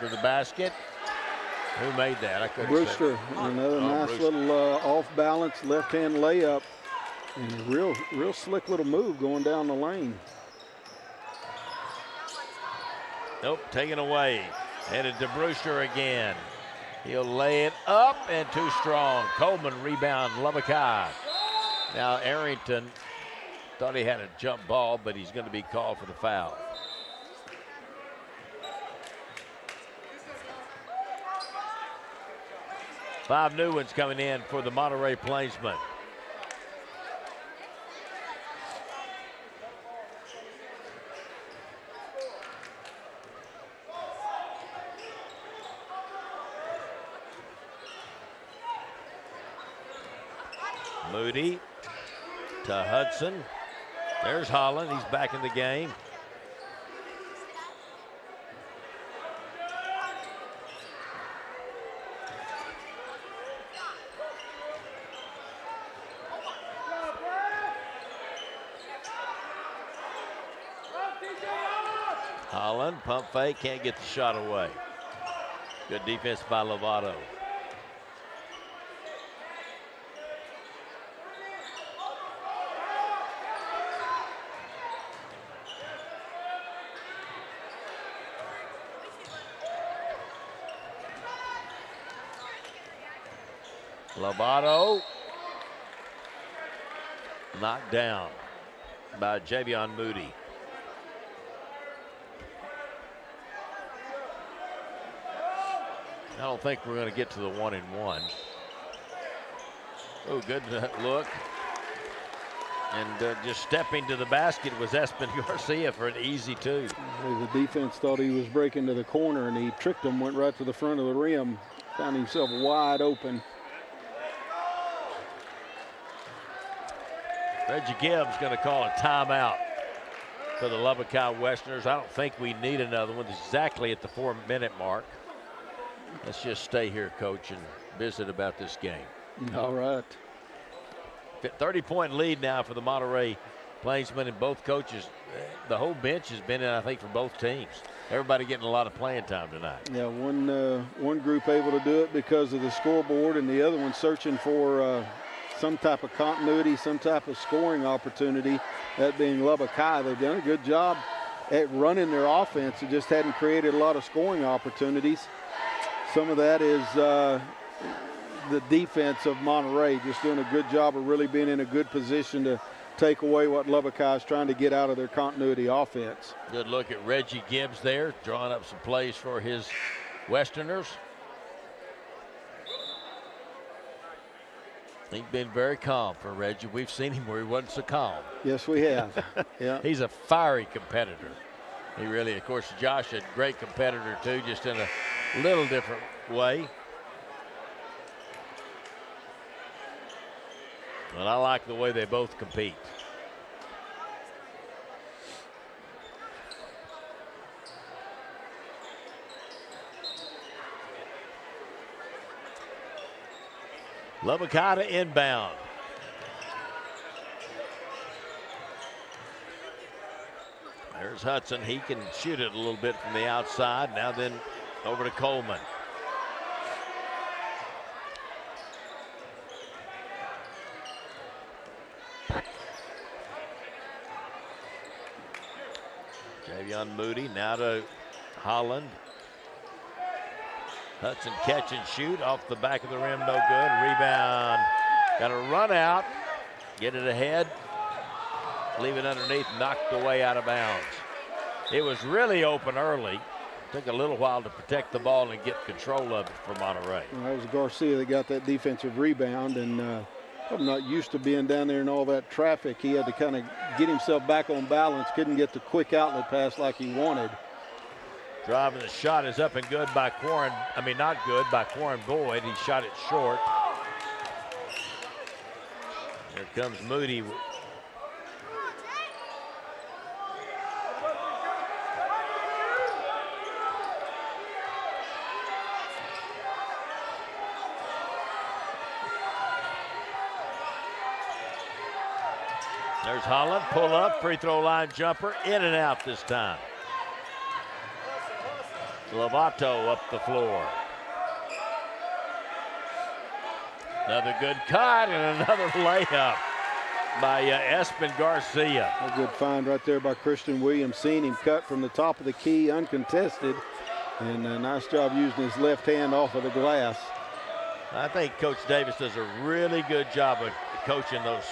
To the basket. Who made that? I couldn't Brewster, say. Another nice Brewster. little off-balance left-hand layup. And a real slick little move going down the lane. Nope, taken away. Headed to Brewster again. He'll lay it up and too strong. Coleman rebound, Lubbock High. Now Arrington thought he had a jump ball, but he's going to be called for the foul. Five new ones coming in for the Monterey Plainsmen. Moody to Hudson. There's Holland. He's back in the game. Holland, pump fake, can't get the shot away. Good defense by Lovato. Lovato knocked down by Javion Moody. I don't think we're going to get to the 1-and-1. Oh, good look. And just stepping to the basket was Espen Garcia for an easy 2. The defense thought he was breaking to the corner, and he tricked him, went right to the front of the rim, found himself wide open. Reggie Gibbs going to call a timeout for the Lubbock High Westerners. I don't think we need another one. Exactly at the 4-minute mark. Let's just stay here, Coach, and visit about this game. All right. 30-point lead now for the Monterey Plainsmen, and both coaches. The whole bench has been in, I think, for both teams. Everybody getting a lot of playing time tonight. Yeah, one group able to do it because of the scoreboard, and the other one searching for some type of continuity, some type of scoring opportunity, that being Lubbock High. They've done a good job at running their offense. It just hadn't created a lot of scoring opportunities. Some of that is the defense of Monterey just doing a good job of really being in a good position to take away what Lubbock High is trying to get out of their continuity offense. Good look at Reggie Gibbs there, drawing up some plays for his Westerners. He's been very calm for Reggie. We've seen him where he wasn't so calm. Yes, we have. Yeah. He's a fiery competitor. He really, of course, Josh, a great competitor too, just in a little different way. But I like the way they both compete. Lubbock High to inbound. There's Hudson. He can shoot it a little bit from the outside. Now then over to Coleman. Javion Moody now to Holland. Hudson catch and shoot off the back of the rim, no good. Rebound. Got to run out, get it ahead, leave it underneath, knocked away out of bounds. It was really open early. Took a little while to protect the ball and get control of it for Monterey. Well, that was Garcia that got that defensive rebound, and I'm not used to being down there in all that traffic. He had to kind of get himself back on balance, couldn't get the quick outlet pass like he wanted. Driving the shot is up and good by Quarren. I mean, not good by Quarren Boyd. He shot it short. Here comes Moody. There's Holland, pull up, free throw line jumper, in and out this time. Lovato up the floor. Another good cut and another layup by Espen Garcia. A good find right there by Christian Williams, seeing him cut from the top of the key uncontested, and a nice job using his left hand off of the glass. I think Coach Davis does a really good job of coaching those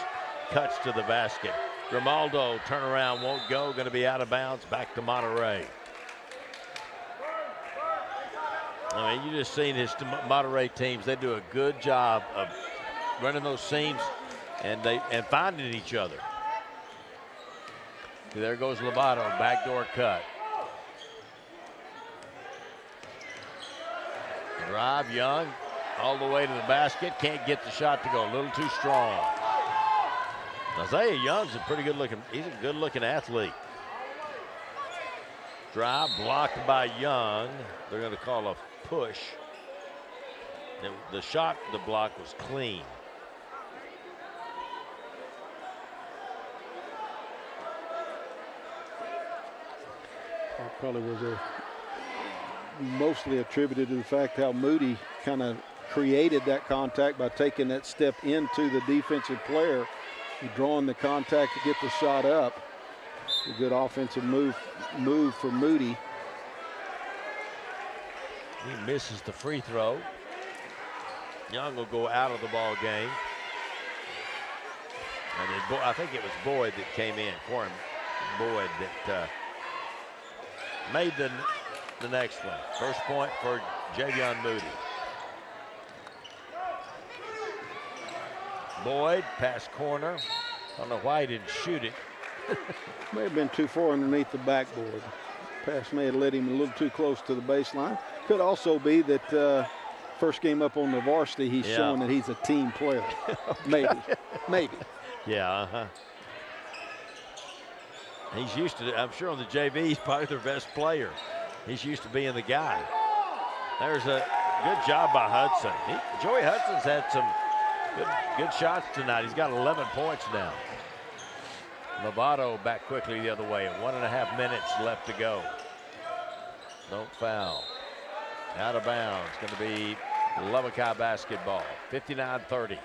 cuts to the basket. Grimaldo, turnaround, won't go, going to be out of bounds, back to Monterey. I mean, you just seen his Monterey teams. They do a good job of running those seams and finding each other. There goes Lovato, backdoor cut. Drive, Young, all the way to the basket. Can't get the shot to go, a little too strong. Isaiah Young's a pretty good looking, he's a good looking athlete. Drive blocked by Young. They're going to call a push. And the shot, the block was clean. That probably was mostly attributed to the fact how Moody kind of created that contact by taking that step into the defensive player, drawing the contact to get the shot up. A good offensive move for Moody. He misses the free throw. Young will go out of the ball game. And then I think it was Boyd that came in, Corin Boyd, that made the next one. First point for Javion Moody. Boyd, pass corner. I don't know why he didn't shoot it. May have been too far underneath the backboard. Pass may have led him a little too close to the baseline. Could also be that first game up on the varsity, he's showing that he's a team player. Maybe. Yeah, He's used to it. I'm sure on the JV, he's probably their best player. He's used to being the guy. There's a good job by Hudson. Joey Hudson's had some good shots tonight. He's got 11 points now. Lovato back quickly the other way. 1.5 minutes left to go. Don't foul. Out of bounds. Going to be Lubbock High basketball. 59-30.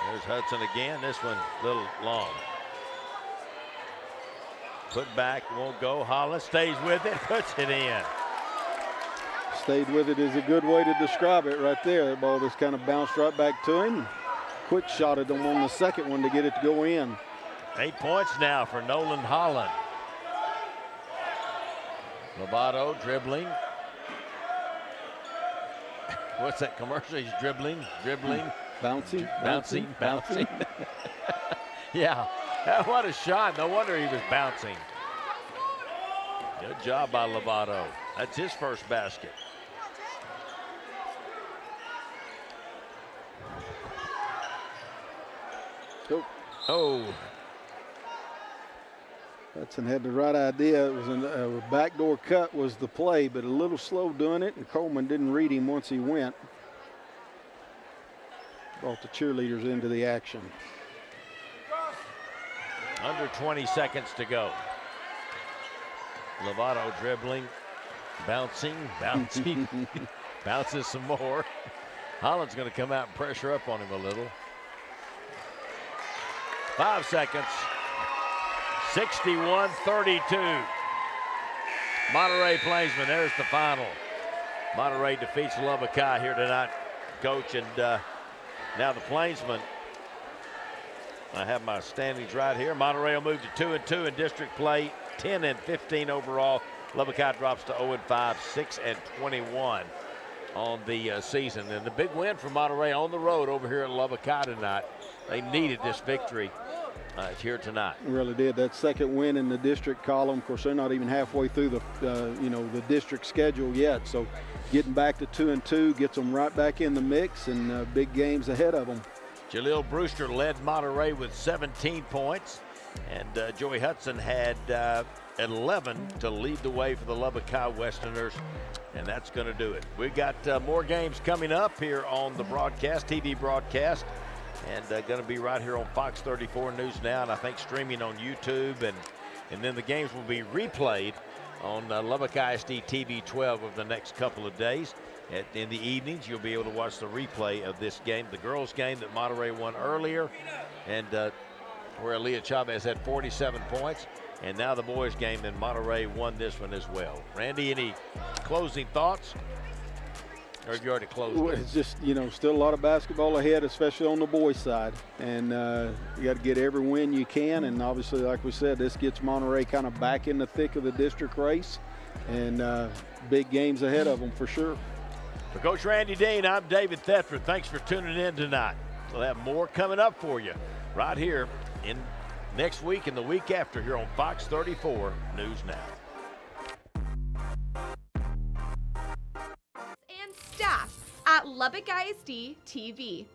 There's Hudson again. This one a little long. Put back, won't go. Holland stays with it, puts it in. Stayed with it is a good way to describe it right there. The ball just kind of bounced right back to him. Quick shot at him on the second one to get it to go in. 8 points now for Nolan Holland. Lovato dribbling. What's that commercial? He's dribbling. Bouncing. Yeah, what a shot. No wonder he was bouncing. Good job by Lovato. That's his first basket. Oh. Hudson had the right idea. It was a backdoor cut was the play, but a little slow doing it, and Coleman didn't read him once he went. Brought the cheerleaders into the action. Under 20 seconds to go. Lovato dribbling, bouncing. Bounces some more. Holland's going to come out and pressure up on him a little. 5 seconds. 61-32. Monterey Plainsman, there's the final. Monterey defeats Lubbock High here tonight, Coach, and now the Plainsmen. I have my standings right here. Monterey will move to 2-2 in district play, 10-15 overall. Lubbock High drops to 0-5, 6-21 on the season. And the big win for Monterey on the road over here at Lubbock High tonight. They needed this victory here tonight. It really did. That second win in the district column. Of course, they're not even halfway through the district schedule yet. So getting back to 2-2 gets them right back in the mix, and big games ahead of them. Jaleel Brewster led Monterey with 17 points, and Joey Hudson had 11 to lead the way for the Lubbock High Westerners, and that's going to do it. We've got more games coming up here on the broadcast, TV broadcast, and going to be right here on Fox 34 News Now, and I think streaming on YouTube, and then the games will be replayed on Lubbock ISD TV 12 over the next couple of days. In the evenings, you'll be able to watch the replay of this game, the girls' game that Monterey won earlier, and where Aaliyah Chavez had 47 points, and now the boys' game, and Monterey won this one as well. Randy, any closing thoughts? Or have you already closed? Well, it's just, still a lot of basketball ahead, especially on the boys' side, and you got to get every win you can, and obviously, like we said, this gets Monterey kind of back in the thick of the district race, and big games ahead of them for sure. For Coach Randy Dean, I'm David Thetford. Thanks for tuning in tonight. We'll have more coming up for you right here in next week and the week after here on Fox 34 News Now. And staff at Lubbock ISD TV.